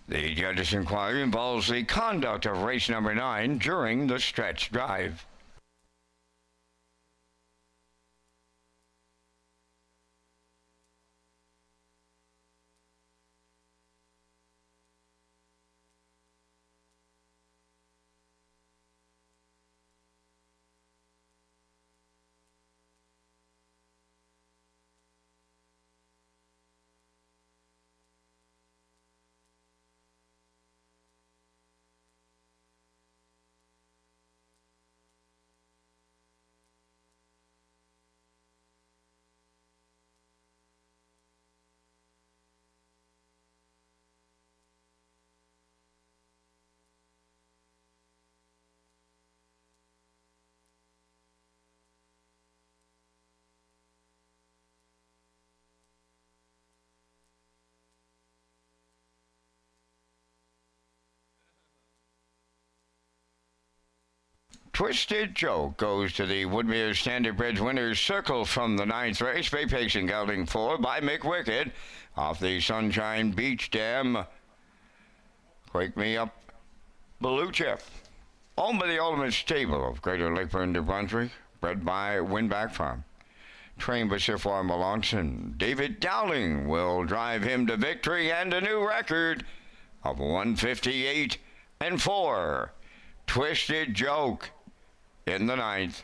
The judges' inquiry involves the conduct of race number 9 during the stretch drive. Twisted Joke goes to the Woodmere Standard Bridge winner's circle from the 9th race. Bay Pacing gelding 4 by Mick Wicked off the Sunshine Beach Dam. Wake Me Up Blue Chip, owned by the Ultimate Stable of Greater Lakeburn, New Brunswick, bred by Winback Farm. Trained by Sir Floyd Melanson, David Dowling will drive him to victory and a new record of 158 and 4. Twisted Joke in the 9th.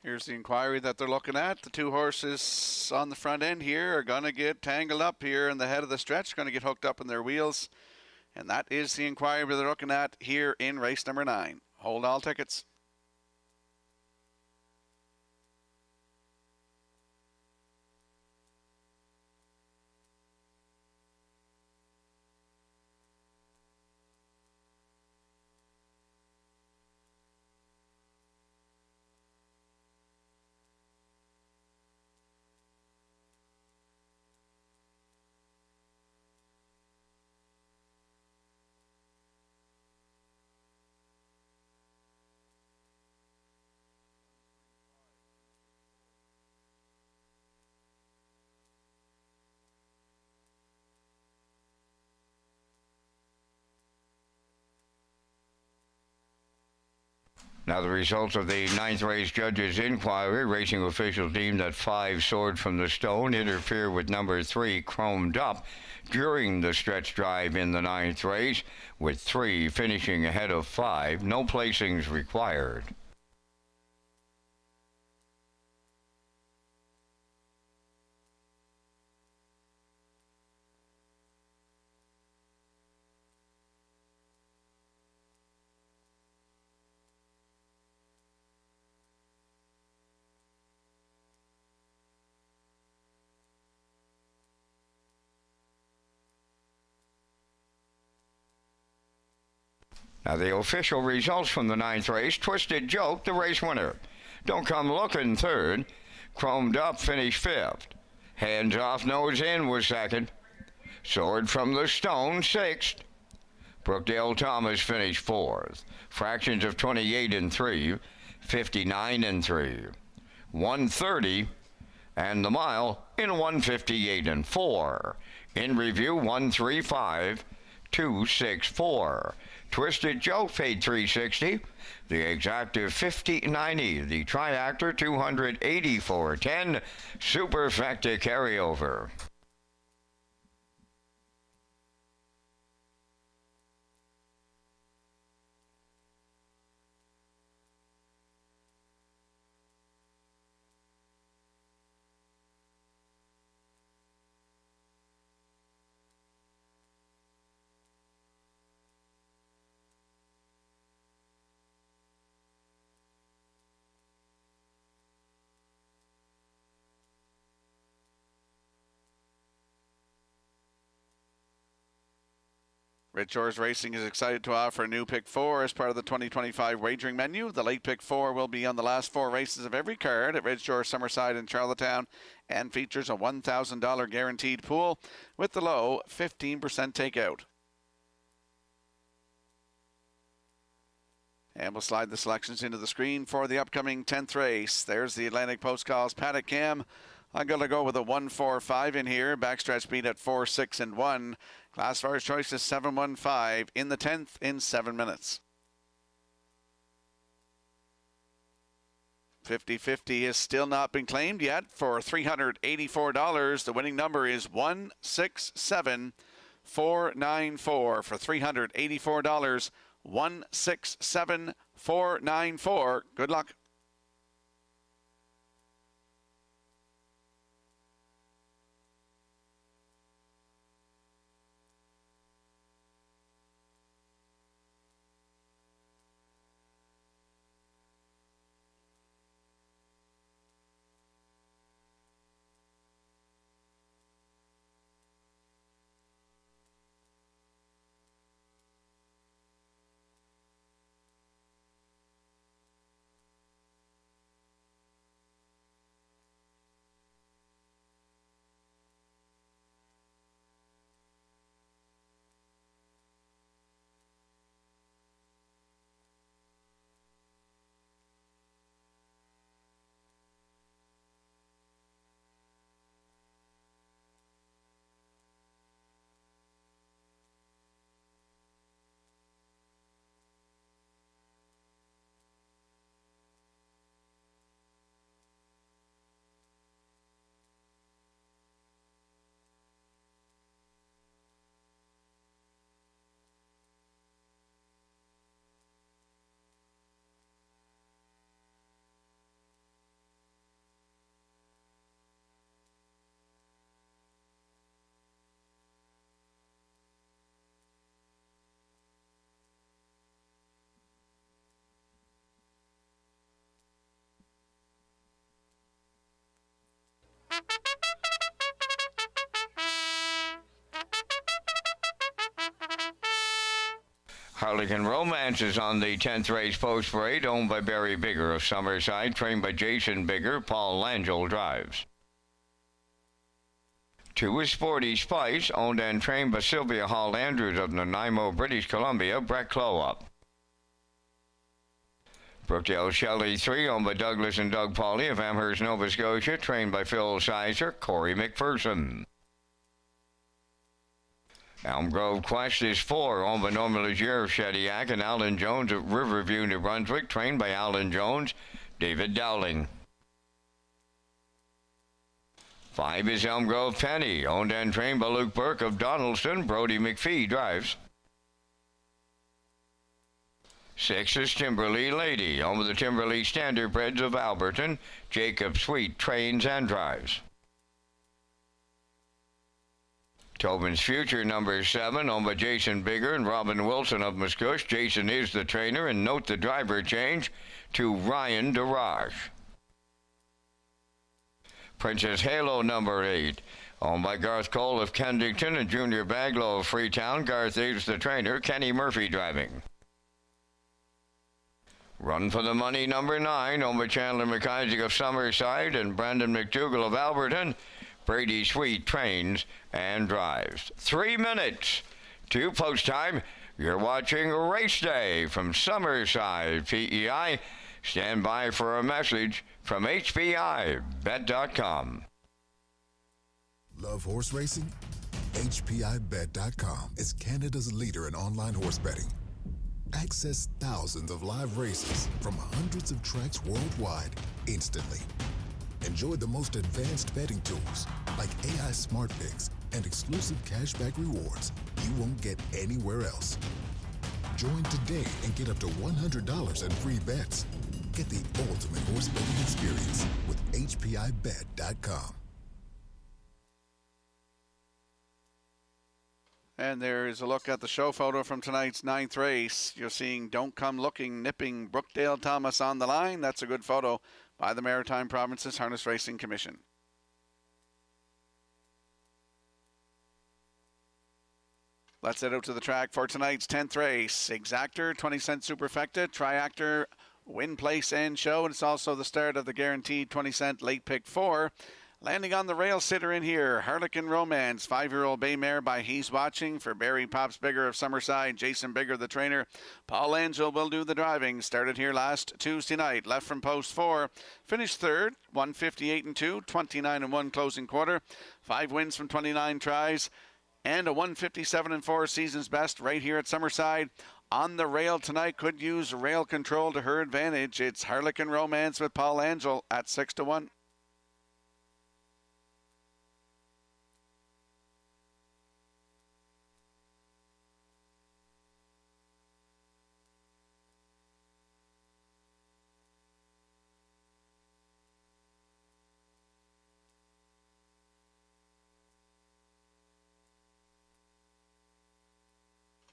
Here's the inquiry that they're looking at. The two horses on the front end here are going to get tangled up here in the head of the stretch, going to get hooked up in their wheels. And that is the inquiry they're looking at here in race number 9. Hold all tickets. Now the results of the 9th race judges' inquiry. Racing officials deemed that 5 Sword from the Stone interfered with number 3 Chromed Up during the stretch drive in the 9th race, with 3 finishing ahead of 5. No placings required. Now the official results from the 9th race. Twisted Joke, the race winner. Don't Come Looking, 3rd. Chromed Up finished 5th. Hands Off Nose In was 2nd. Sword from the Stone, 6th. Brookdale Thomas finished 4th. Fractions of 28 and 3, 59 and 3. 130 and the mile in 158 and 4. In review, 135, 264. Twisted Joke paid $360. The Exactive $50.90. The Triactor $284.10. Superfecta carryover. Redshores Racing is excited to offer a new Pick 4 as part of the 2025 wagering menu. The late Pick 4 will be on the last 4 races of every card at Redshore, Summerside and Charlottetown and features a $1,000 guaranteed pool with the low 15% takeout. And we'll slide the selections into the screen for the upcoming 10th race. There's the Atlantic Post Calls paddock cam. I'm going to go with a 1-4-5 in here. Backstretch speed at 4, 6, and 1. Classifiers choice is 7-1-5 in the 10th in 7 minutes. 50-50 has still not been claimed yet for $384. The winning number is 167494 for $384. 167494. Good luck. Harlequin Romance is on the 10th race post parade, owned by Barry Bigger of Summerside, trained by Jason Bigger. Paul Langell drives. 2 is Sporty Spice, owned and trained by Sylvia Hall Andrews of Nanaimo, British Columbia. Brett Clowup. Brookdale Shelley 3, owned by Douglas and Doug Pauley of Amherst, Nova Scotia, trained by Phil Sizer. Corey McPherson. Elm Grove Quest is 4, owned by Norma Legier of Shediac and Alan Jones of Riverview, New Brunswick, trained by Alan Jones. David Dowling. 5 is Elm Grove Penny, owned and trained by Luke Burke of Donaldson. Brody McPhee drives. 6 is Timberley Lady, owned by the Timberley Standardbreds of Alberton. Jacob Sweet trains and drives. Tobin's Future, number 7, owned by Jason Bigger and Robin Wilson of Muscush. Jason is the trainer, and note the driver change to Ryan Darage. Princess Halo, number 8, owned by Garth Cole of Kensington and Junior Baglow of Freetown. Garth is the trainer. Kenny Murphy driving. Run for the Money, number 9, owned by Chandler McIsaac of Summerside and Brandon McDougall of Alberton. Brady Sweet trains and drives. 3 minutes to post time. You're watching Race Day from Summerside, PEI. Stand by for a message from HPIBet.com. Love horse racing? HPIBet.com is Canada's leader in online horse betting. Access thousands of live races from hundreds of tracks worldwide instantly. Enjoy the most advanced betting tools like AI Smart Picks and exclusive cashback rewards you won't get anywhere else. Join today and get up to $100 in free bets. Get the ultimate horse betting experience with HPIBet.com. And there is a look at the show photo from tonight's 9th race. You're seeing Don't Come Looking, nipping Brookdale Thomas on the line. That's a good photo by the Maritime Provinces Harness Racing Commission. Let's head out to the track for tonight's 10th race. Exactor, 20-cent Superfecta, Triactor, Win Place and Show. And it's also the start of the guaranteed 20-cent Late Pick 4. Landing on the rail sitter in here, Harlequin Romance, 5-year-old bay mare by He's Watching for Barry Pops Bigger of Summerside, Jason Bigger the trainer. Paul Angel will do the driving. Started here last Tuesday night, left from post 4. Finished third, 158-2, 29-1 closing quarter. 5 wins from 29 tries and a 157-4 season's best right here at Summerside. On the rail tonight, could use rail control to her advantage. It's Harlequin Romance with Paul Angel at 6-1.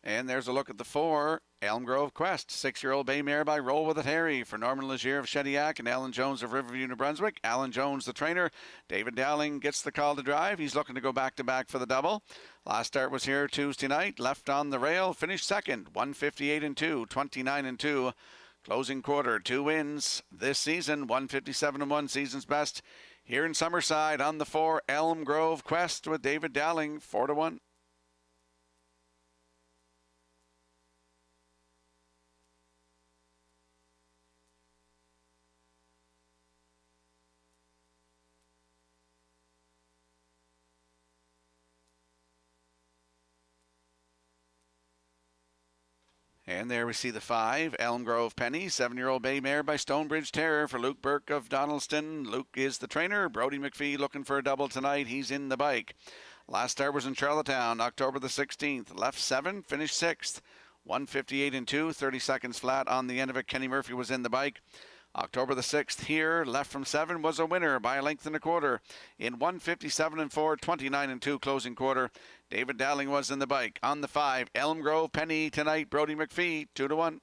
And there's a look at the 4, Elm Grove Quest, 6-year-old bay mare by Roll With It Harry for Norman Legier of Shediac and Alan Jones of Riverview, New Brunswick. Alan Jones, the trainer. David Dowling gets the call to drive. He's looking to go back-to-back for the double. Last start was here Tuesday night. Left on the rail, finished second, 158-2, 29-2. Closing quarter, 2 wins this season, 157-1 season's best. Here in Summerside on the 4, Elm Grove Quest with David Dowling, 4-1. And there we see the 5, Elm Grove Penny, 7-year-old bay mare by Stonebridge Terror for Luke Burke of Donaldston. Luke is the trainer. Brody McPhee looking for a double tonight. He's in the bike. Last start was in Charlottetown, October the 16th. Left 7, finished 6th. 158-2, 30 seconds flat on the end of it. Kenny Murphy was in the bike. October the 6th here, left from 7, was a winner by a length and a quarter in 157-4, 29-2 closing quarter. David Dowling was in the bike. On the 5, Elm Grove Penny tonight, Brody McPhee, 2-1.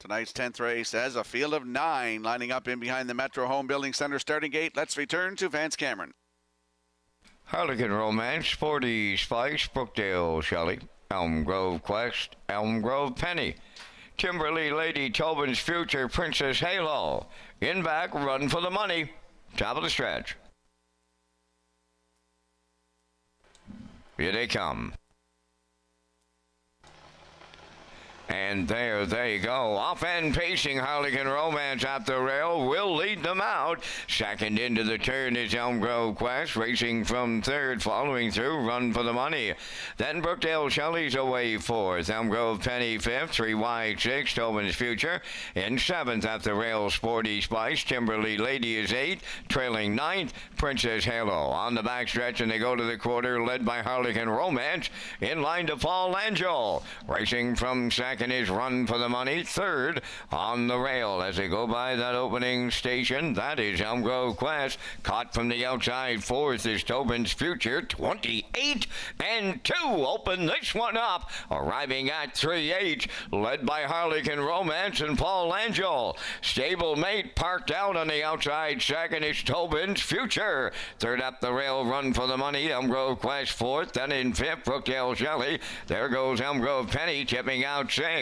Tonight's 10th race has a field of 9 lining up in behind the Metro Home Building Center starting gate. Let's return to Vance Cameron. Harlequin Romance, Sporty Spice, Brookdale Shelley, Elm Grove Quest, Elm Grove Penny, Timberley Lady Tobin's Future, Princess Halo. In back, run for the money. Top of the stretch. Here they come. And there they go. Off and pacing Harlequin Romance at the rail will lead them out. Second into the turn is Elm Grove Quest, racing from third, following through, Run for the Money. Then Brookdale Shelley's away fourth. Elm Grove Penny fifth, 3 wide sixth, Tobin's Future. In seventh at the rail, Sporty Spice. Timberly Lady is eighth, trailing ninth, Princess Halo. On the backstretch, and they go to the quarter, led by Harlequin Romance. In line to Paul Angel. Racing from second is Run for the Money. Third on the rail as they go by that opening station. That is Elm Grove Quest. Caught from the outside. Fourth is Tobin's Future. 28 and 2. Open this one up. Arriving at 3-8. Led by Harlequin Romance and Paul Angel. Stablemate parked out on the outside. Second is Tobin's Future. Third up the rail, Run for the Money. Elm Grove Quest fourth. Then in fifth, Brookdale Shelley. There goes Elm Grove Penny tipping out sixth.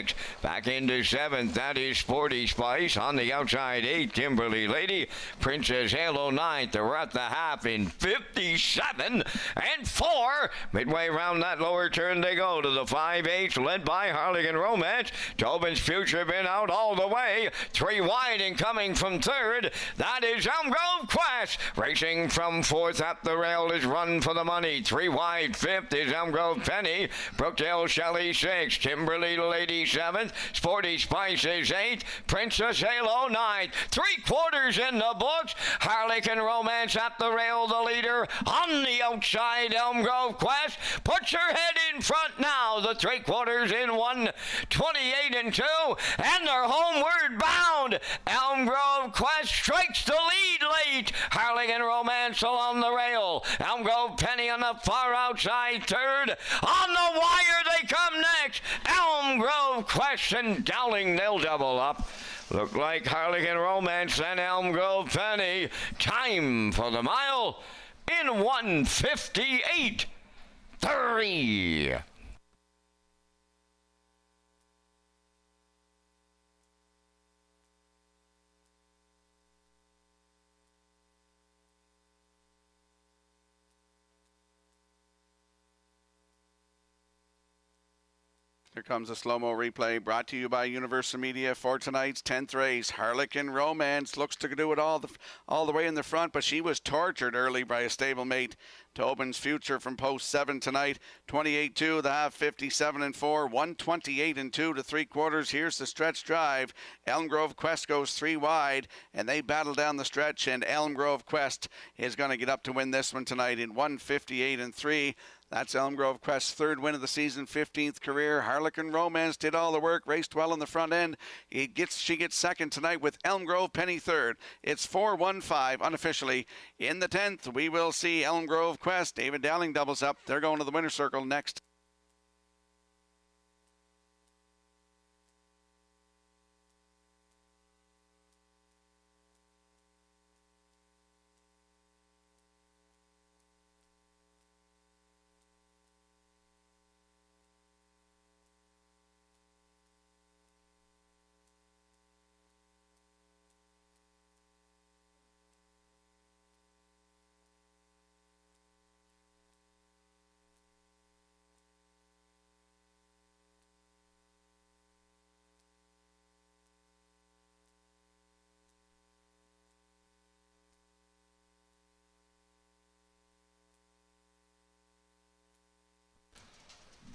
Back into seventh. That is Sporty Spice. On the outside, eighth, Timberly Lady. Princess Halo ninth. They're at the half in 57 and 4. Midway round that lower turn they go to the 5-8, led by Harlequin Romance. Tobin's Future been out all the way. 3 wide and coming from third. That is Elm Grove Quest. Racing from fourth up the rail is Run for the Money. 3 wide. Fifth is Elm Grove Penny. Brookdale Shelley sixth. Timberly Lady seventh. Sporty Spice is eighth. Princess Halo ninth. 3/4 in the books. Harlequin Romance at the rail, the leader. On the outside, Elm Grove Quest puts her head in front now. The 3/4 in 1:28 and 2, and they're homeward bound. Elm Grove Quest strikes the lead late. Harlequin Romance along the rail. Elm Grove Penny on the far outside third. On the wire they come next. Elm Grove Quest and Dowling, they'll double up. Look like Harlequin Romance and Elm Grove Penny. Time for the mile in 1:58.3. Here comes a slow-mo replay brought to you by Universal Media for tonight's 10th race. Harlequin Romance looks to do it all the way in the front, but she was tortured early by a stablemate. Tobin's Future from post 7 tonight. 28-2, the half, 57 and 4, 128 and 2 to 3/4. Here's the stretch drive. Elm Grove Quest goes 3 wide, and they battle down the stretch, and Elm Grove Quest is going to get up to win this one tonight in 1:58 and 3. That's Elm Grove Quest's 3rd win of the season, 15th career. Harlequin Romance did all the work, raced well in the front end. She gets second tonight with Elm Grove Penny third. It's 4-1-5 unofficially. In the 10th, we will see Elm Grove Quest. David Dowling doubles up. They're going to the winner's circle next.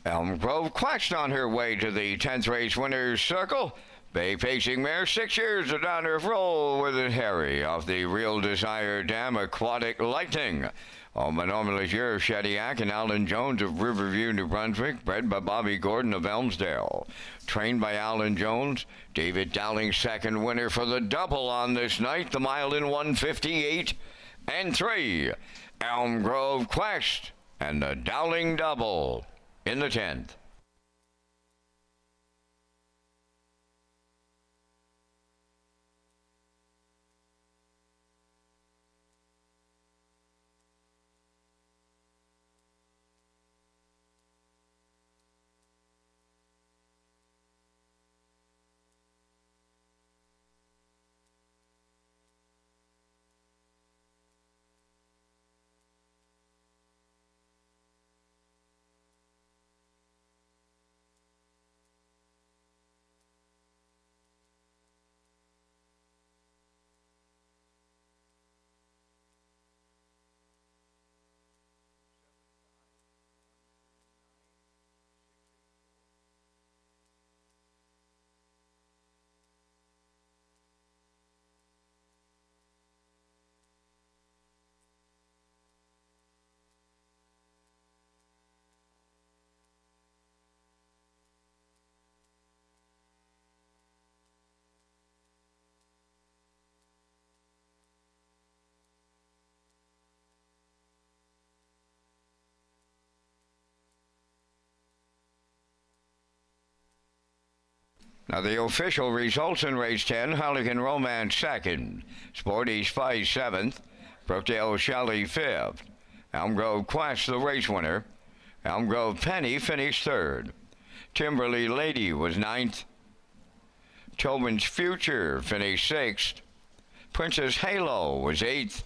Elm Grove Quest on her way to the 10th race winner's circle. Bay pacing mare, 6 years of down her roll with it Harry off the Real Desire Dam Aquatic Lightning. Normally your Shediac and Alan Jones of Riverview, New Brunswick, bred by Bobby Gordon of Elmsdale. Trained by Alan Jones, David Dowling, second winner for the double on this night, the mile in 1:58 and 3. Elm Grove Quest and the Dowling double in the 10th. Now the official results in race 10, Halligan Romance second, Sporty Spice seventh, Brookdale Shelley fifth, Elm Grove Quest the race winner, Elm Grove Penny finished third, Timberley Lady was ninth, Tobin's Future finished sixth, Princess Halo was eighth,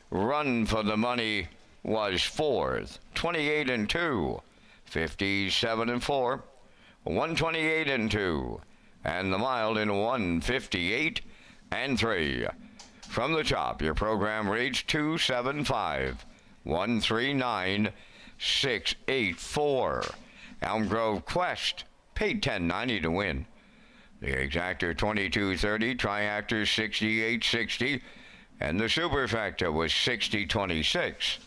Run for the Money was fourth, 28 and 2, 57 and 4, 128 and 2, and the Mild in 158 and 3. From the top, your program reads 275 139 684. Elm Grove Quest paid $10.90 to win. The Exactor 2230, Triactor 6860, and the Superfecta was 6026.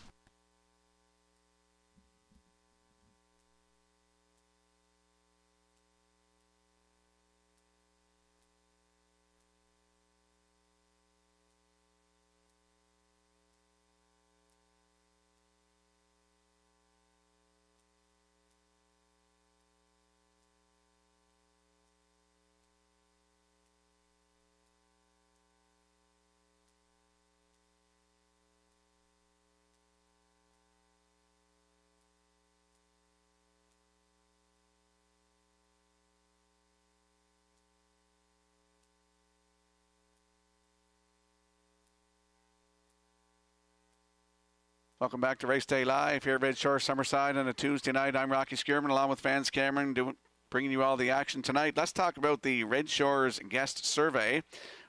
Welcome back to Race Day Live here at Red Shore Summerside on a Tuesday night. I'm Rocky Skierman along with Vance Cameron bringing you all the action tonight. Let's talk about the Red Shores guest survey.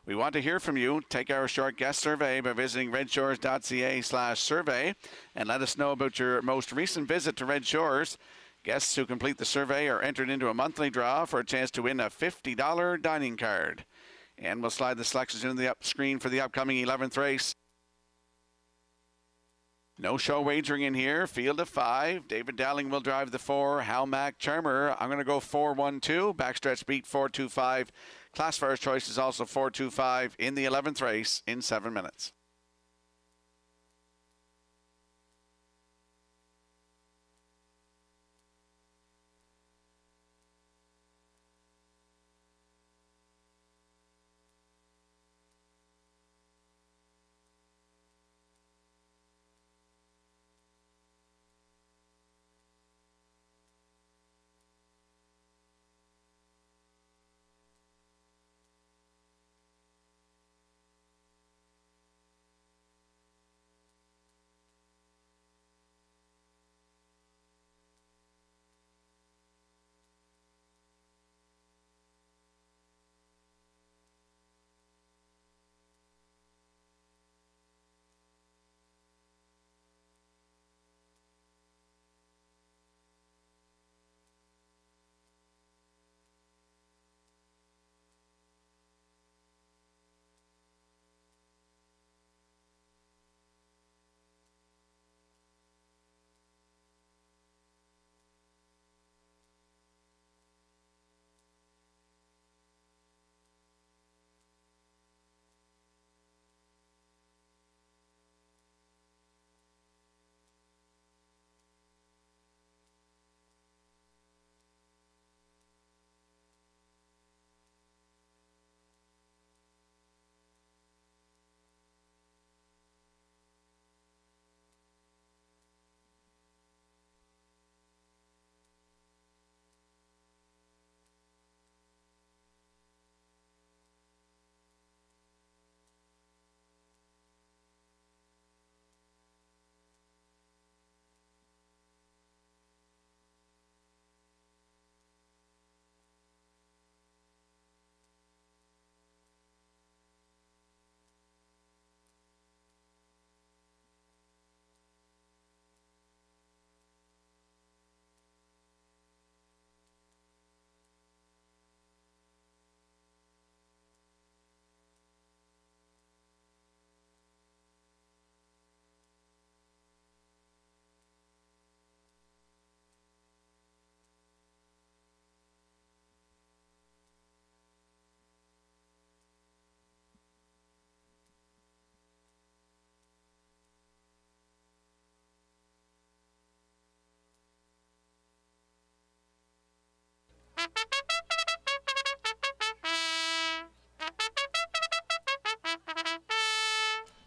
We want to hear from you. Take our short guest survey by visiting Redshores.ca/survey and let us know about your most recent visit to Red Shores. Guests who complete the survey are entered into a monthly draw for a chance to win a $50 dining card. And we'll slide the selections into the screen for the upcoming 11th race. No show wagering in here. Field of 5. David Dowling will drive the 4. Hal Mac Charmer. I'm going to go 4-1-2. Backstretch beat 4-2-5. Classifier's choice is also 4-2-5 in the 11th race in 7 minutes.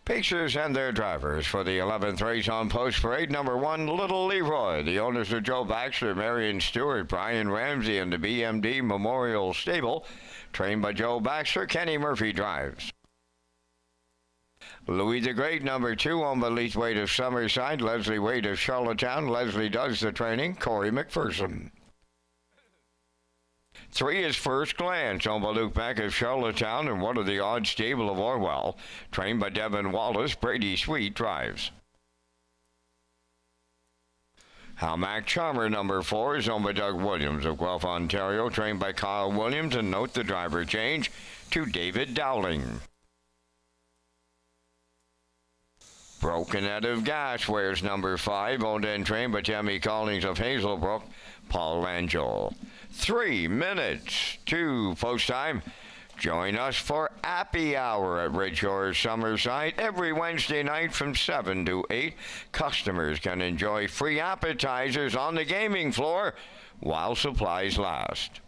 Pacers and their drivers for the 11th race on Post Parade. Number 1, Little Leroy. The owners are Joe Baxter, Marion Stewart, Brian Ramsey, and the BMD Memorial Stable. Trained by Joe Baxter, Kenny Murphy drives. Louis the Great, number 2, owned by Leithwaite of Summerside, Leslie Wade of Charlottetown. Leslie does the training, Corey McPherson. 3 is First Glance, owned by Luke Beck of Charlottetown and one of the odd stable of Orwell. Trained by Devin Wallace, Brady Sweet drives. Halmac Charmer, number 4, is owned by Doug Williams of Guelph, Ontario. Trained by Kyle Williams, and note the driver change to David Dowling. Broken Out of Gas wears number 5, owned and trained by Tammy Collins of Hazelbrook, Paul Angel. 3 minutes to post time. Join us for Happy Hour at Redshores Summerside every Wednesday night from 7 to 8. Customers can enjoy free appetizers on the gaming floor while supplies last.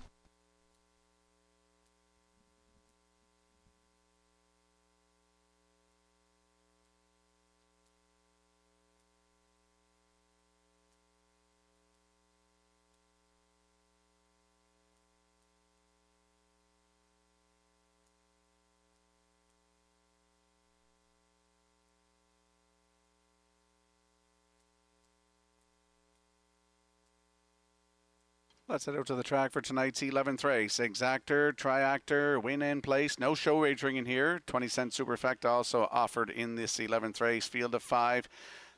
Let's head out to the track for tonight's 11th race. Exactor, Triactor, Win and Place. No show wagering in here. 20-cent superfecta also offered in this 11th race. Field of 5.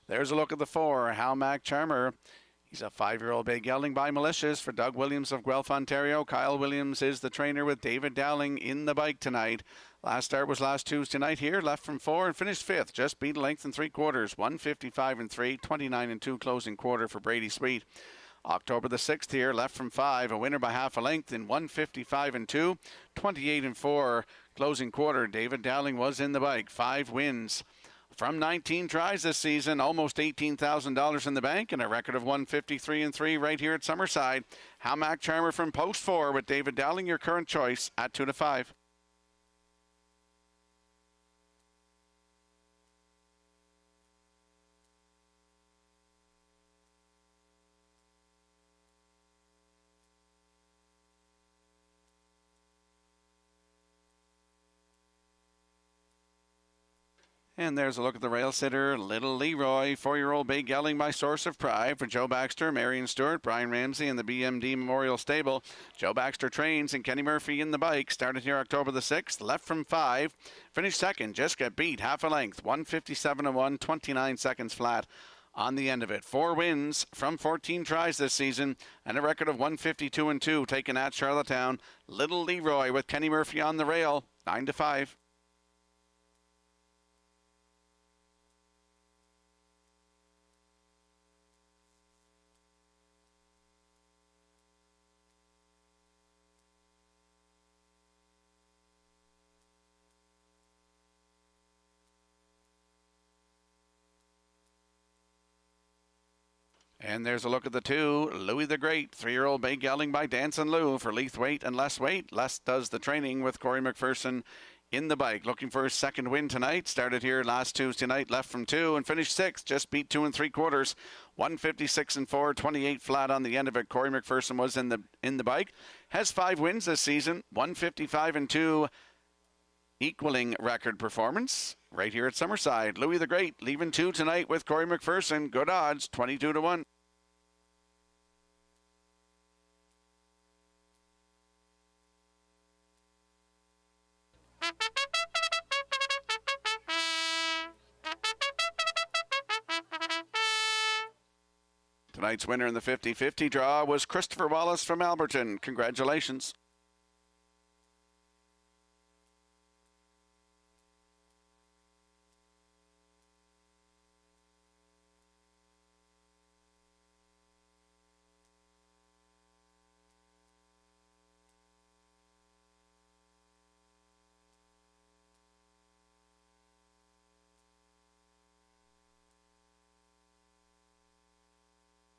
There's a look at the 4. Halmac Charmer. He's a 5-year-old bay gelding by Malicious for Doug Williams of Guelph, Ontario. Kyle Williams is the trainer with David Dowling in the bike tonight. Last start was last Tuesday night here. Left from 4 and finished 5th. Just beat a length and 3/4. 155 and 3. 29 and 2 closing quarter for Brady Sweet. October the 6th here, left from 5, a winner by half a length in 155 and 2, 28 and 4, closing quarter. David Dowling was in the bike, 5 wins from 19 tries this season, almost $18,000 in the bank, and a record of 153 and 3 right here at Summerside. Halmac Charmer from post 4 with David Dowling, your current choice at 2 to 5. And there's a look at the rail sitter, Little Leroy, 4-year-old bay gelding by Source of Pride for Joe Baxter, Marion Stewart, Brian Ramsey, and the BMD Memorial Stable. Joe Baxter trains and Kenny Murphy in the bike. Started here October the 6th, left from 5, finished second, just got beat half a length, 157 and 1, 29 seconds flat on the end of it. 4 wins from 14 tries this season and a record of 152 and 2 taken at Charlottetown. Little Leroy with Kenny Murphy on the rail, 9 to 5. And there's a look at the 2, Louis the Great, 3-year-old bay gelding by Dancin' Lou for Leithwaite and Les Waite. Les does the training with Corey McPherson in the bike. Looking for his second win tonight. Started here last Tuesday night, left from 2 and finished 6th. Just beat 2 3/4. 156 and 4, 28 flat on the end of it. Corey McPherson was in the bike. Has 5 wins this season, 155 and 2, equaling record performance. Right here at Summerside, Louis the Great leaving 2 tonight with Corey McPherson. Good odds, 22 to 1. Tonight's winner in the 50-50 draw was Christopher Wallace from Alberton. Congratulations.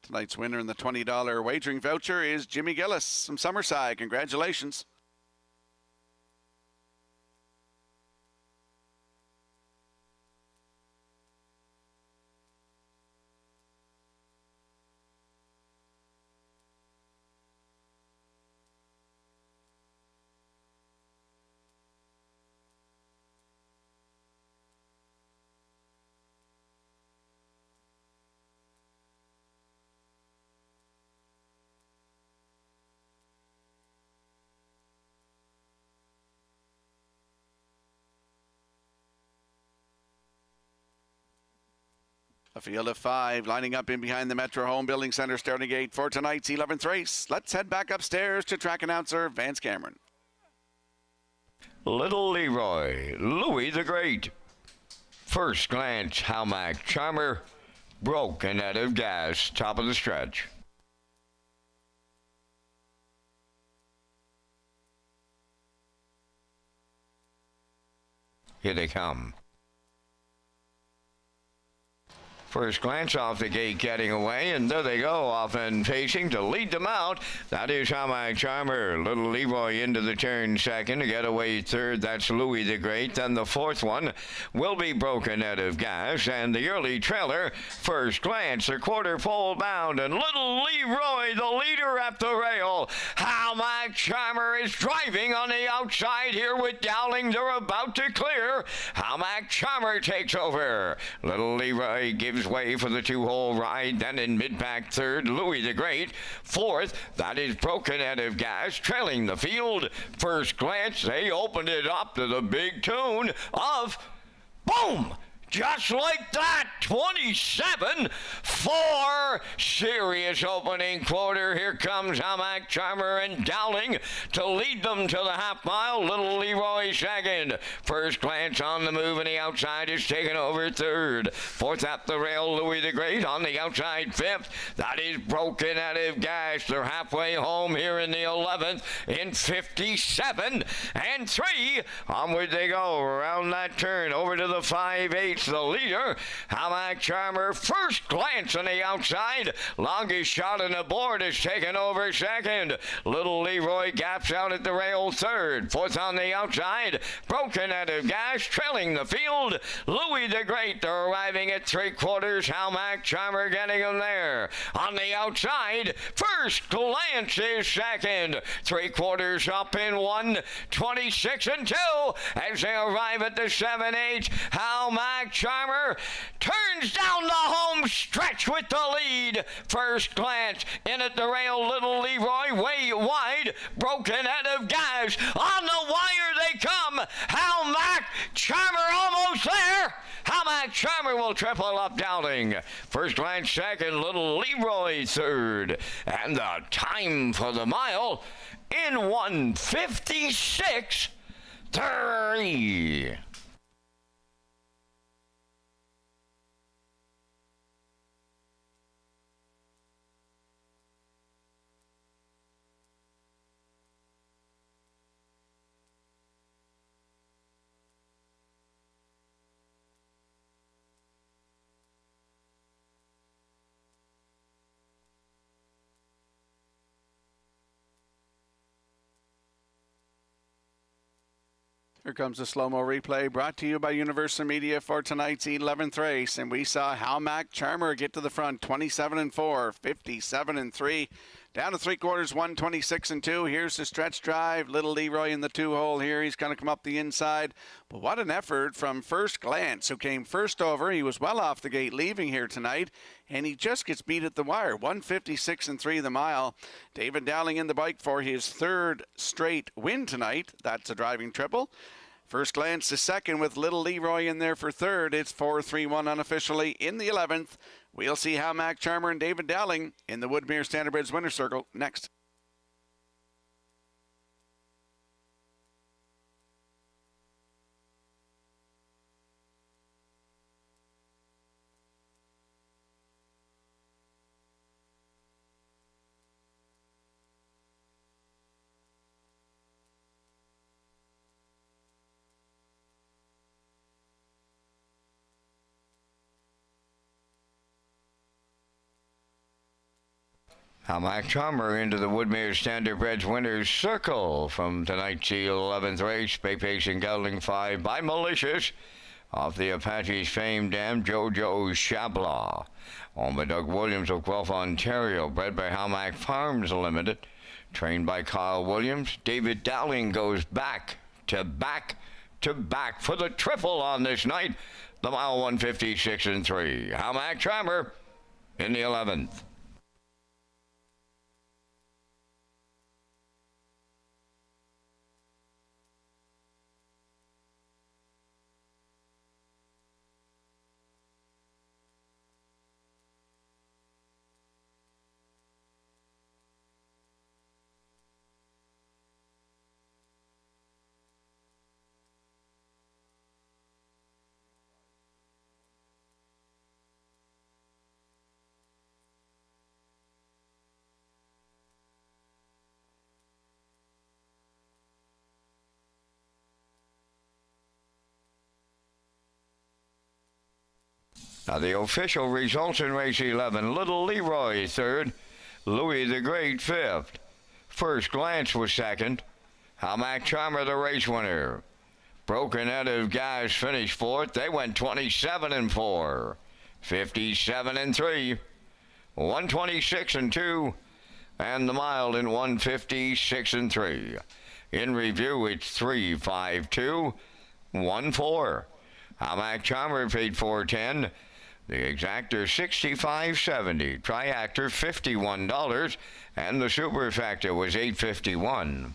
Tonight's winner in the $20 wagering voucher is Jimmy Gillis from Summerside. Congratulations. field of 5 lining up in behind the Metro Home Building Center starting gate for tonight's 11th race. Let's head back upstairs to track announcer Vance Cameron. Little Leroy, Louis the Great. First glance, Halmac Charmer broke and out of gas, top of the stretch. Here they come. First glance off the gate getting away, and there they go, off and facing to lead them out. That is Halmac Charmer. Little Leroy into the turn second. To get away third, that's Louis the Great. Then the fourth one will be broken out of gas. And the early trailer, first glance, a quarter pole bound, and Little Leroy, the leader at the rail. Halmac Charmer is driving on the outside here with Dowling. They're about to clear. Halmac Charmer takes over. Little Leroy gives way for the 2-hole ride. Then in mid-pack third, Louis the Great. Fourth, that is broken out of gas, trailing the field. First glance, they opened it up to the big tune of boom! Just like that, 27-4. Serious opening quarter. Here comes Halmac Charmer and Dowling to lead them to the half mile. Little Leroy second. First glance on the move, and the outside is taken over third. Fourth at the rail, Louis the Great on the outside fifth. That is broken out of gas. They're halfway home here in the 11th in 57-3. Onward they go around that turn over to the 5/8. The leader, Halmac Charmer, first glance on the outside. Longest shot on the board is taken over second. Little Leroy gaps out at the rail third. Fourth on the outside, broken out of gas, trailing the field. Louis the Great, they're arriving at 3/4. Halmac Charmer getting them there. On the outside, first glance is second. 3/4 up in 1, 26-2 as they arrive at the 7/8. Halmac Charmer turns down the home stretch with the lead. First glance in at the rail, Little Leroy way wide, broken out of gas. On the wire they come. Halmac Charmer almost there. Halmac Charmer will triple up Dowling. First glance second, Little Leroy third. And the time for the mile in 1:56:3. Here comes the slow-mo replay brought to you by Universal Media for tonight's 11th race. And we saw Halmac Charmer get to the front, 27-4, 57-3. Down to 3/4, 126-2. Here's the stretch drive. Little Leroy in the 2-hole here. He's going to come up the inside. But what an effort from First Glance, who came first over. He was well off the gate leaving here tonight, and he just gets beat at the wire. 1:56-3 the mile. David Dowling in the bike for his third straight win tonight. That's a driving triple. First Glance is second with Little Leroy in there for third. It's 4-3-1 unofficially in the 11th. We'll see Halmac Charmer and David Dowling in the Woodmere Standardbridge Winner's Circle next. Halmac Charmer into the Woodmere Standardbridge Winners Circle from tonight's 11th race. Bay Pacing Gelding 5 by Malicious off the Apache's famed dam, Jojo Chabla. Owned by Doug Williams of Guelph, Ontario. Bred by Halmac Farms Limited. Trained by Kyle Williams. David Dowling goes back to back for the triple on this night. The mile 1:56:3. Halmac Charmer in the 11th. Now the official results in race 11, Little Leroy third, Louis the Great fifth. First Glance was second. Hamac Charmer the race winner. Broken Head of Guys finished fourth. They went 27-4, 57-3, 126-2, and the Mild in 156-3. In review, it's 3-5-2-1-4. Hamac Charmer paid $410. The Exactor $65.70. Triactor $51, and the Super Factor was $851.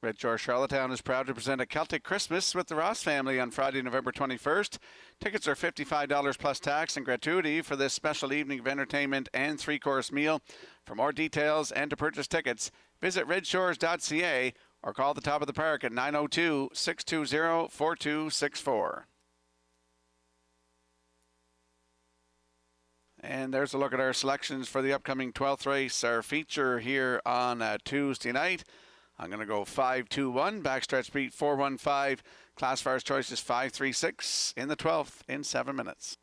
Red Shore Charlottetown is proud to present a Celtic Christmas with the Ross family on Friday, November 21st. Tickets are $55 plus tax and gratuity for this special evening of entertainment and three-course meal. For more details and to purchase tickets, visit Redshores.ca or call the Top of the Park at 902-620-4264. And there's a look at our selections for the upcoming 12th race, our feature here on Tuesday night. I'm going to go 5-2-1, backstretch beat 4-1-5. Classifier's choice is 5-3-6 in the 12th in 7 minutes.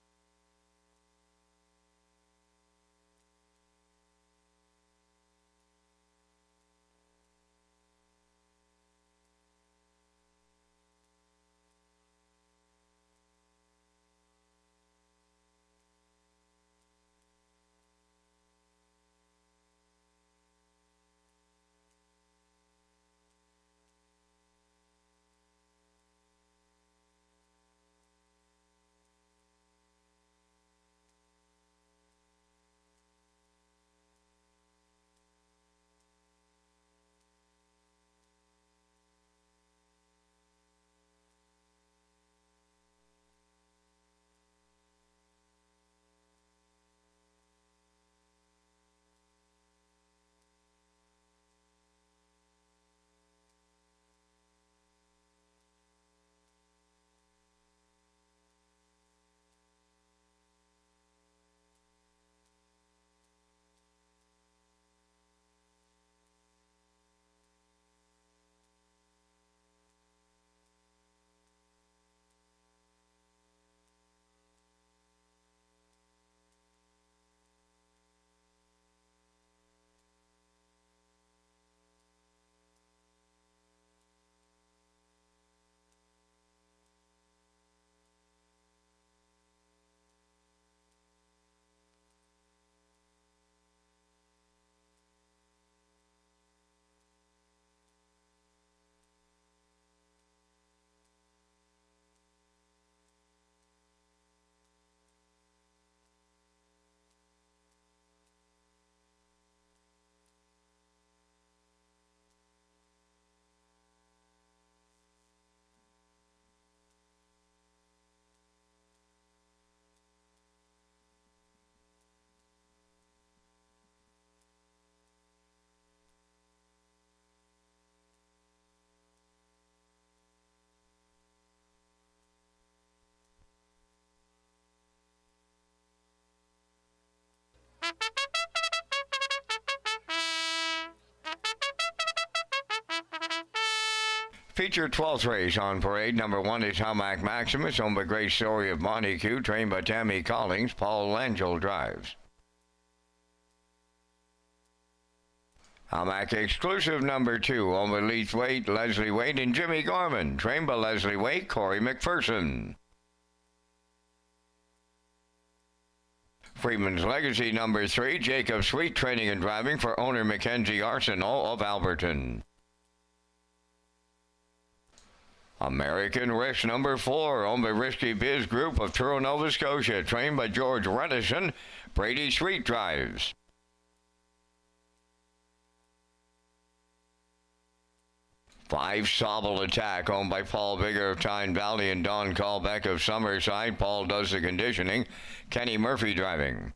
Feature 12th race on parade. Number 1 is Hamac Maximus, owned by Grace Story of Montague, trained by Tammy Collings. Paul Langell drives. Hamac Exclusive number 2, owned by Leith Waite, Leslie Waite, and Jimmy Gorman, trained by Leslie Waite, Corey McPherson. Freeman's Legacy number 3, Jacob Sweet, training and driving for owner Mackenzie Arsenal of Alberton. American Risk number 4, owned by Risky Biz Group of Truro, Nova Scotia, trained by George Redison. Brady Sweet drives. Five Sobble Attack, owned by Paul Bigger of Tyne Valley and Don Callbeck of Summerside. Paul does the conditioning. Kenny Murphy driving.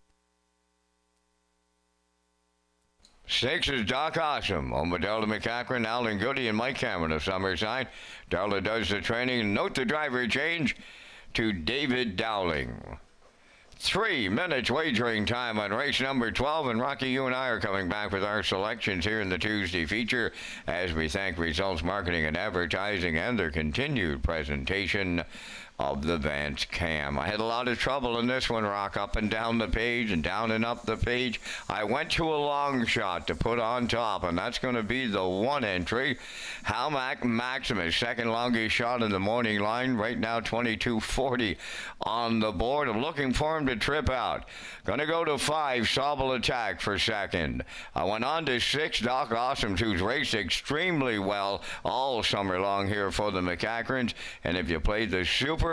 6 is Doc Awesome, owned by Darla McCachran, Alan Goody, and Mike Cameron of Summerside. Darla does the training. Note the driver change to David Dowling. 3 minutes wagering time on race number 12, and Rocky, you and I are coming back with our selections here in the Tuesday feature as we thank Results Marketing and Advertising and their continued presentation of the Vance Cam. I had a lot of trouble in this one, Rock, up and down the page and down and up the page. I went to a long shot to put on top, and that's going to be the one entry. Hamac Maximus, second longest shot in the morning line, right now 22.40 on the board. I'm looking for him to trip out. Going to go to 5, Sobble Attack for second. I went on to 6, Doc Awesome, who's raced extremely well all summer long here for the McCachrans. And if you played the Super,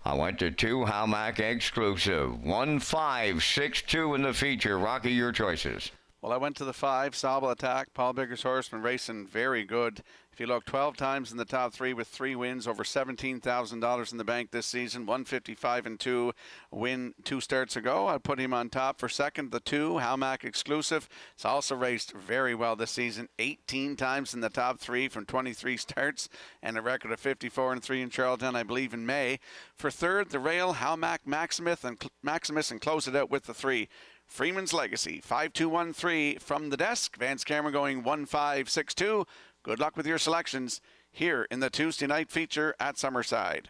I went to 2, Hamac Exclusive. 1, 5, 6, 2 in the feature. Rocky, your choices. Well, I went to the 5, Sobble Attack. Paul Bigger's horseman racing very good. If you look, 12 times in the top 3 with 3 wins, over $17,000 in the bank this season. 155-2 win 2 starts ago. I put him on top for second. The 2, Hamac Exclusive. It's also raced very well this season. 18 times in the top 3 from 23 starts, and a record of 54-3 in Charlottetown, I believe, in May. For third, the rail, Hamac Maximus, and close it out with the 3. Freeman's Legacy, 5213 from the desk. Vance Cameron going 1562. Good luck with your selections here in the Tuesday night feature at Summerside.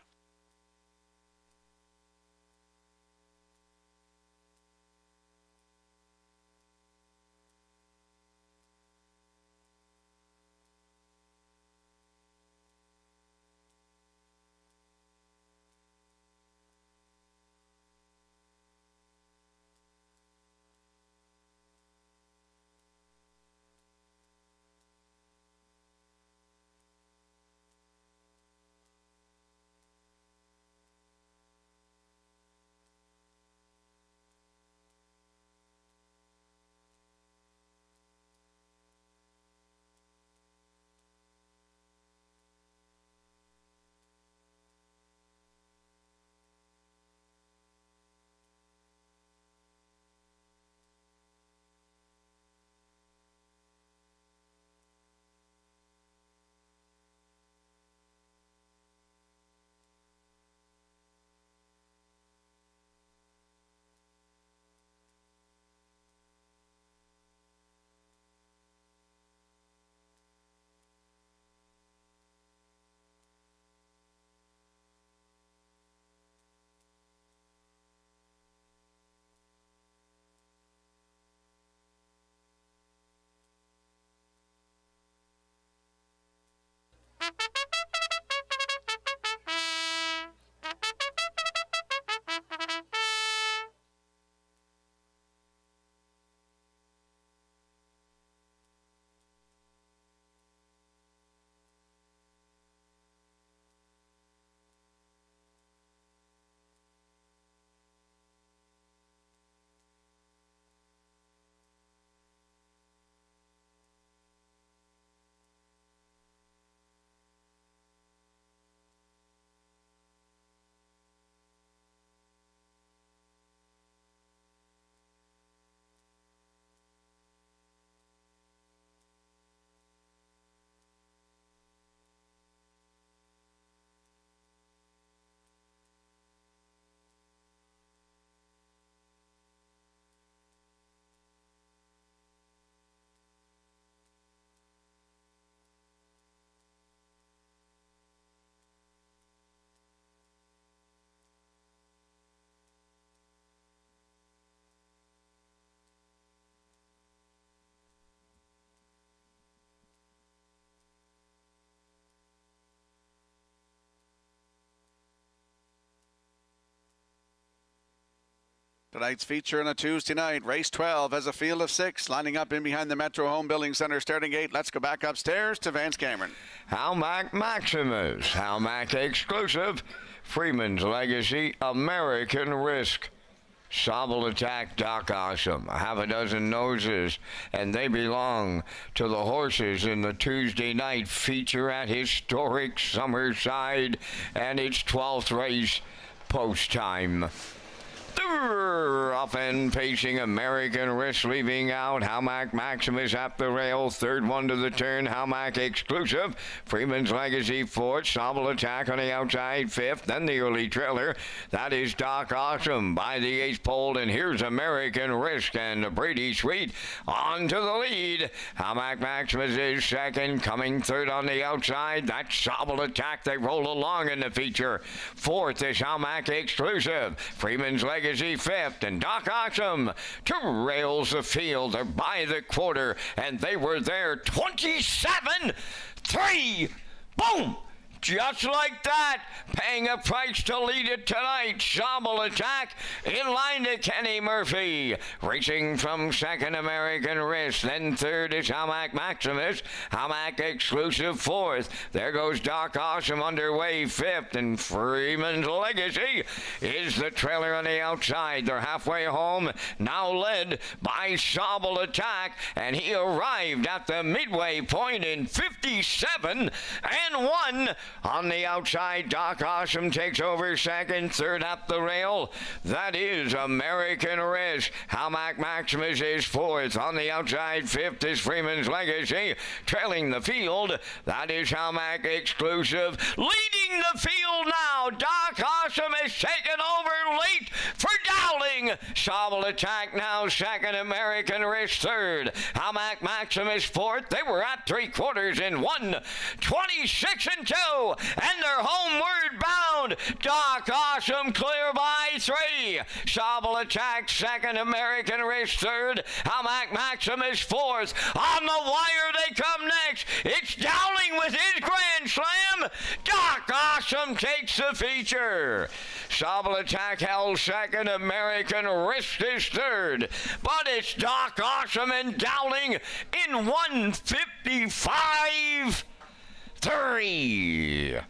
Tonight's feature on a Tuesday night. Race 12 has a field of 6 lining up in behind the Metro Home Building Center starting gate. Let's go back upstairs to Vance Cameron. Halmac Maximus, Halmac Exclusive, Freeman's Legacy, American Risk, Sobble Attack, Doc Awesome, a half a dozen noses, and they belong to the horses in the Tuesday night feature at historic Summerside and its 12th race post time. Up and pacing, American Risk leaving out. Halmac Maximus at the rail. Third one to the turn. Halmac Exclusive. Freeman's Legacy fourth. Sobble Attack on the outside fifth. Then the early trailer. That is Doc Awesome by the eighth pole. And here's American Risk and Brady Sweet on to the lead. Halmac Maximus is second. Coming third on the outside. That's Sobble Attack. They roll along in the feature. Fourth is Halmac Exclusive. Freeman's Legacy fifth, and Doc Awesome to rails the field. They're by the quarter, and they were there 27-3. Boom! Just like that, paying a price to lead it tonight. Sobble Attack in line to Kenny Murphy. Racing from second, American Risk. Then third is Halmac Maximus. Halmac Exclusive fourth. There goes Doc Awesome underway fifth. And Freeman's Legacy is the trailer on the outside. They're halfway home, now led by Sobble Attack. And he arrived at the midway point in 57-1. On the outside, Doc Awesome takes over second. Third up the rail, that is American Risk. Halmac Maximus is fourth. On the outside, fifth is Freeman's Legacy. Trailing the field, that is Halmac Exclusive. Leading the field now, Doc Awesome is taken over late for Dowling. Sobble Attack now second, American Risk third. Halmac Maximus fourth. They were at 3/4 in 1:26-2. And they're homeward bound. Doc Awesome clear by 3. Sobble Attack second, American Risk third. Halmac Maximus fourth. On the wire they come next. It's Dowling with his grand slam. Doc Awesome takes the feature. Sobble Attack held second, American Risk is third. But it's Doc Awesome and Dowling in 1:55-3.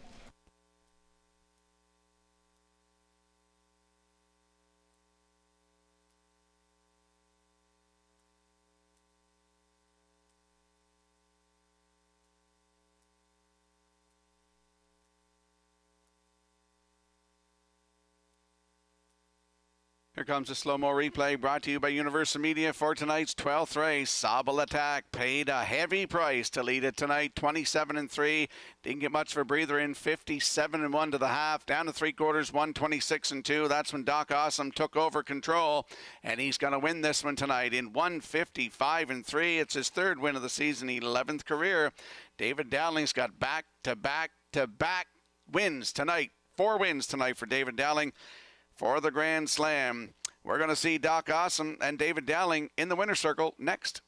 Here comes a slow-mo replay brought to you by Universal Media for tonight's 12th race. Sobble Attack paid a heavy price to lead it tonight, 27-3. Didn't get much of a breather in, 57-1 to the half. Down to 3/4, 1:26-2. That's when Doc Awesome took over control, and he's going to win this one tonight in 1:55-3. It's his third win of the season, 11th career. David Dowling's got back-to-back-to-back wins tonight. 4 wins tonight for David Dowling for the Grand Slam. We're going to see Doc Awesome and David Dowling in the winner's circle next.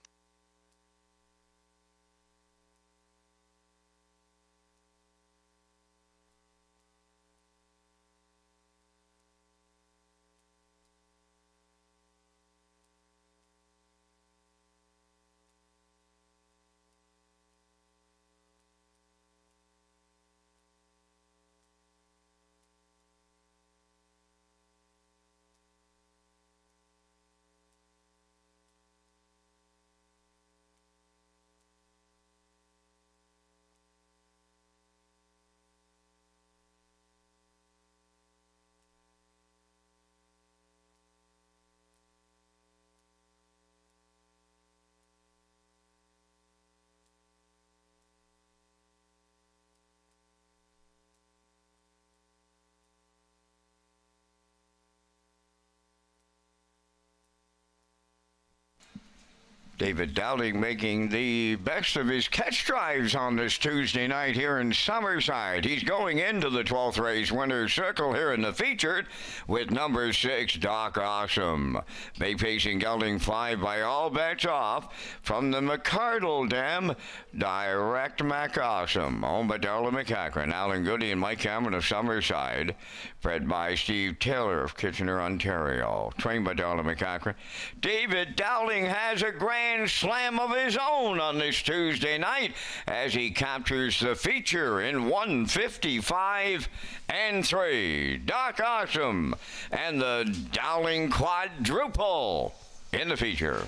David Dowling making the best of his catch drives on this Tuesday night here in Summerside. He's going into the 12th race winner's circle here in the featured with number 6, Doc Awesome. Bay pacing gelding 5 by all bets off from the McCardle Dam. Direct Mac Awesome, owned by Darla McCachran, Alan Goody, and Mike Cameron of Summerside. Bred by Steve Taylor of Kitchener, Ontario. Trained by Darla McCachran. David Dowling has a grand slam of his own on this Tuesday night as he captures the feature in 155 and 3. Doc Awesome and the Dowling quadruple in the feature.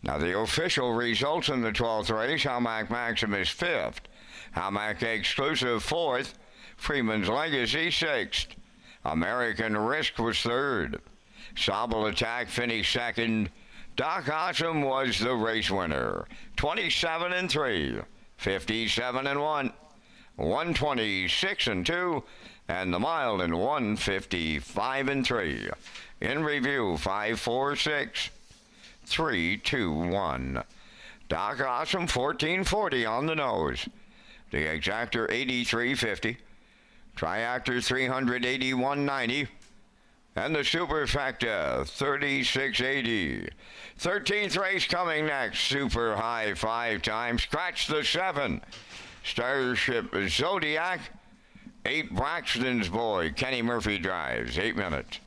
Now the official results in the 12th race, Hamac Maxim is 5th, Hamac Exclusive 4th, Freeman's Legacy 6th, American Risk was 3rd, Sobble Attack finished 2nd, Doc Awesome was the race winner, 27 and 3, 57 and 1, 126 and 2, and the mile in 155 and 3. In review, 546. 3, 2, 1. Doc Awesome 1440 on the nose. The exactor 8350. Triactor 381.90. And the superfecta 3680. 13th race coming next. Super high 5 times. Scratch the 7. Starship Zodiac. 8 Braxton's Boy. Kenny Murphy drives. 8 minutes.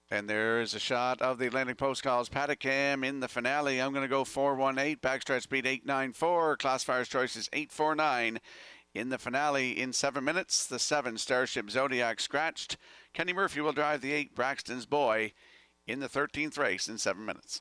And there's a shot of the Atlantic Post calls Paddock Cam in the finale. I'm going to go 418, backstretch speed 894, classifier's choice is 849. In the finale in 7 minutes, the 7 Starship Zodiac scratched. Kenny Murphy will drive the 8 Braxton's Boy in the 13th race in 7 minutes.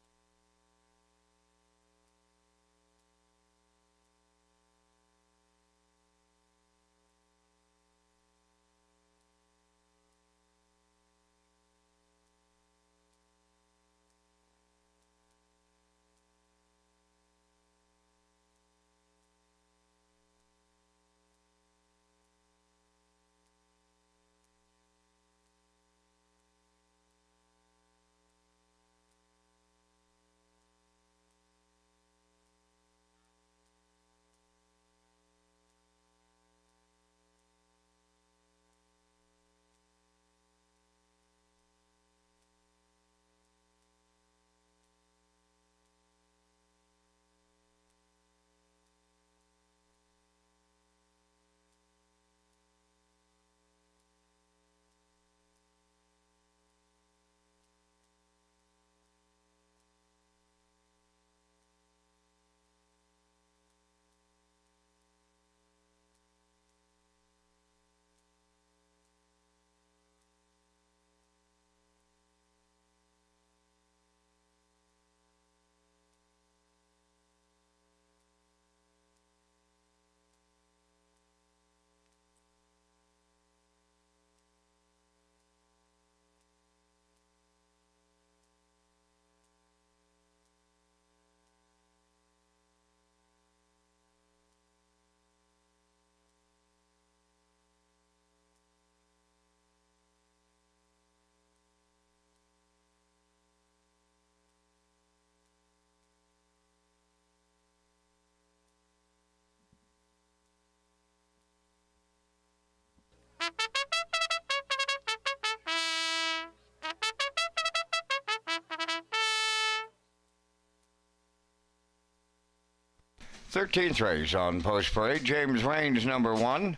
13th race on Post Parade, James Raines, number 1,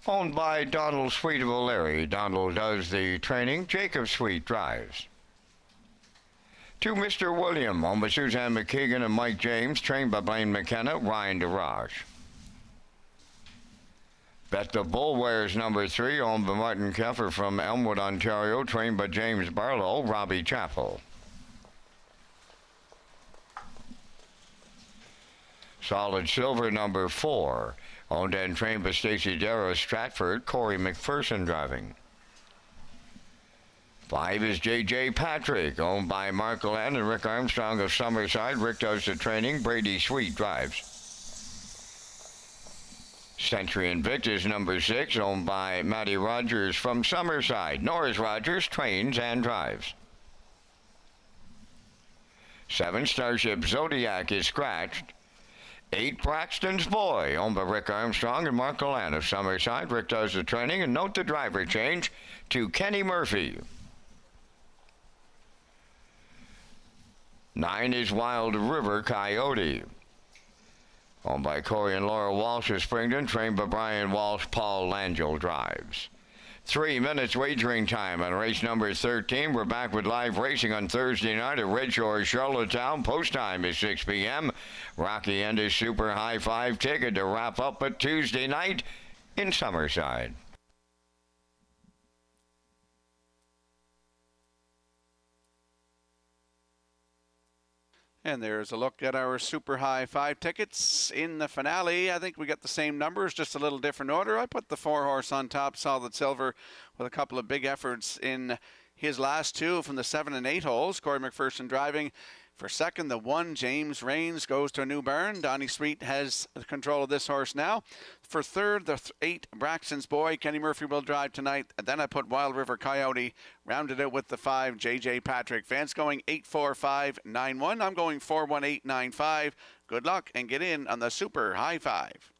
owned by Donald Sweet of O'Leary. Donald does the training. Jacob Sweet drives. 2 Mr. William, owned by Suzanne McKeegan and Mike James, trained by Blaine McKenna, Ryan DeRage. Bet the Bull Wears, number 3, owned by Martin Keffer from Elmwood, Ontario, trained by James Barlow, Robbie Chappell. Solid Silver, number 4, owned and trained by Stacey Darrow, Stratford, Corey McPherson driving. 5 is J.J. Patrick, owned by Mark Glenn and Rick Armstrong of Summerside. Rick does the training. Brady Sweet drives. Century Invictus, number 6, owned by Matty Rogers from Summerside. Norris Rogers trains and drives. 7 Starship Zodiac is scratched. 8 Braxton's Boy, owned by Rick Armstrong and Mark Glenn of Summerside. Rick does the training, and note the driver change to Kenny Murphy. 9 is Wild River Coyote, owned by Corey and Laura Walsh of Springton, trained by Brian Walsh. Paul Langell drives. 3 minutes wagering time on race number 13. We're back with live racing on Thursday night at Red Shores, Charlottetown. Post time is 6 p.m. Rocky and his Super High Five ticket to wrap up at Tuesday night in Summerside. And there's a look at our Super High 5 tickets. In the finale, I think we got the same numbers, just a little different order. I put the 4-horse on top, Solid Silver, with a couple of big efforts in his last 2 from the 7 and 8 holes. Corey McPherson driving. For second, the 1, James Raines, goes to a new barn. Donnie Sweet has control of this horse now. For third, the 8, Braxton's Boy. Kenny Murphy will drive tonight. And then I put Wild River Coyote, rounded out with the 5, J.J. Patrick. Fans going 8-4-5-9-1. I'm going 4-1-8-9-5. Good luck and get in on the Super High 5.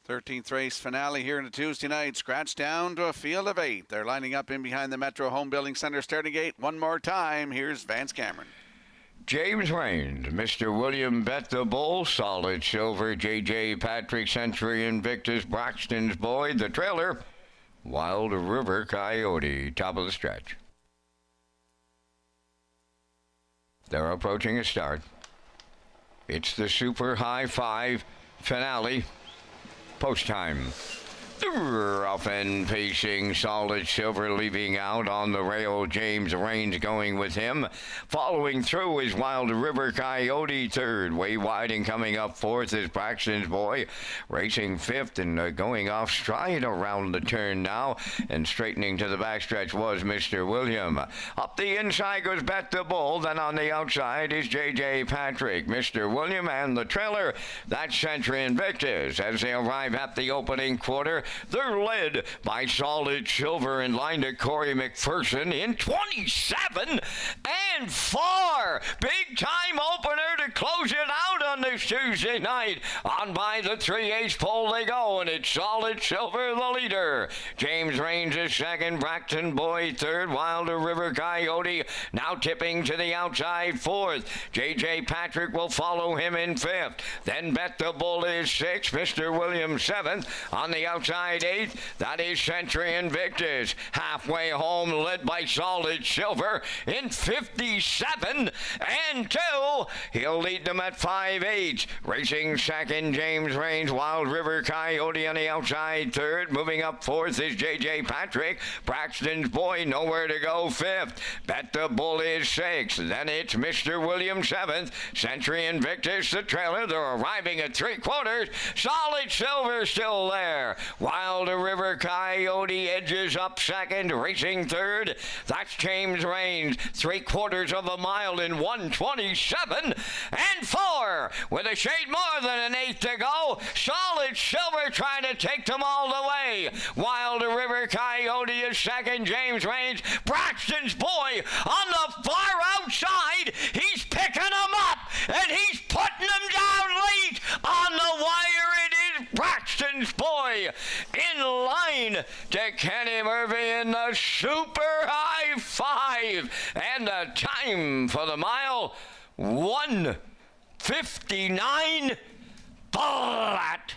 13th race finale here in the Tuesday night. Scratch down to a field of 8. They're lining up in behind the Metro Home Building Center starting gate. One more time. Here's Vance Cameron. James Rains, Mr. William Bet the Bull, Solid Silver, J.J. Patrick, Century Invictus, Braxton's Boy, the trailer, Wild River Coyote, top of the stretch. They're approaching a start. It's the Super High Five finale, post time. Rough and pacing, Solid Silver leaving out on the rail. James Rains going with him. Following through is Wild River Coyote third. Way wide and coming up fourth is Braxton's Boy. Racing fifth and going off stride around the turn now. And straightening to the backstretch was Mr. William. Up the inside goes Bet the Bull. Then on the outside is J.J. Patrick. Mr. William and the trailer, that's Century Invictus. As they arrive at the opening quarter, they're led by Solid Silver in line to Corey McPherson in 27 and 4. Big time opener to close it out on this Tuesday night. On by the 3/8 pole they go, and it's Solid Silver the leader. James Rains is second, Braxton Boy third, Wilder River Coyote now tipping to the outside fourth. J.J. Patrick will follow him in fifth. Then Bet the Bull is sixth, Mr. Williams seventh. On the outside eighth, that is Century Invictus. Halfway home, led by Solid Silver in 57 and 2. He'll lead them at 5/8. Racing second, James Rains, Wild River Coyote on the outside third. Moving up fourth is J.J. Patrick. Braxton's Boy nowhere to go fifth. Bet the Bull is sixth. Then it's Mr. Williams seventh. Century Invictus the trailer. They're arriving at 3/4. Solid Silver still there. Wilder River Coyote edges up second, racing third. That's James Rains, 3/4 of a mile in 1:27 and 4. With a shade more than an eighth to go, Solid Silver trying to take them all the way. Wilder River Coyote is second, James Rains. Braxton's Boy on the far outside. He's picking them up, and he's putting them down late. On the wire it is Braxton's Boy in line to Kenny Murphy in the Super High Five. And the time for the mile, 1:59 flat.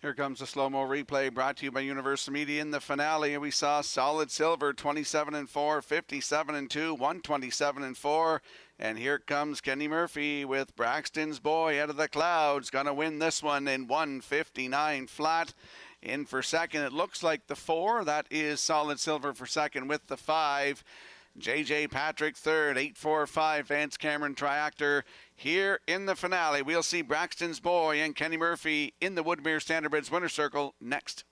Here comes the slow-mo replay brought to you by Universal Media. In the finale, we saw Solid Silver 27 and 4, 57 and 2, 127 and 4. And here comes Kenny Murphy with Braxton's Boy out of the clouds. Going to win this one in 1:59 flat. In for second, it looks like the 4. That is Solid Silver for second with the 5. J.J. Patrick third, 8-4-5 Vance Cameron Triactor. Here in the finale, we'll see Braxton's Boy and Kenny Murphy in the Woodmere Standardbridge Winner's Circle next.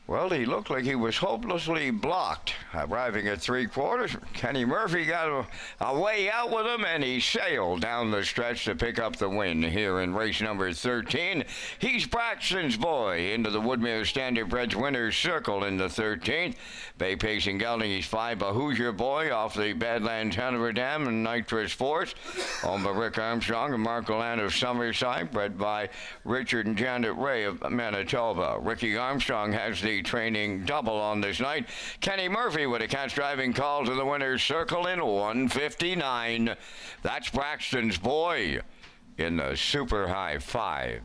Well, he looked like he was hopelessly blocked. Arriving at 3/4, Kenny Murphy got a way out with him, and he sailed down the stretch to pick up the win here in race number 13. He's Braxton's Boy into the Woodmere Standardbreds winner's circle in the 13th. Bay Pacing Gelding, he's 5, a Hoosier Boy off the Badlands Hanover Dam and Nitrous Force. Owned by Rick Armstrong and Mark Golan of Summerside, bred by Richard and Janet Ray of Manitoba. Ricky Armstrong has the training double on this night. Kenny Murphy with a catch driving call to the winner's circle in 1:59. That's Braxton's Boy in the Super High 5.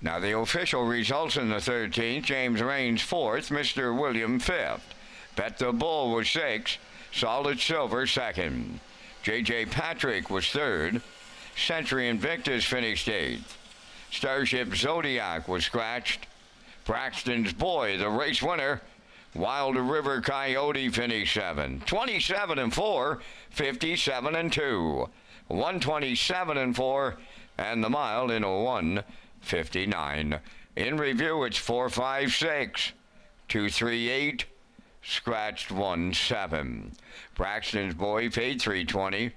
Now the official results in the 13th, James Raines 4th, Mr. William 5th. Bet the Bull was 6th, Solid Silver 2nd. J.J. Patrick was 3rd, Century Invictus finished 8th. Starship Zodiac was scratched. Braxton's Boy, the race winner. Wild River Coyote finished 7th. 27-4, 57-2. 127-4, and the mile in 1:59. In review, it's 456, 238, scratched 17. Braxton's Boy paid $320.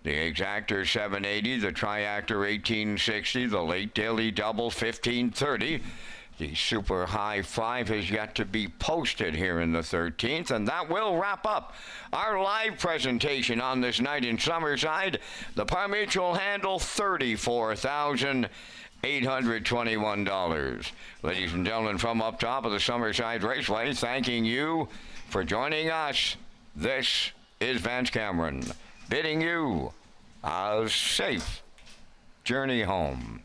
The exactor 780, the triactor 1860, the late daily double 1530. The Super High 5 has yet to be posted here in the 13th, and that will wrap up our live presentation on this night in Summerside. The par mutual handle, $34,821. Ladies and gentlemen, from up top of the Summerside Raceway, thanking you for joining us. This is Vance Cameron, bidding you a safe journey home.